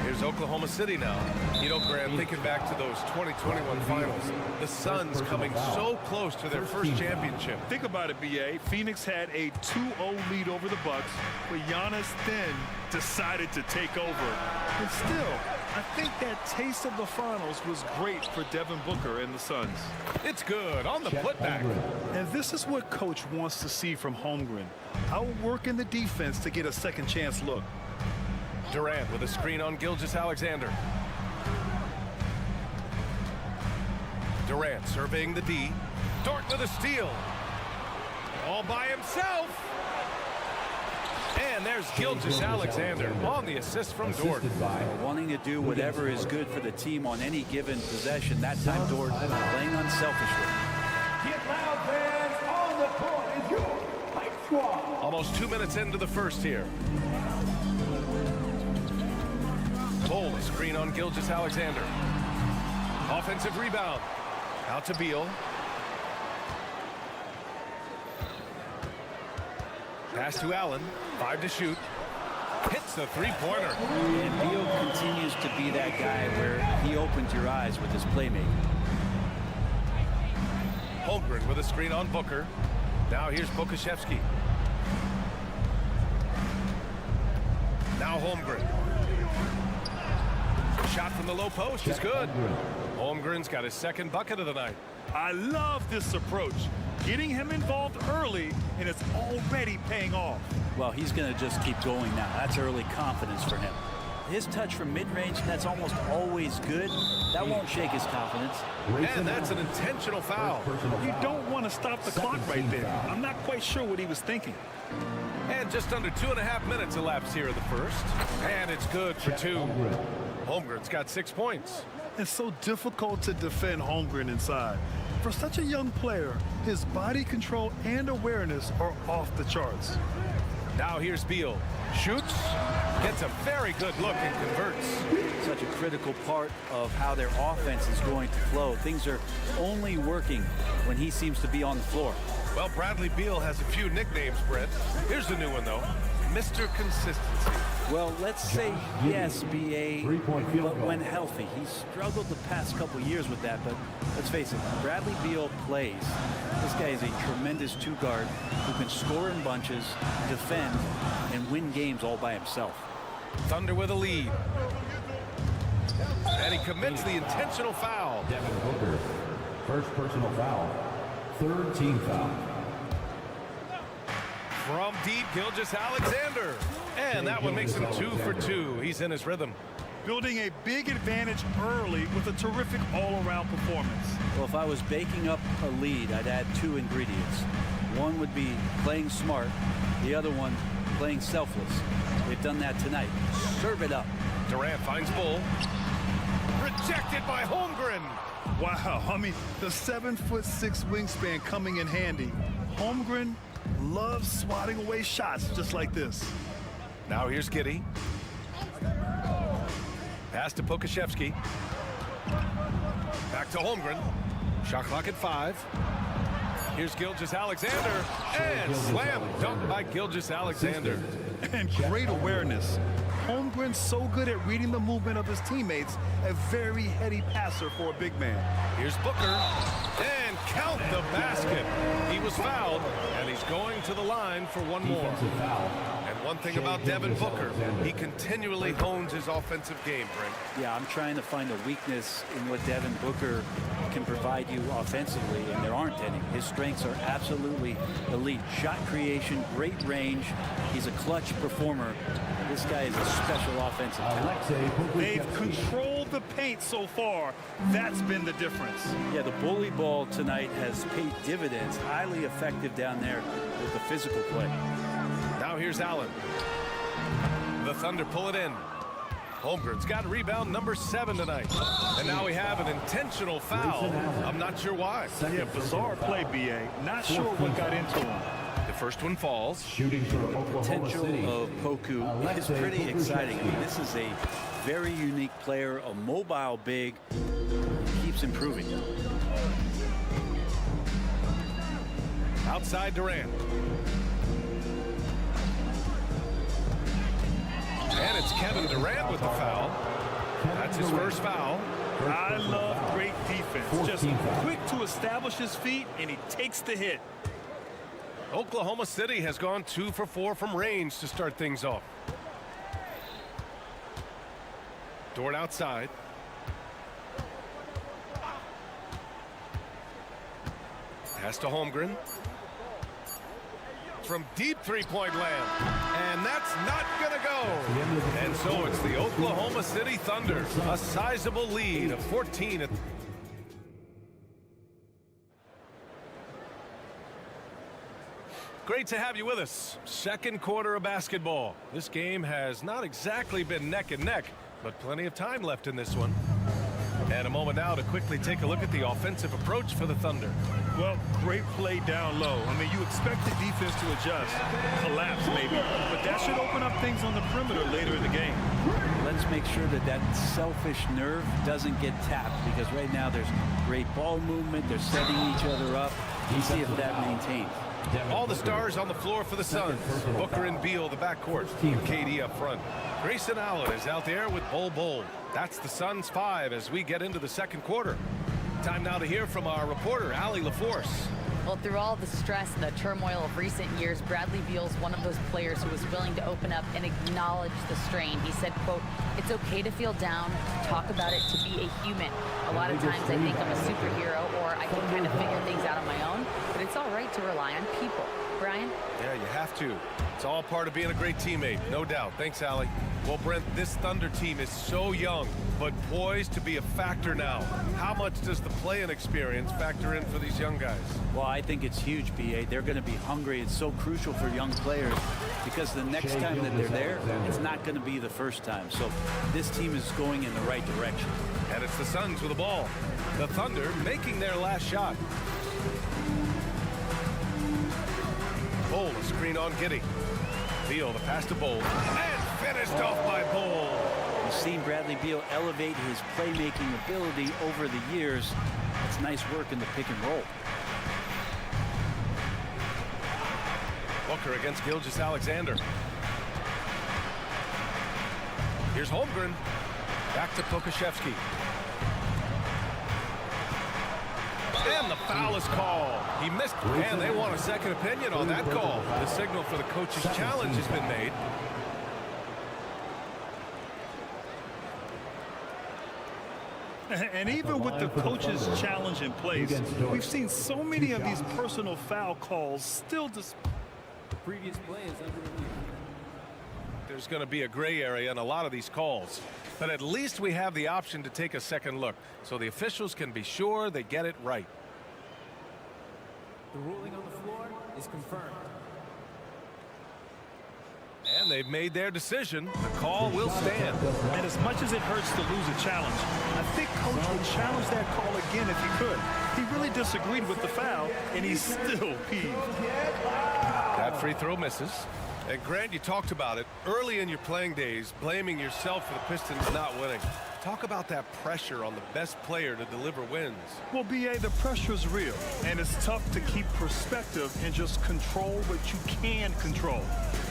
Here's Oklahoma City now. You know, Grant, thinking back to those 2021 finals, the Suns coming so close to their first championship. Think about it, B.A. Phoenix had a 2-0 lead over the Bucks, but Giannis then decided to take over. And still, I think that taste of the finals was great for Devin Booker and the Suns. It's good on the putback. And this is what Coach wants to see from Holmgren. Outworking the defense to get a second chance look. Durant with a screen on Gilgeous-Alexander. Durant surveying the D. Dort with a steal. All by himself. And there's Gilgeous-Alexander on the assist from Dort. Wanting to do whatever is good for the team on any given possession. That time Dort playing unselfishly. Get loud, fans. On the court is your Hype Squad. Almost 2 minutes into the first here. Bull, a screen on Gilgeous-Alexander. Offensive rebound. Out to Beal. Pass to Allen. 5 to shoot. Hits the three-pointer. And Beal continues to be that guy where he opens your eyes with his playmaking. Holmgren with a screen on Booker. Now here's Pokashevsky. Now Holmgren. Shot from the low post is good. Holmgren's got his second bucket of the night. I love this approach. Getting him involved early, and it's already paying off. Well, he's going to just keep going now. That's early confidence for him. His touch from mid-range, that's almost always good. That won't shake his confidence. And that's an intentional foul. You don't want to stop the clock right there. I'm not quite sure what he was thinking. And just under 2.5 minutes elapsed here in the first. And it's good for 2. Holmgren's got 6 points. It's so difficult to defend Holmgren inside. For such a young player, his body control and awareness are off the charts. Now here's Beal. Shoots, gets a very good look and converts. Such a critical part of how their offense is going to flow. Things are only working when he seems to be on the floor. Well, Bradley Beal has a few nicknames, Brett. Here's the new one, though. Mr. Consistency. Well, let's say yes, B.A., but when healthy. He's struggled the past couple years with that, but let's face it, Bradley Beal plays. This guy is a tremendous two-guard who can score in bunches, defend, and win games all by himself. Thunder with a lead. And he commits the intentional foul. Devin Booker, first personal foul, third team foul. From deep, Gilgeous-Alexander. And that one makes him 2 for 2. He's in his rhythm. Building a big advantage early with a terrific all-around performance. Well, if I was baking up a lead, I'd add 2 ingredients. One would be playing smart. The other one, playing selfless. They've done that tonight. Serve it up. Durant finds Bull. Rejected by Holmgren. Wow, I mean, the 7'6" wingspan coming in handy. Holmgren loves swatting away shots just like this. Now here's Giddey. Pass to Pokashevsky. Back to Holmgren. Shot clock at 5. Here's Gilgeous-Alexander. And slam dunk by Gilgeous-Alexander. And great awareness. Holmgren's so good at reading the movement of his teammates, a very heady passer for a big man. Here's Booker, and count the basket. He was fouled, and he's going to the line for one more. And one thing about Devin Booker, he continually hones his offensive game, Brent. Yeah, I'm trying to find a weakness in what Devin Booker can provide you offensively, and there aren't any. His strengths are absolutely elite. Shot creation, great range. He's a clutch performer. This guy is a special offensive talent. They've controlled the paint so far. That's been the difference. Yeah, the bully ball tonight has paid dividends. Highly effective down there with the physical play. Now here's Allen. The Thunder pull it in. Holmgren's got rebound number 7 tonight. And now we have an intentional foul. I'm not sure why. Yeah, bizarre play, B.A. Not sure what got into him. The first one falls. Shooting for Oklahoma Potential City. of Poku is pretty exciting. I mean, this is a very unique player, a mobile big. Keeps improving. Outside Durant. And it's Kevin Durant with the foul. That's his first foul. I love great defense. Just quick to establish his feet, and he takes the hit. Oklahoma City has gone 2 for 4 from range to start things off. Dort outside. Pass to Holmgren. From deep three-point land. And that's not going to go. And so it's the Oklahoma City Thunder. A sizable lead of 14. Great to have you with us. Second quarter of basketball. This game has not exactly been neck and neck, but plenty of time left in this one. And a moment now to quickly take a look at the offensive approach for the Thunder. Well, great play down low. I mean, you expect the defense to adjust, collapse maybe, but that should open up things on the perimeter later in the game. Let's make sure that that selfish nerve doesn't get tapped, because right now there's great ball movement. They're setting each other up. You see if that maintains. All the stars on the floor for the Suns. Booker and Beal, the backcourt. KD up front. Grayson Allen is out there with Bol. That's the Suns 5 as we get into the second quarter. Time now to hear from our reporter, Allie LaForce. Well, through all the stress and the turmoil of recent years, Bradley Beal's one of those players who was willing to open up and acknowledge the strain. He said, quote, "It's okay to feel down, to talk about it, to be a human. A lot of times I think I'm a superhero or I can kind of figure things out on my own, but it's all right to rely on people." Brian? Yeah, you have to. It's all part of being a great teammate, no doubt. Thanks, Allie. Well, Brent, this Thunder team is so young, but poised to be a factor now. How much does the play-in experience factor in for these young guys? Well, I think it's huge, B.A. They're going to be hungry. It's so crucial for young players because the next time that they're there, it's not going to be the first time. So this team is going in the right direction. And it's the Suns with the ball. The Thunder making their last shot. Bol, a screen on Giddey. Beal, the pass to Bol. And finished off by Bol. You've seen Bradley Beal elevate his playmaking ability over the years. It's nice work in the pick and roll. Booker against Gilgeous-Alexander. Here's Holmgren. Back to Pokusevski. And the foul is called. He missed, and they want a second opinion on that call. The signal for the coach's challenge has been made. And even with the coach's challenge in place, we've seen so many of these personal foul calls still The previous play is under review. There's going to be a gray area in a lot of these calls. But at least we have the option to take a second look, so the officials can be sure they get it right. The ruling on the floor is confirmed. And they've made their decision. The call will stand. And as much as it hurts to lose a challenge, I think Coach would challenge that call again if he could. He really disagreed with the foul, and he's still peeved. That free throw misses. And Grant, you talked about it early in your playing days, blaming yourself for the Pistons not winning. Talk about that pressure on the best player to deliver wins. Well, B.A., the pressure is real, and it's tough to keep perspective and just control what you can control.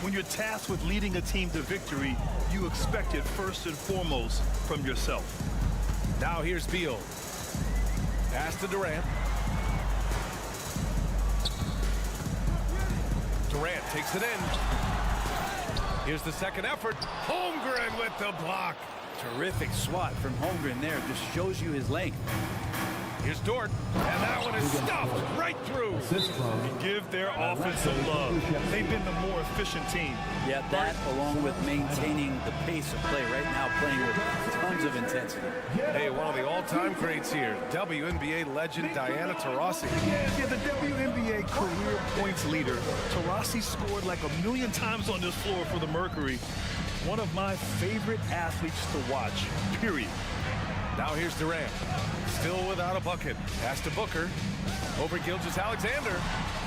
When you're tasked with leading a team to victory, you expect it first and foremost from yourself. Now here's Beal. Pass to Durant. Durant takes it in. Here's the second effort. Holmgren with the block. Terrific swat from Holmgren there. Just shows you his length. Here's Dort, and that one is stuffed right through. Give their offense some love. They've been the more efficient team. Yeah, that along with maintaining the pace of play right now, playing with tons of intensity. Hey, one of the all-time greats here, WNBA legend Diana Taurasi. Yeah, the WNBA career points leader. Taurasi scored like 1,000,000 times on this floor for the Mercury. One of my favorite athletes to watch, period. Now here's Durant. Still without a bucket. Pass to Booker. Over Gilgeous-Alexander.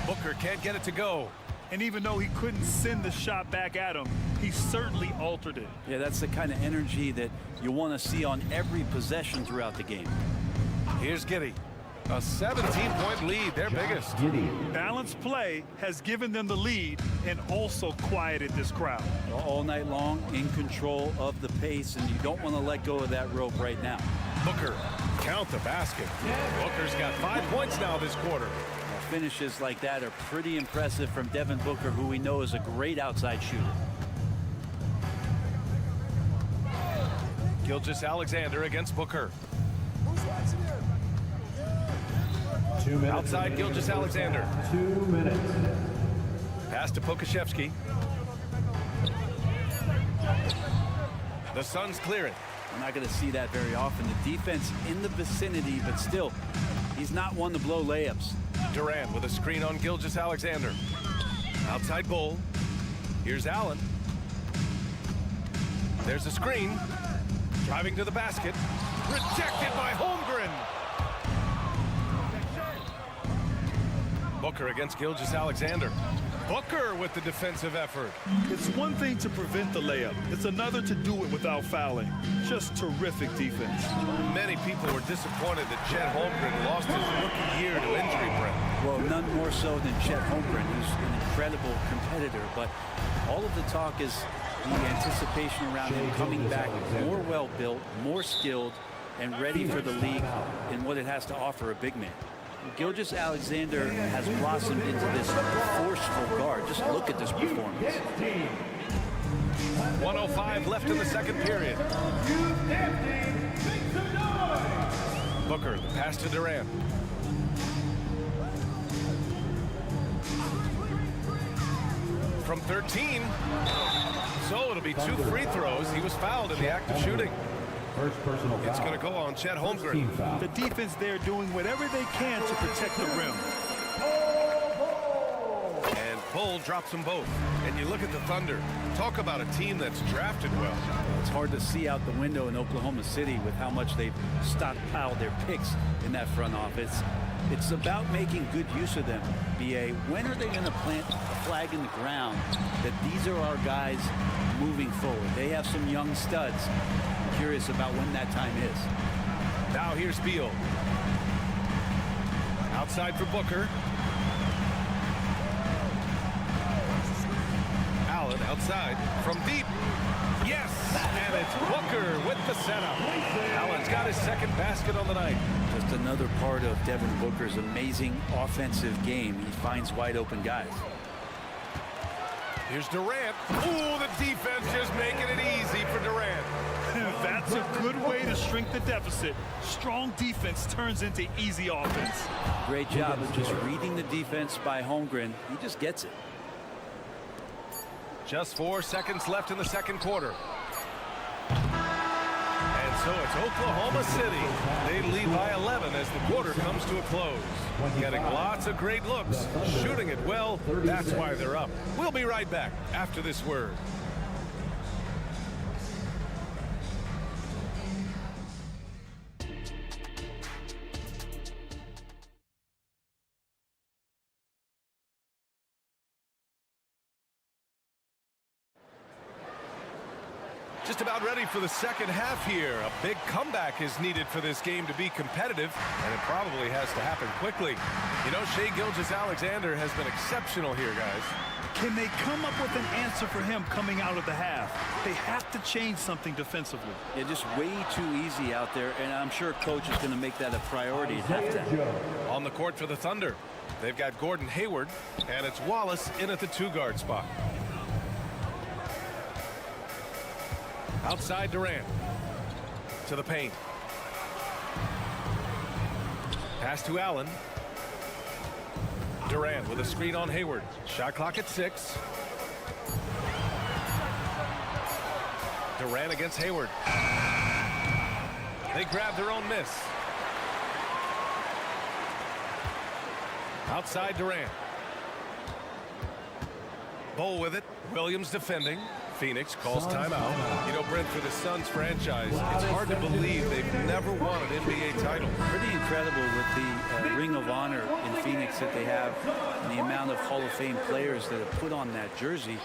Booker can't get it to go. And even though he couldn't send the shot back at him, he certainly altered it. Yeah, that's the kind of energy that you want to see on every possession throughout the game. Here's Giddey. A 17-point lead, their biggest. Balanced play has given them the lead and also quieted this crowd. All night long, in control of the pace, and you don't want to let go of that rope right now. Booker, count the basket. Booker's got 5 points now this quarter. Finishes like that are pretty impressive from Devin Booker, who we know is a great outside shooter. Gilgeous-Alexander against Booker. Outside Gilgeous-Alexander. 2 minutes. Pass to Pokashevsky. The Suns clear it. We're not going to see that very often. The defense in the vicinity, but still, he's not one to blow layups. Durant with a screen on Gilgeous-Alexander. Outside Bull. Here's Allen. There's a screen. Driving to the basket. Rejected by Holmgren. Booker against Gilgeous-Alexander. Booker with the defensive effort. It's one thing to prevent the layup. It's another to do it without fouling. Just terrific defense. Many people were disappointed that Chet Holmgren lost his rookie year to injury, Brett. Well, none more so than Chet Holmgren, who's an incredible competitor. But all of the talk is the anticipation around him coming back more well-built, more skilled, and ready for the league in what it has to offer a big man. Gilgeous-Alexander has blossomed into this forceful guard. Just look at this performance. 1:05 left in the second period. Booker, the pass to Durant. From 13. So it'll be 2 free throws. He was fouled in the act of shooting. First personal foul. It's going to go on Chet Holmgren. The defense there doing whatever they can to protect the rim. And Bull drops them both. And you look at the Thunder. Talk about a team that's drafted well. It's hard to see out the window in Oklahoma City with how much they've stockpiled their picks in that front office. It's about making good use of them, B.A. When are they going to plant a flag in the ground that these are our guys moving forward? They have some young studs. I'm curious about when that time is. Now here's Beal. Outside for Booker. Allen outside from deep. Yes! And it's Booker with the setup. Allen's got his second basket on the night. Just another part of Devin Booker's amazing offensive game. He finds wide open guys. Here's Durant. Ooh, the defense just making it easy for Durant. That's a good way to shrink the deficit. Strong defense turns into easy offense. Great job of just reading the defense by Holmgren. He just gets it. Just 4 seconds left in the second quarter. And so it's Oklahoma City. They lead by 11 as the quarter comes to a close. Getting lots of great looks, shooting it well. That's why they're up. We'll be right back after this word. Just about ready for the second half here. A big comeback is needed for this game to be competitive, and it probably has to happen quickly. You know, Shai Gilgeous-Alexander has been exceptional here, guys. Can they come up with an answer for him coming out of the half? They have to change something defensively. Yeah, just way too easy out there, and I'm sure coach is going to make that a priority at halftime. On the court for the Thunder, they've got Gordon Hayward, and it's Wallace in at the 2-guard spot. Outside Durant to the paint. Pass to Allen. Durant with a screen on Hayward. Shot clock at 6. Durant against Hayward. They grab their own miss. Outside Durant. Bull with it. Williams defending. Phoenix calls timeout. You know, Brent, for the Suns franchise, it's hard to believe they've never won an NBA title. Pretty incredible with the Ring of Honor in Phoenix that they have, and the amount of Hall of Fame players that have put on that jersey. You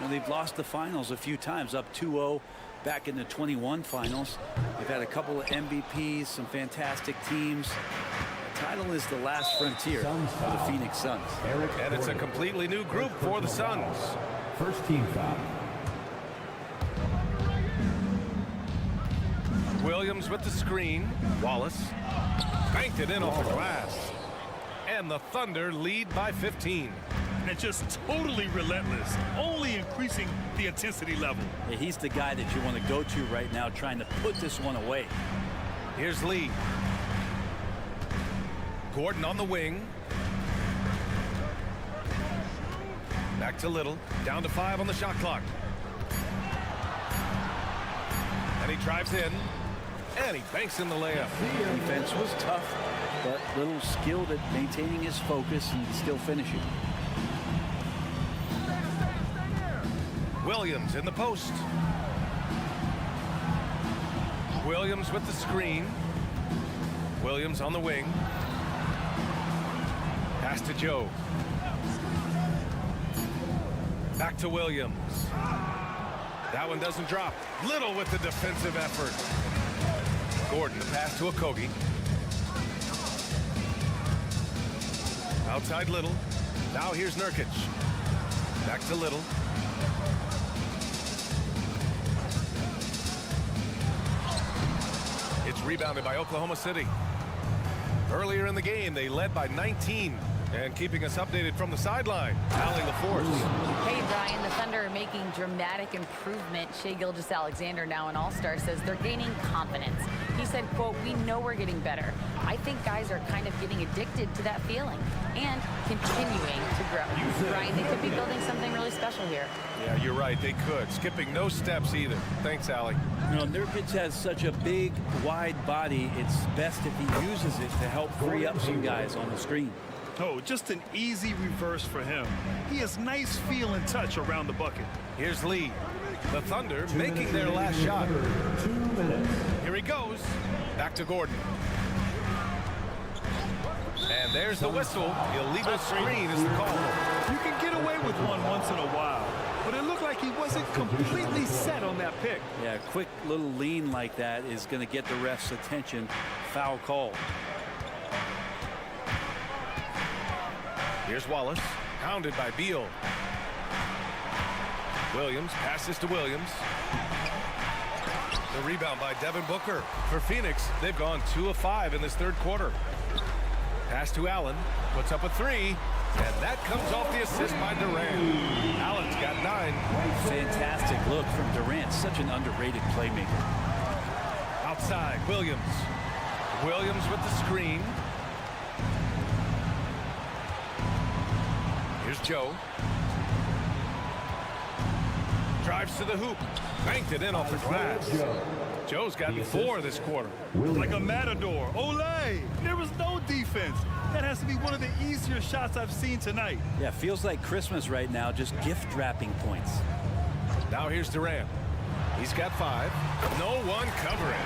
know, they've lost the finals a few times, up 2-0 back in the 21 finals. They've had a couple of MVPs, some fantastic teams. The title is the last frontier for the Phoenix Suns. And it's a completely new group for the Suns. First team foul. Williams with the screen. Wallace banked it in off the glass. And the Thunder lead by 15. And just totally relentless, only increasing the intensity level. Yeah, he's the guy that you want to go to right now, trying to put this one away. Here's Lee. Gordon on the wing. Back to Little. Down to 5 on the shot clock. And he drives in. And he banks in the layup. Defense was tough, but Little skilled at maintaining his focus and still finishing. Williams in the post. Williams with the screen. Williams on the wing. Pass to Joe. Back to Williams. That one doesn't drop. Little with the defensive effort. Gordon, the pass to Okogie. Outside Little. Now here's Nurkic. Back to Little. It's rebounded by Oklahoma City. Earlier in the game, they led by 19. And keeping us updated from the sideline, Allie LaForce. Hey, Brian, the Thunder are making dramatic improvement. Shai Gilgeous-Alexander, now an all-star, says they're gaining confidence. He said, quote, "We know we're getting better. I think guys are kind of getting addicted to that feeling and continuing to grow." Brian, they could be building something really special here. Yeah, you're right. They could. Skipping no steps either. Thanks, Allie. You know, Nurkic has such a big, wide body. It's best if he uses it to help free up some guys on the screen. Oh, just an easy reverse for him. He has nice feel and touch around the bucket. Here's Lee. The Thunder making their last shot. 2 minutes. Here he goes. Back to Gordon. And there's the whistle. Illegal screen is the call. You can get away with one once in a while, but it looked like he wasn't completely set on that pick. Yeah, a quick little lean like that is going to get the ref's attention. Foul call. Here's Wallace, pounded by Beal. Williams passes to Williams. The rebound by Devin Booker. For Phoenix, they've gone 2 of 5 in this third quarter. Pass to Allen, puts up a 3, and that comes off the assist by Durant. Allen's got 9. Fantastic look from Durant, such an underrated playmaker. Outside, Williams. Williams with the screen. Here's Joe. Drives to the hoop. Banked it in off the glass. Joe's gotten 4 this quarter. Like a matador. Olay! There was no defense. That has to be one of the easier shots I've seen tonight. Yeah, feels like Christmas right now, just gift wrapping points. Now here's Durant. He's got 5. No one covering.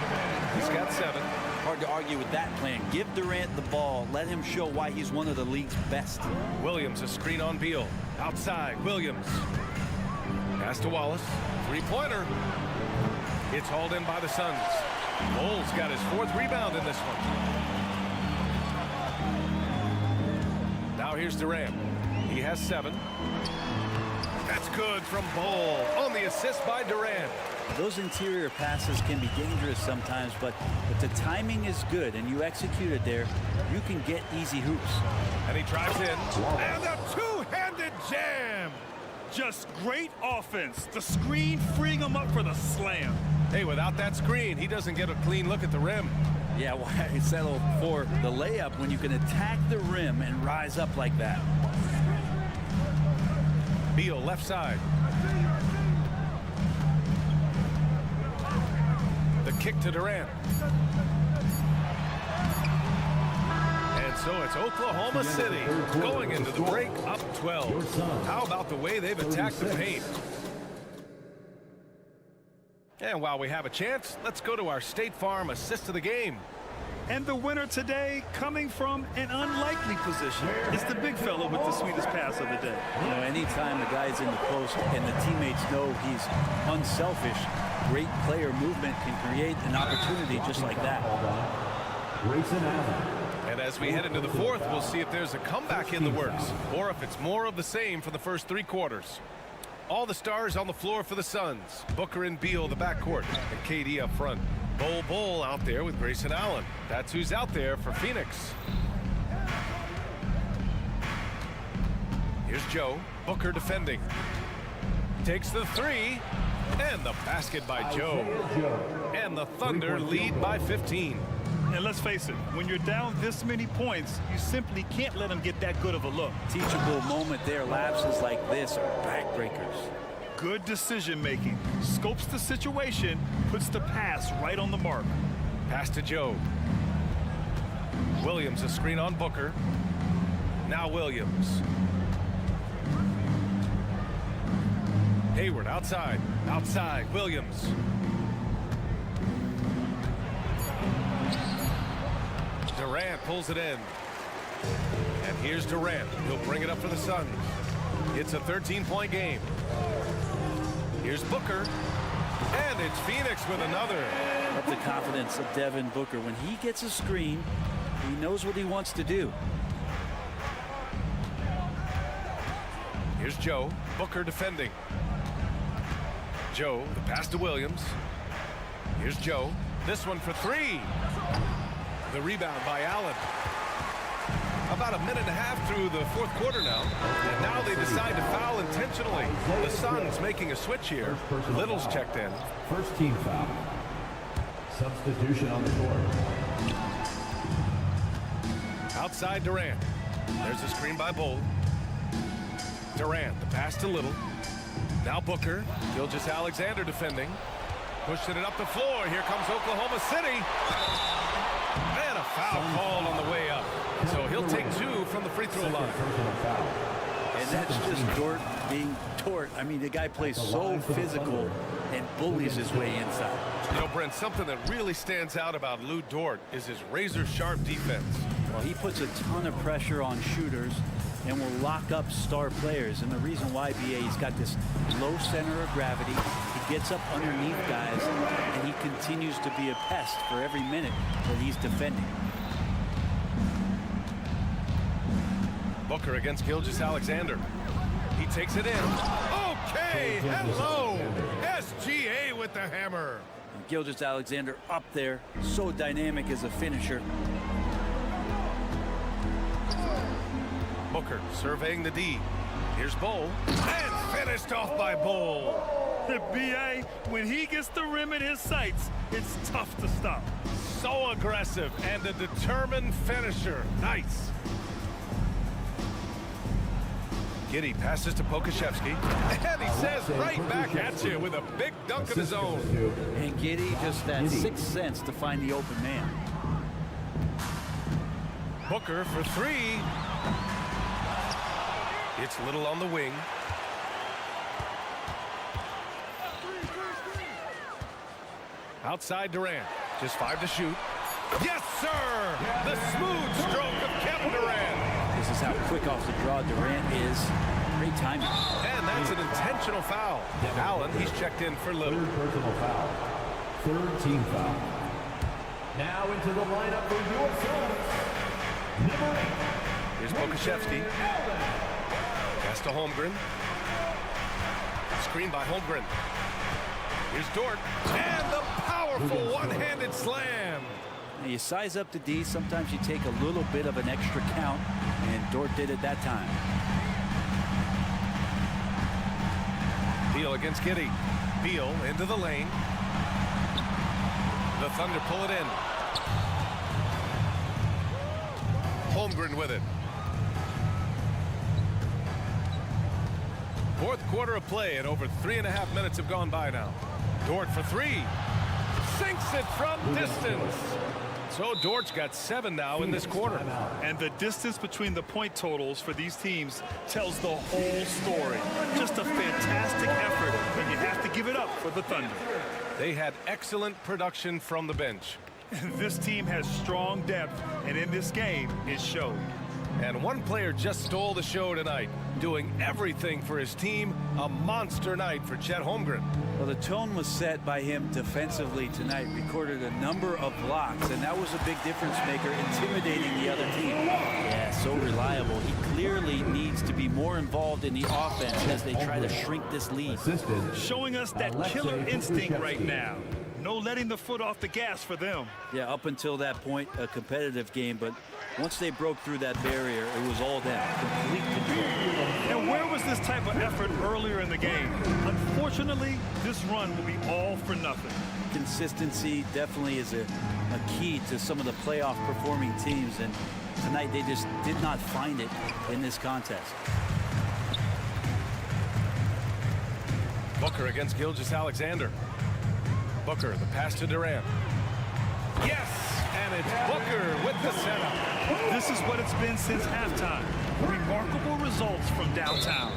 He's got 7. Hard to argue with that plan. Give Durant the ball. Let him show why he's one of the league's best. Williams, a screen on Beal. Outside, Williams. Pass to Wallace. 3-pointer. It's hauled in by the Suns. Bull's got his 4th rebound in this one. Now here's Durant. He has 7. That's good from Bull on the assist by Durant. Those interior passes can be dangerous sometimes, but if the timing is good and you execute it there, you can get easy hoops. And he drives in. And a two-handed jam. Just great offense. The screen freeing him up for the slam. Hey, without that screen, he doesn't get a clean look at the rim. Yeah, why settle for the layup when you can attack the rim and rise up like that? Beal left side. The kick to Durant. And so it's Oklahoma City going into the break up 12. How about the way they've attacked the paint? And while we have a chance, let's go to our State Farm assist of the game. And the winner today, coming from an unlikely position, is the big fella with the sweetest pass of the day. You know, anytime the guy's in the post and the teammates know he's unselfish, great player movement can create an opportunity just like that. And as we head into the 4th, we'll see if there's a comeback in the works or if it's more of the same for the first 3 quarters. All the stars on the floor for the Suns. Booker and Beal, the backcourt, and KD up front. Bull out there with Grayson Allen. That's who's out there for Phoenix. Here's Joe. Booker defending. Takes the 3. And the basket by Joe. And the Thunder lead by 15. And let's face it, when you're down this many points, you simply can't let them get that good of a look. Teachable moment there. Lapses like this are backbreakers. Good decision making. Scopes the situation, puts the pass right on the mark. Pass to Joe. Williams a screen on Booker. Now Williams. Hayward outside. Outside. Williams. Durant pulls it in. And here's Durant. He'll bring it up for the Suns. It's a 13-point game. Here's Booker. And it's Phoenix with another. Up the confidence of Devin Booker. When he gets a screen, he knows what he wants to do. Here's Joe. Booker defending. Joe, the pass to Williams. Here's Joe. This one for 3. The rebound by Allen. About a minute and a half through the 4th quarter now. And now they decide to foul intentionally. The Suns making a switch here. Little's checked in. First team foul. Substitution on the court. Outside Durant. There's a screen by Bull. Durant, the pass to Little. Now Booker. Gilgeous-Alexander defending. Pushing it up the floor. Here comes Oklahoma City. And a foul called on the way up. So he'll take 2 from the free throw line. And that's just Dort being Dort. I mean, the guy plays so physical and bullies his way inside. You know, Brent, something that really stands out about Lou Dort is his razor-sharp defense. Well, he puts a ton of pressure on shooters and will lock up star players. And the reason why, BA, he's got this low center of gravity. He gets up underneath guys, and he continues to be a pest for every minute that he's defending. Booker against Gilgeous-Alexander. He takes it in. Okay, hello. SGA with the hammer. And Gilgeous-Alexander up there, so dynamic as a finisher. Booker surveying the D. Here's Bull. And finished off by Bull. The BA, when he gets the rim in his sights, it's tough to stop. So aggressive and a determined finisher. Nice. Giddy passes to Pokashevsky. And he says right back at you with a big dunk of his own. And Giddy just that sixth sense to find the open man. Booker for 3. It's Little on the wing. Outside Durant. Just 5 to shoot. Yes, sir! The smooth stroke of Kevin Durant. This is how quick off the draw Durant is. Great timing. And that's an intentional foul. Allen, he's checked in for Little. Personal foul. third team foul. Now into the lineup for your Celtics, number 8. Here's Pokashevsky. Pass to Holmgren. Screen by Holmgren. Here's Dort. And the powerful one-handed slam. Now you size up the D. Sometimes you take a little bit of an extra count, and Dort did it that time. Beal against Giddey. Beal into the lane. The Thunder pull it in. Holmgren with it. Fourth quarter of play, and over 3.5 minutes have gone by now. Dort for three. Sinks it from distance. So Dort's got 7 now in this quarter. And the distance between the point totals for these teams tells the whole story. Just a fantastic effort, and you have to give it up for the Thunder. They had excellent production from the bench. This team has strong depth, and in this game, it showed. And one player just stole the show tonight, doing everything for his team. A monster night for Chet Holmgren. Well, the tone was set by him defensively tonight. Recorded a number of blocks, and that was a big difference maker, intimidating the other team. Yeah, so reliable. He clearly needs to be more involved in the offense as they try to shrink this lead. Showing us that killer instinct right now. No letting the foot off the gas for them. Yeah, up until that point, a competitive game, but once they broke through that barrier, it was all them. Complete control. And where was this type of effort earlier in the game? Unfortunately, this run will be all for nothing. Consistency definitely is a key to some of the playoff performing teams, and tonight they just did not find it in this contest. Booker against Gilgeous-Alexander. Booker, the pass to Durant. Yes, and it's Booker with the setup. This is what it's been since halftime. Remarkable results from downtown.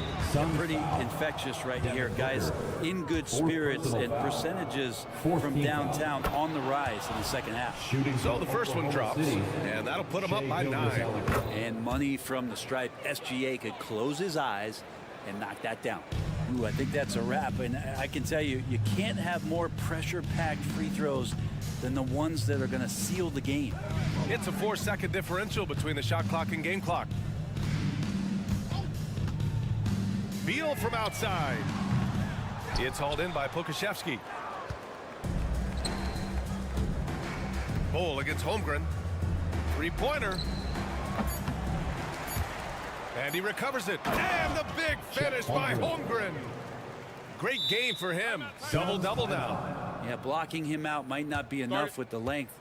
Pretty infectious right here, guys. In good spirits, and percentages from downtown on the rise in the second half. So the first one drops, and that'll put him up by 9. And money from the stripe. SGA could close his eyes and knock that down. Ooh, I think that's a wrap, and I can tell you, you can't have more pressure-packed free throws than the ones that are going to seal the game. It's a 4-second differential between the shot clock and game clock. Beal from outside. It's hauled in by Pokashevsky. Bol against Holmgren. Three-pointer. And he recovers it. And the big finish by Holmgren. Great game for him. Double-double now. Yeah, blocking him out might not be enough with the length.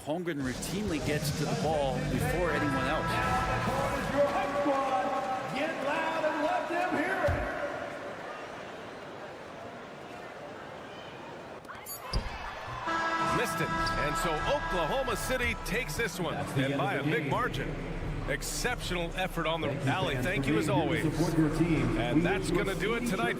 Holmgren routinely gets to the ball before anyone else. Get loud and let them hear it. Missed it. And so Oklahoma City takes this one, and by a big margin. Exceptional effort on the alley. Thank you as always. And that's going to do it tonight.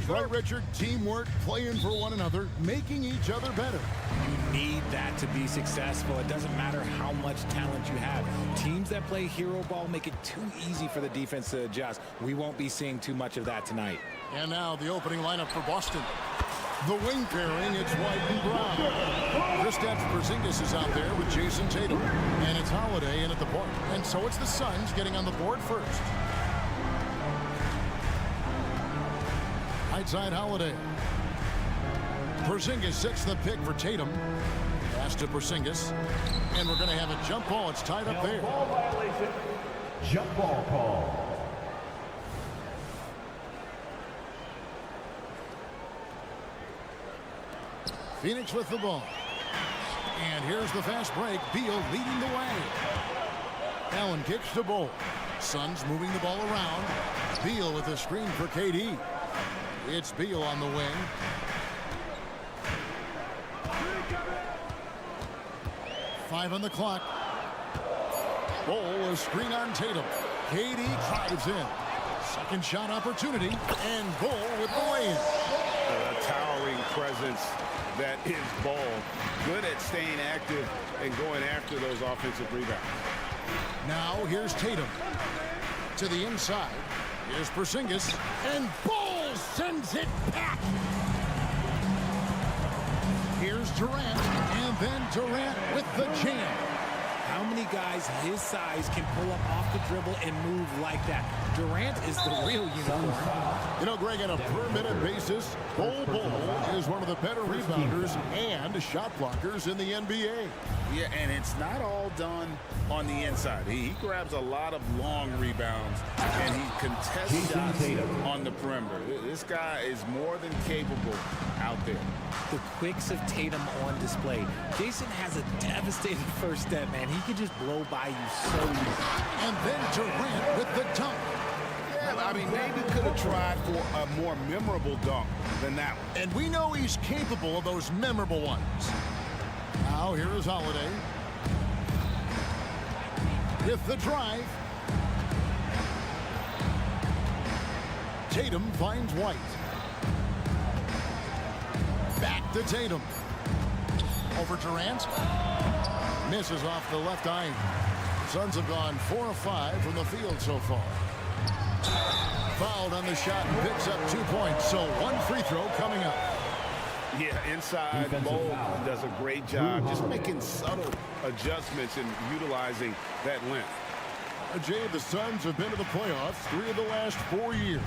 Right, Richard? Teamwork, playing for one another, making each other better. You need that to be successful. It doesn't matter how much talent you have. Teams that play hero ball make it too easy for the defense to adjust. We won't be seeing too much of that tonight. And now the opening lineup for Boston. The wing pairing, it's white and brown. Kristaps Porzingis is out there with Jason Tatum. And it's Holiday in at the point. And so it's the Suns getting on the board first. Right side Holiday. Porzingis sets the pick for Tatum. Pass to Porzingis. And we're going to have a jump ball. It's tied up there. Ball violation. Jump ball call. Phoenix with the ball. And here's the fast break. Beal leading the way. Allen kicks to Bol. Suns moving the ball around. Beal with the screen for KD. It's Beal on the wing. Five on the clock. Bol, a screen on Tatum. KD drives in. Second shot opportunity. And Bol with the lay-in. A towering presence that is Bol. Good at staying active and going after those offensive rebounds. Now here's Tatum. To the inside. Here's Porzingis. And Bol sends it back. Here's Durant. And then Durant with the jam. How many guys his size can pull up off the dribble and move like that? Durant is the real unicorn. You know, Greg, on a per-minute basis, Bol is one of the better rebounders and shot blockers in the NBA. Yeah, and it's not all done on the inside. He grabs a lot of long rebounds, and he contests shots on the perimeter. This guy is more than capable out there. The quicks of Tatum on display. Jason has a devastating first step, man. He can just blow by you so easy. And then Durant with the dunk. Yeah, I mean, maybe could have tried for a more memorable dunk than that one. And we know he's capable of those memorable ones. Now here is Holiday. With the drive. Tatum finds White. Back to Tatum. Over Durant. Misses off the left eye. Suns have gone 4 of 5 from the field so far. Fouled on the shot and picks up 2 points. So one free throw coming up. Yeah, inside, Bol does a great job just making subtle adjustments and utilizing that length. Jay, the Suns have been to the playoffs 3 of the last 4 years.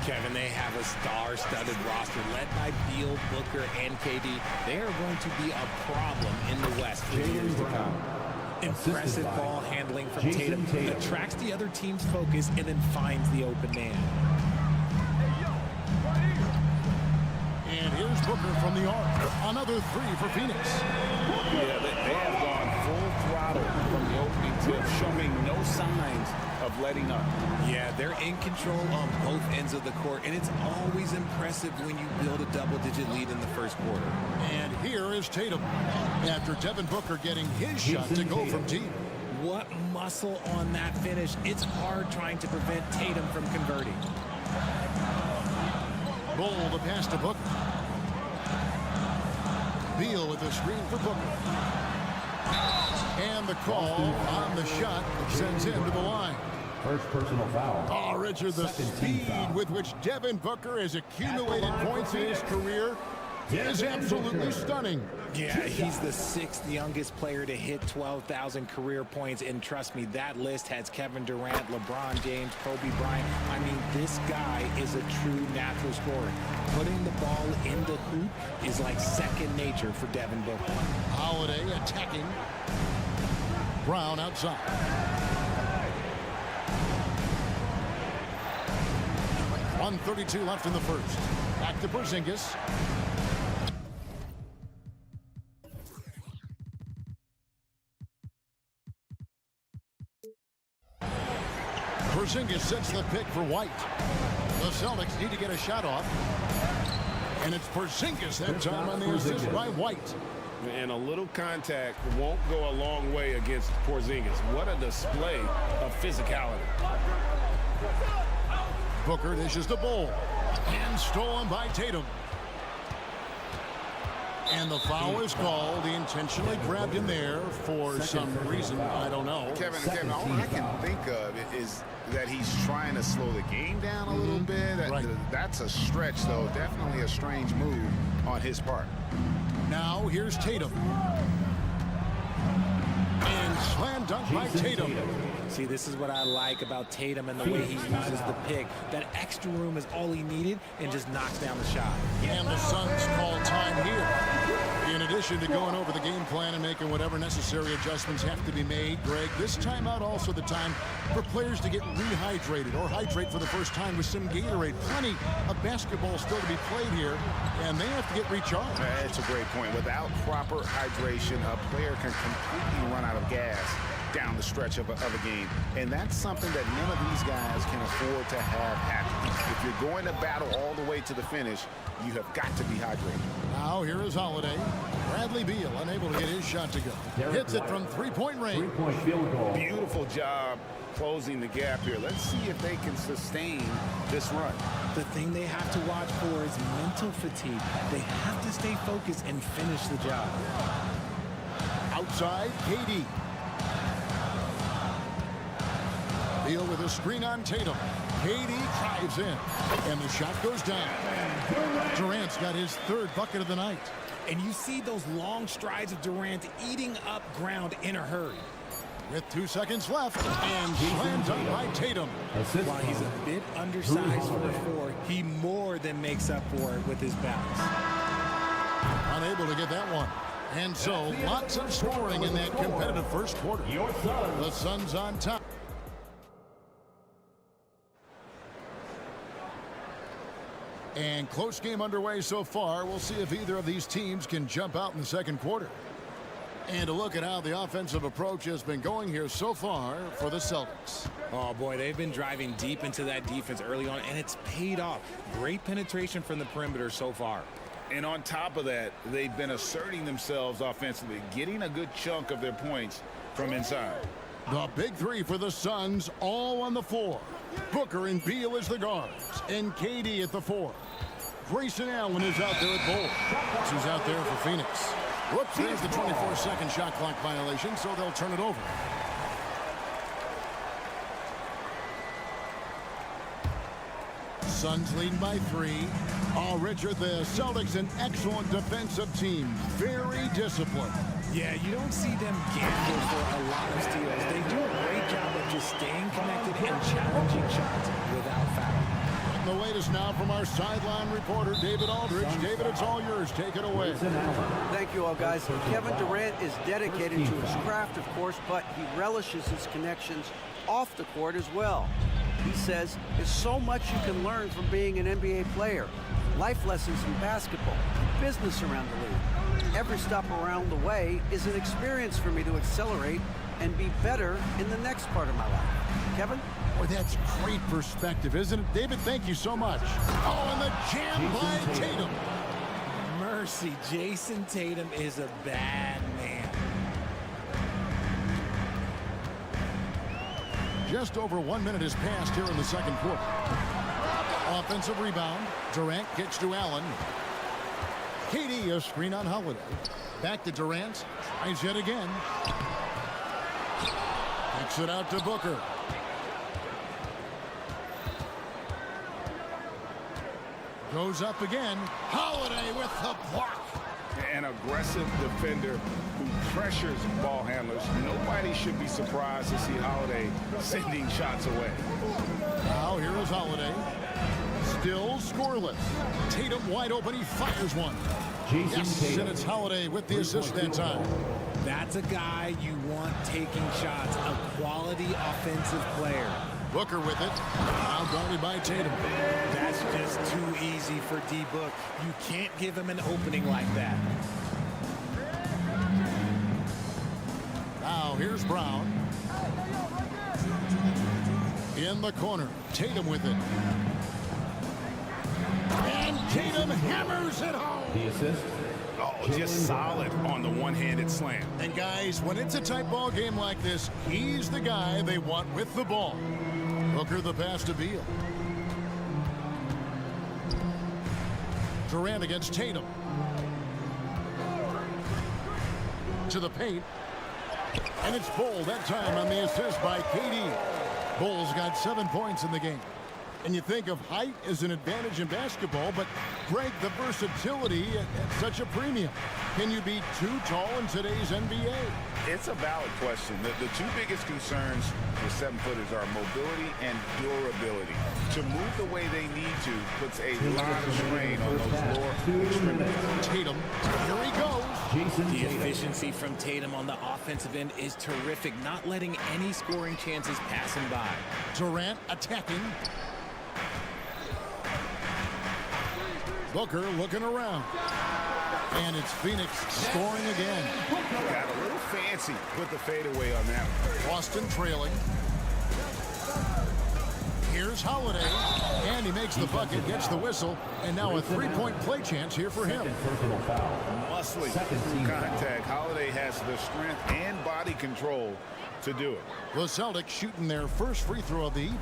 Kevin, they have a star-studded roster led by Beal, Booker, and KD. They are going to be a problem in the West for years to come. Impressive ball handling from Tatum. Attracts the other team's focus and then finds the open man. And here's Booker from the arc. Another 3 for Phoenix. Yeah, they have gone full throttle from the opening tip, showing no signs of of letting up. Yeah, they're in control on both ends of the court, and it's always impressive when you build a double-digit lead in the first quarter. And here is Tatum after Devin Booker getting his shot to go from deep. What muscle on that finish. It's hard trying to prevent Tatum from converting. Bull the pass to Booker. Beal with the screen for Booker. And the call on the shot sends him to the line. First personal foul. Oh, Richard, the speed with which Devin Booker has accumulated points in his career is absolutely stunning. Yeah, he's the 6th youngest player to hit 12,000 career points, and trust me, that list has Kevin Durant, LeBron James, Kobe Bryant. I mean, this guy is a true natural scorer. Putting the ball in the hoop is like second nature for Devin Booker. Holiday attacking. Brown outside. .132 left in the first. Back to Porzingis. Porzingis sets the pick for White. The Celtics need to get a shot off. And it's Porzingis that time on the assist by White. And a little contact won't go a long way against Porzingis. What a display of physicality. Booker dishes the ball. And stolen by Tatum. And the foul is called. He intentionally grabbed him there for some reason. I don't know. Kevin, all I can think of is that he's trying to slow the game down a little bit. That's a stretch, though. Definitely a strange move on his part. Now here's Tatum. And slam dunk by Tatum. See, this is what I like about Tatum and the way he uses the pick. That extra room is all he needed and just knocks down the shot. And the Suns call time here. In addition to going over the game plan and making whatever necessary adjustments have to be made, Greg, this timeout also the time for players to get rehydrated or hydrate for the first time with some Gatorade. Plenty of basketball still to be played here, and they have to get recharged. That's a great point. Without proper hydration, a player can completely run out of gas down the stretch of a game. And that's something that none of these guys can afford to have happen. If you're going to battle all the way to the finish, you have got to be hydrated. Now here is Holiday. Bradley Beal unable to get his shot to go. Hits it from three-point range. Three-point field goal. Beautiful job closing the gap here. Let's see if they can sustain this run. The thing they have to watch for is mental fatigue. They have to stay focused and finish the job. Outside, KD. Beal with a screen on Tatum. KD drives in, and the shot goes down. Durant's got his third bucket of the night. And you see those long strides of Durant eating up ground in a hurry. With 2 seconds left, and slam dunk by Tatum. While he's a bit undersized for a 4, he more than makes up for it with his bounce. Unable to get that one. And so, lots of scoring in that competitive first quarter. The Suns on top. And close game underway so far. We'll see if either of these teams can jump out in the second quarter. And a look at how the offensive approach has been going here so far for the Celtics. Oh, boy, they've been driving deep into that defense early on, and it's paid off. Great penetration from the perimeter so far. And on top of that, they've been asserting themselves offensively, getting a good chunk of their points from inside. The big three for the Suns, all on the floor. Booker and Beal as the guards, and KD at the 4. Grayson Allen is out there at Bull. Who's out there for Phoenix. Whoops, there's the 24-second shot clock violation, so they'll turn it over. Suns leading by 3. Oh, Richard, the Celtics an excellent defensive team. Very disciplined. Yeah, you don't see them gamble for a lot of steals. They do a great job of just staying connected and challenging shots without foul. The latest now from our sideline reporter, David Aldridge. David, it's all yours. Take it away. Thank you all, guys. Kevin Durant is dedicated to his craft, of course, but he relishes his connections off the court as well. He says there's so much you can learn from being an NBA player. Life lessons in basketball, business around the league. Every stop around the way is an experience for me to accelerate and be better in the next part of my life. Kevin? Boy, that's great perspective, isn't it? David, thank you so much. Oh, and the jam by Tatum. Mercy, Jason Tatum is a bad man. Just over 1 minute has passed here in the second quarter. Offensive rebound. Durant kicks to Allen. KD, a screen on Holiday. Back to Durant. Tries yet again. Kicks it out to Booker. Goes up again. Holiday with the block. An aggressive defender who pressures ball handlers. Nobody should be surprised to see Holiday sending shots away. Now here is Holiday. Still scoreless. Tatum wide open. He fires one. Yes, and it's Holiday with the assist that time. That's a guy you want taking shots, a quality offensive player. Booker with it. Now guarded by Tatum. That's just too easy for D-Book. You can't give him an opening like that. Now here's Brown. In the corner. Tatum with it. And Tatum hammers it home. The assist. Oh, just solid on the one-handed slam. And guys, when it's a tight ball game like this, he's the guy they want with the ball. Booker the pass to Beal. Durant against Tatum. To the paint. And it's Bull that time on the assist by KD. Bull's got 7 points in the game. And you think of height as an advantage in basketball, but Greg, the versatility at such a premium. Can you be too tall in today's NBA? It's a valid question. The two biggest concerns with 7-footers are mobility and durability. To move the way they need to puts a lot of strain on those lower extremities. Tatum, here he goes. The efficiency from Tatum on the offensive end is terrific, not letting any scoring chances pass him by. Durant attacking. Booker looking around. And it's Phoenix scoring again. Got a little fancy with the fadeaway on that one. Boston trailing. Here's Holiday. And he makes the bucket, gets the whistle. And now a three-point play chance here for him. Muscly contact. Holiday has the strength and body control to do it. The Celtics shooting their first free throw of the evening.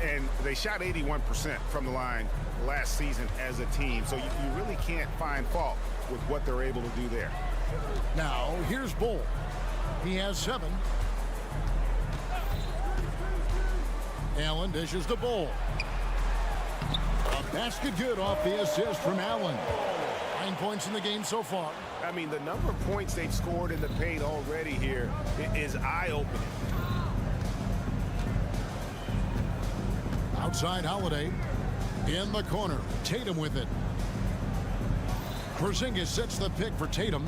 And they shot 81% from the line last season as a team. So you really can't find fault with what they're able to do there. Now, here's Bull. He has 7. Allen dishes the Bull. A basket good off the assist from Allen. 9 points in the game so far. I mean, the number of points they've scored in the paint already here is eye-opening. Outside Holiday. In the corner. Tatum with it. Porzingis sets the pick for Tatum.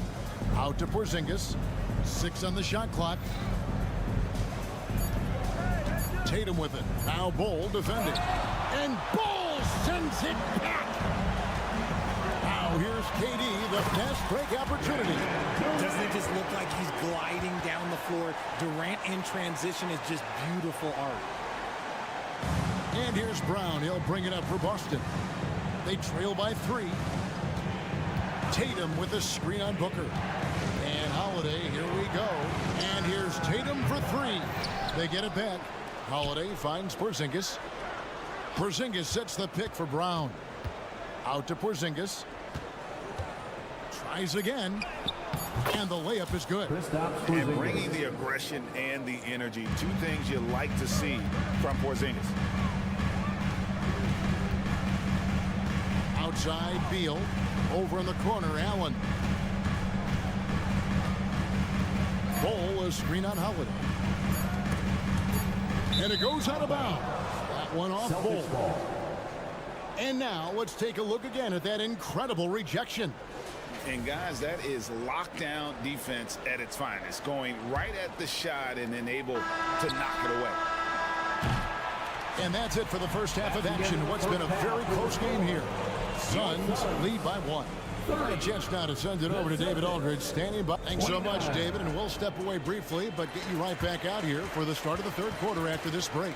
Out to Porzingis. 6 on the shot clock. Tatum with it. Now Bull defending. And Bull sends it back. Now here's KD, the fast break opportunity. Doesn't it just look like he's gliding down the floor? Durant in transition is just beautiful art. And here's Brown. He'll bring it up for Boston. They trail by 3. Tatum with a screen on Booker. And Holiday, here we go. And here's Tatum for 3. They get it back. Holiday finds Porzingis. Porzingis sets the pick for Brown. Out to Porzingis. Tries again. And the layup is good. And bringing the aggression and the energy. 2 things you like to see from Porzingis. Outside Beal. Over in the corner, Allen. Bull, a screen on Holiday. And it goes out of bounds. That one off Bull. And now let's take a look again at that incredible rejection. And guys, that is lockdown defense at its finest. Going right at the shot and then able to knock it away. And that's it for the first half of action. What's been a very close game here. Suns lead by 1. A chance now to send it over to David Aldridge, standing by. Thanks so much, David, and we'll step away briefly, but get you right back out here for the start of the third quarter after this break.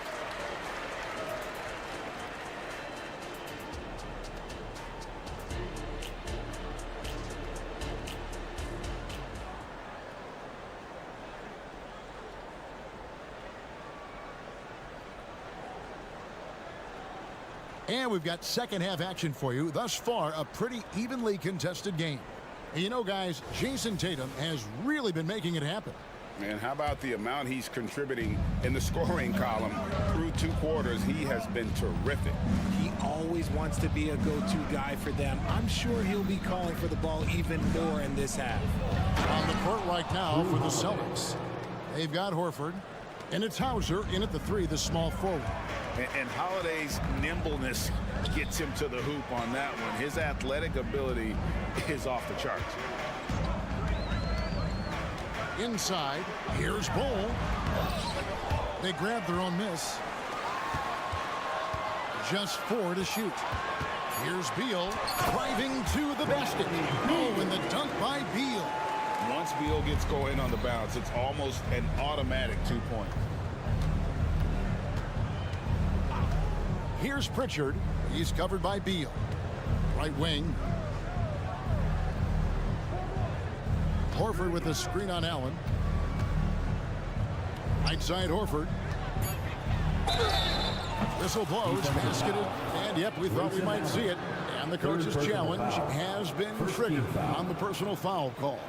And we've got second half action for you. Thus far, a pretty evenly contested game. And you know, guys, Jason Tatum has really been making it happen. And how about the amount he's contributing in the scoring column through 2 quarters? He has been terrific. He always wants to be a go-to guy for them. I'm sure he'll be calling for the ball even more in this half. On the court right now for the Celtics. They've got Horford. And it's Hauser in at the 3, the small forward. And Holiday's nimbleness gets him to the hoop on that one. His athletic ability is off the charts. Inside, here's Bull. They grab their own miss. Just 4 to shoot. Here's Beal driving to the basket. Oh, and the dunk by Beal. Once Beal gets going on the bounce, it's almost an automatic 2-point. Here's Pritchard. He's covered by Beal. Right wing. Horford with a screen on Allen. Right side Horford. Whistle blows, basketed, and yep, we thought we might see it. And the coach's challenge has been triggered on the personal foul call.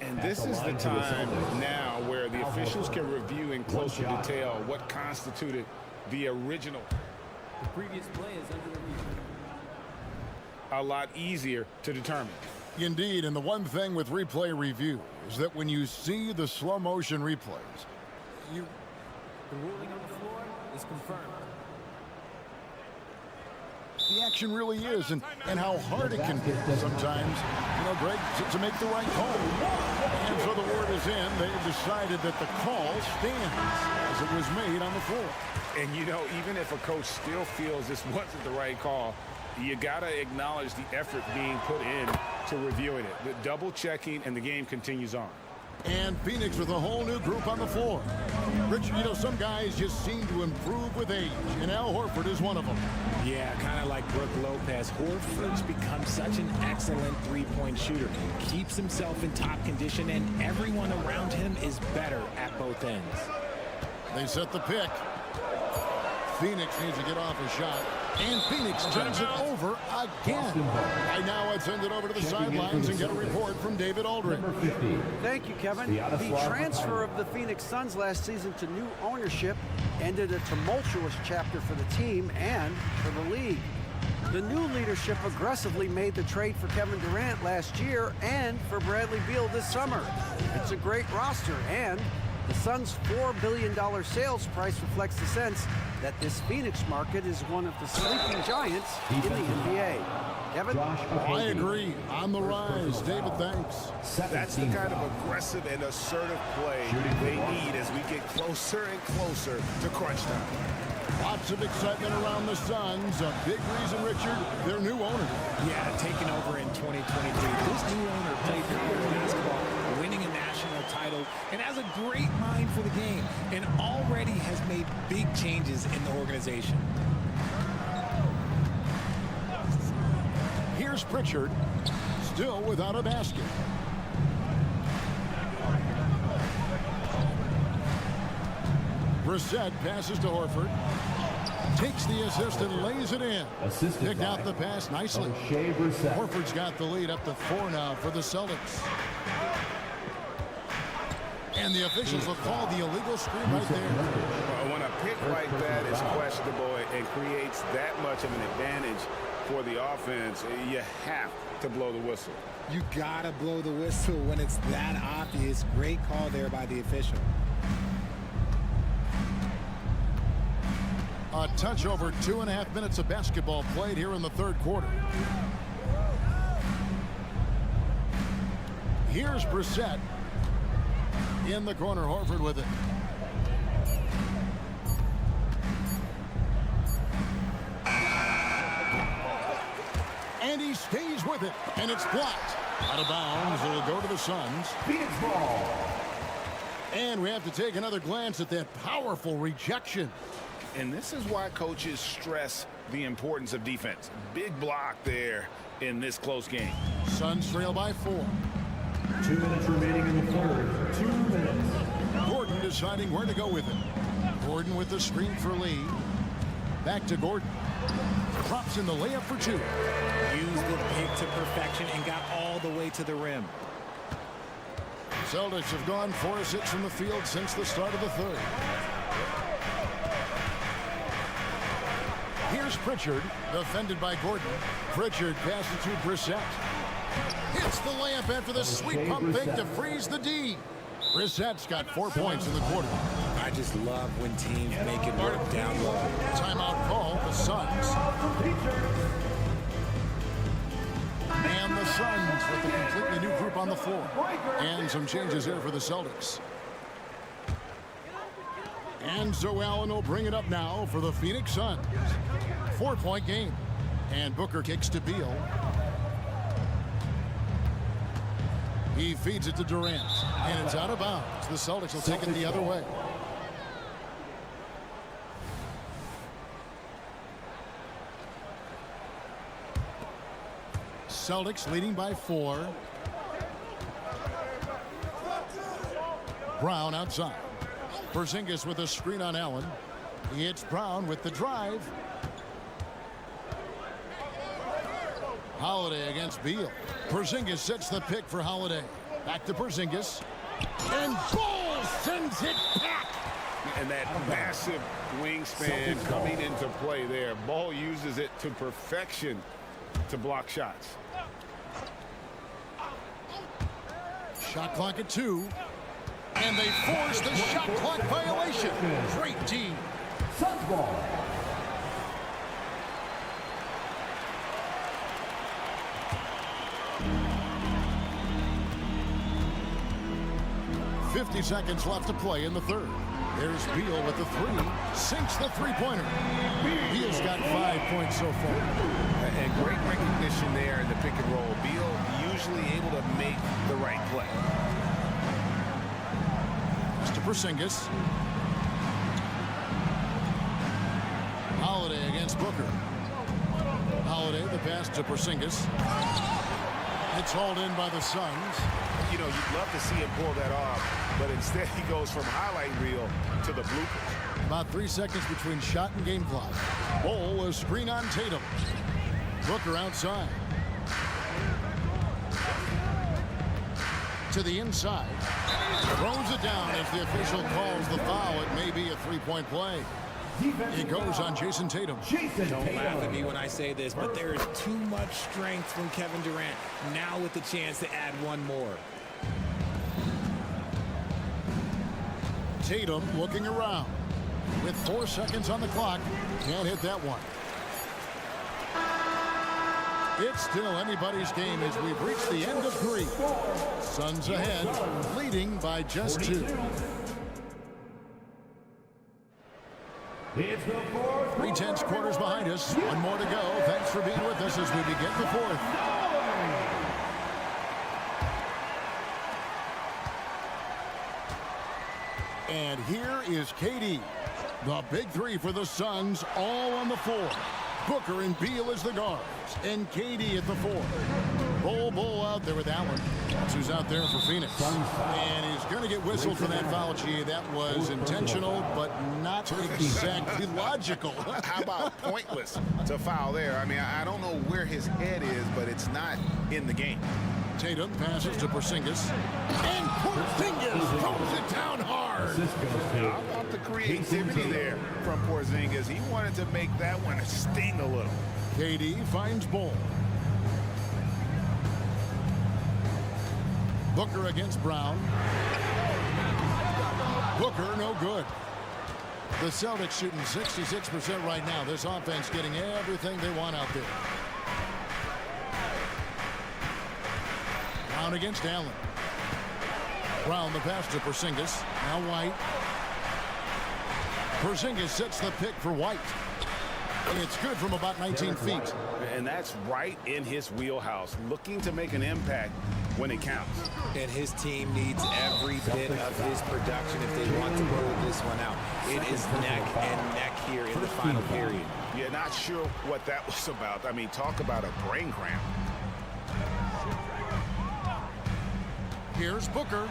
And this is the time now where the officials can review in closer detail what constituted the original. The previous play is under review. A lot easier to determine. Indeed, and the one thing with replay review is that when you see the slow motion replays, The ruling on the floor is confirmed. the action really is, and how hard it can be sometimes, you know, Greg, to make the right call. And so the word is in. They've decided that the call stands as it was made on the floor. And, you know, even if a coach still feels this wasn't the right call, you got to acknowledge the effort being put in to reviewing it. The double checking, and the game continues on. And Phoenix with a whole new group on the floor. Richard, you know, some guys just seem to improve with age, and Al Horford is one of them. Yeah, kind of like Brook Lopez. Horford's become such an excellent three-point shooter. Keeps himself in top condition, and everyone around him is better at both ends. They set the pick. Phoenix needs to get off a shot. And Phoenix turns it over again. Right now, I'd send it over to the sidelines and get a report from David Aldridge. Thank you, Kevin. The transfer of the Phoenix Suns last season to new ownership ended a tumultuous chapter for the team and for the league. The new leadership aggressively made the trade for Kevin Durant last year and for Bradley Beal this summer. It's a great roster, and the Suns' $4 billion sales price reflects the sense that this Phoenix market is one of the sleeping giants in the NBA. Kevin? I agree. On the rise. David, thanks. That's the kind of aggressive and assertive play they need as we get closer and closer to crunch time. Lots of excitement around the Suns. A big reason, Richard, their new owner. Yeah, taking over in 2023. This new owner played career basketball, winning a national title, and has a great mind for the game, and already has made big changes in the organization. Here's Pritchard, still without a basket. Brissett passes to Horford. Takes the assist and lays it in. Picked out the pass nicely. Horford's got the lead up to 4 now for the Celtics. And the officials will call the illegal screen right there. When a pick like that is questionable and creates that much of an advantage for the offense, you have to blow the whistle. You gotta blow the whistle when it's that obvious. Great call there by the official. A touch over 2.5 minutes of basketball played here in the third quarter. Here's Brissett. In the corner, Horford with it. And he stays with it. And it's blocked. Out of bounds. It'll go to the Suns. Phoenix ball. And we have to take another glance at that powerful rejection. And this is why coaches stress the importance of defense. Big block there in this close game. Suns trail by 4. 2 minutes remaining in the third. 2 minutes. Gordon deciding where to go with it. Gordon with the screen for Lee. Back to Gordon. Drops in the layup for 2. Used the pick to perfection and got all the way to the rim. Celtics have gone 4 of 6 from the field since the start of the third. Here's Pritchard, defended by Gordon. Pritchard passes to Brissett. Hits the layup after the sweet pump fake to freeze the D. Brissett's got 4 points in the quarter. I just love when teams make it work down low. Timeout call, the Suns. And the Suns with a completely new group on the floor. And some changes there for the Celtics. And Zoe Allen will bring it up now for the Phoenix Suns. 4-point game. And Booker kicks to Beal. He feeds it to Durant. And it's out of bounds. The Celtics will take it the other way. Celtics leading by 4. Brown outside. Porzingis with a screen on Allen. It's Brown with the drive. Holiday against Beal. Porzingis sets the pick for Holiday. Back to Porzingis. And Ball sends it back. And that massive wingspan coming into play there. Ball uses it to perfection to block shots. Shot clock at 2. And they force the shot clock violation. Great team. Suns ball. .50 seconds left to play in the third. There's Beal with the 3. Sinks the three-pointer. Beal's got 5 points so far. And great recognition there in the pick and roll. Beal usually able to make the right play. To Porzingis. Holiday against Booker. Holiday, the pass to Porzingis. It's hauled in by the Suns. You know, you'd love to see him pull that off, but instead he goes from highlight reel to the bloopers. About 3 seconds between shot and game clock. Ball, a screen on Tatum. Booker outside. To the inside. Throws it down as the official calls the foul. It may be a three-point play. It goes on Jason Tatum. Don't laugh at me when I say this, but there is too much strength from Kevin Durant. Now with the chance to add one more. Tatum looking around. With 4 seconds on the clock. Can't hit that one. It's still anybody's game as we've reached the end of 3. Suns ahead, leading by just 2. It's the fourth. 3/10 quarters behind us. 1 more to go. Thanks for being with us as we begin the 4th. And here is KD. The big 3 for the Suns, all on the floor. Booker and Beal as the guards, and KD at the 4. Bull out there with Allen. That's who's out there for Phoenix. And he's going to get whistled for that foul, G. That was intentional, but not exactly logical. How about pointless to foul there? I mean, I don't know where his head is, but it's not in the game. Tatum passes to Porzingis. And Porzingis throws it down hard. How about the creativity there from Porzingis? He wanted to make that one sting a little. KD finds Ball. Booker against Brown. Booker no good. The Celtics shooting 66% right now. This offense getting everything they want out there. Brown against Allen. Brown the pass to Porzingis. Now White. Porzingis sets the pick for White. It's good from about 19 feet. And that's right in his wheelhouse, looking to make an impact when it counts. And his team needs every bit of his production if they want to pull this one out. It is neck and neck here in the final period. Yeah, not sure what that was about. I mean, talk about a brain cramp. Here's Booker.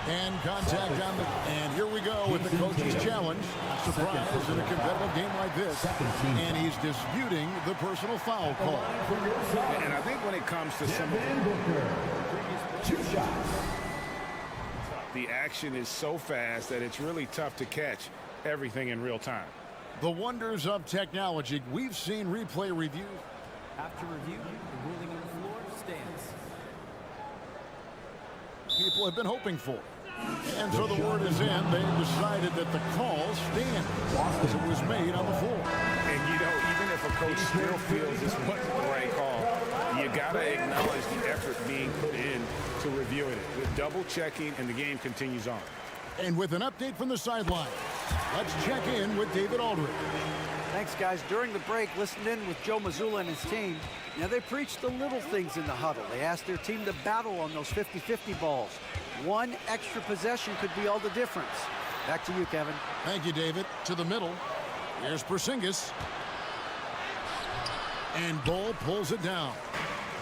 And contact on the... And here we go with the coach's challenge. Surprise in a competitive game like this. And he's disputing the personal foul call. And I think when it comes to some of the action is so fast that it's really tough to catch everything in real time. The wonders of technology. We've seen replay review. After review, the ruling on the floor stands. People have been hoping for. And so the word is in. They've decided that the call stands as it was made on the floor. And, you know, even if a coach still feels this wasn't the right call, you got to acknowledge the effort being put in to reviewing it. With double checking, and the game continues on. And with an update from the sideline, let's check in with David Aldridge. Thanks, guys. During the break, listened in with Joe Mazzulla and his team. Now, they preached the little things in the huddle. They asked their team to battle on those 50-50 balls. One extra possession could be all the difference. Back to you, Kevin. Thank you, David. To the middle. Here's Porzingis. And Bull pulls it down.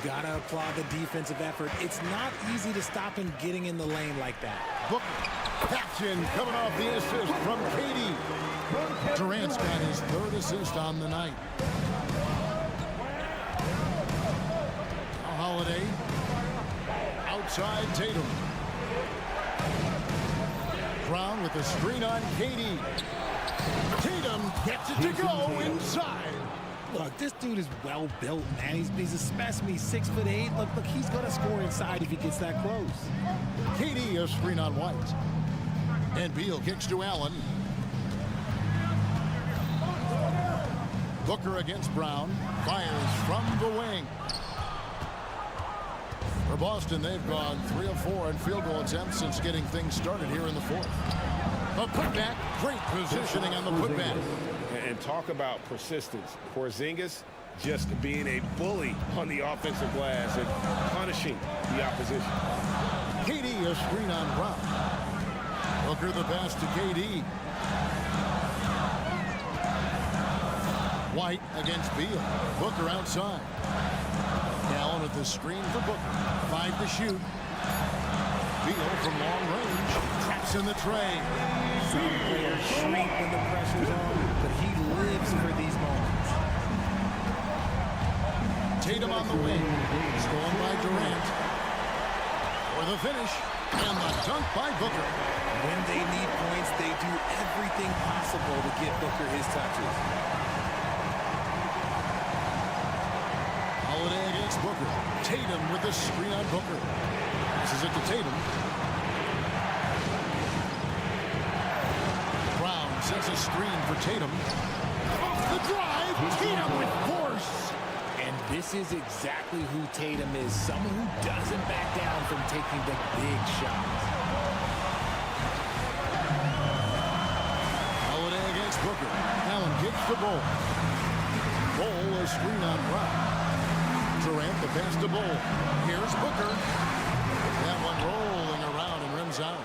Gotta applaud the defensive effort. It's not easy to stop him getting in the lane like that. Booker. Captain coming off the assist from Katie. Durant's got his third assist on the night. Holiday. Outside Tatum. Brown with the screen on Katie. Tatum gets it to go inside. Look, this dude is well built, man. He's a specimen. He's 6'8". Look, he's gonna score inside if he gets that close. Katie, a screen on White. And Beal kicks to Allen. Booker against Brown. Fires from the wing. For Boston, they've gone 3 of 4 in field goal attempts since getting things started here in the fourth. A putback. Great positioning on the putback. And talk about persistence. Porzingis just being a bully on the offensive glass and punishing the opposition. KD a screen on Brown. Booker the pass to KD. White against Beal. Booker outside. Allen with the screen for Booker. 5 to shoot. Beal from long range. Traps in the tray. Some players shrink when the pressure's on, but he lives for these moments. Tatum on the wing. Stolen by Durant. For the finish. And the dunk by Booker. When they need points, they do everything possible to get Booker his touches. Holiday against Booker. Tatum with the screen on Booker. Passes it to Tatum. Brown sets a screen for Tatum. Off the drive. Tatum with force. And this is exactly who Tatum is. Someone who doesn't back down from taking the big shots. Holiday against Booker. Allen gets the ball. Ball a screen on Brown. Durant the pass to Bull. Here's Booker. That one rolling around and rims out.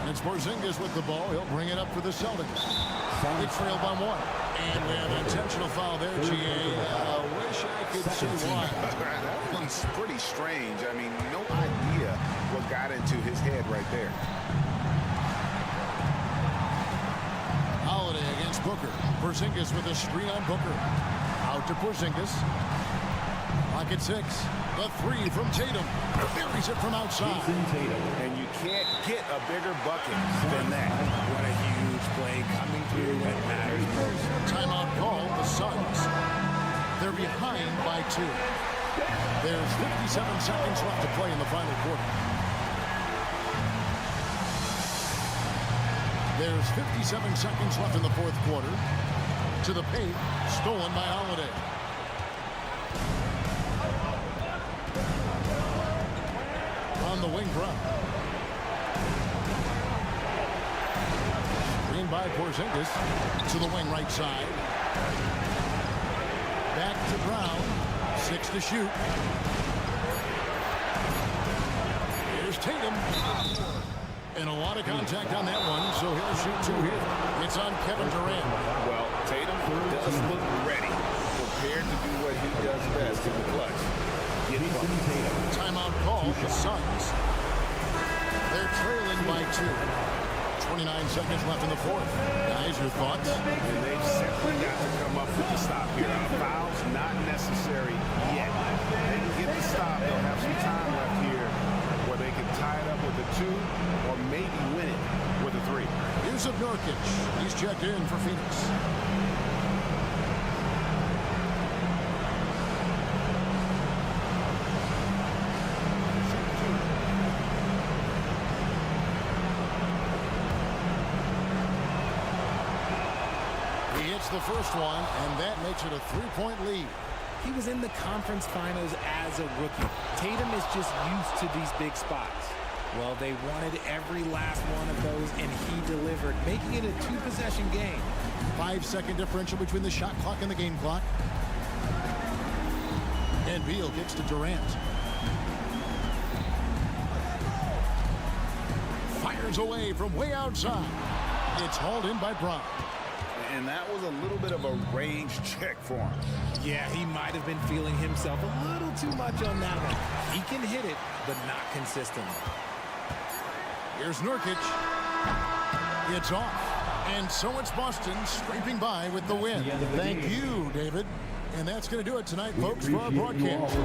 And it's Porzingis with the ball. He'll bring it up for the Celtics. They trail by 1. And we have an intentional foul there, GA. Wish I could see why. That one's pretty strange. I mean, no idea what got into his head right there. Holiday against Booker. Porzingis with a screen on Booker. Out to Porzingis. Pocket 6. The 3 from Tatum. Buries it from outside. And you can't get a bigger bucket than that. What a huge play coming through when it matters most. Timeout called the Suns. They're behind by 2. There's 57 seconds left to play in the final quarter. There's 57 seconds left in the fourth quarter. To the paint, stolen by Holiday. On the wing front. trailing by Porzingis to the wing right side. Back to Brown. 6 to shoot. Here's Tatum. And a lot of contact on that one, so he'll shoot 2 here. It's on Kevin Durant. Well, Tatum does look ready, prepared to do what he does best in the clutch. Timeout call, the Suns. They're trailing by 2. 29 seconds left in the fourth. Guys, your thoughts? And they've simply got to come up with the stop here. Foul's not necessary yet. They can get the stop. They'll have some time left here where they can tie it up with a 2 or maybe win it with a 3. Here's Nurkic. He's checked in for Phoenix. He hits the first one, and that makes it a 3-point lead. He was in the conference finals as a rookie. Tatum is just used to these big spots. Well, they wanted every last one of those, and he delivered, making it a 2-possession game. 5-second differential between the shot clock and the game clock. And Beal gets to Durant. Fires away from way outside. It's hauled in by Brown. And that was a little bit of a range check for him. Yeah, he might have been feeling himself a little too much on that one. He can hit it, but not consistently. Here's Nurkic. It's off. And so it's Boston scraping by with the win. Thank you, David. And that's going to do it tonight, folks, for our broadcast.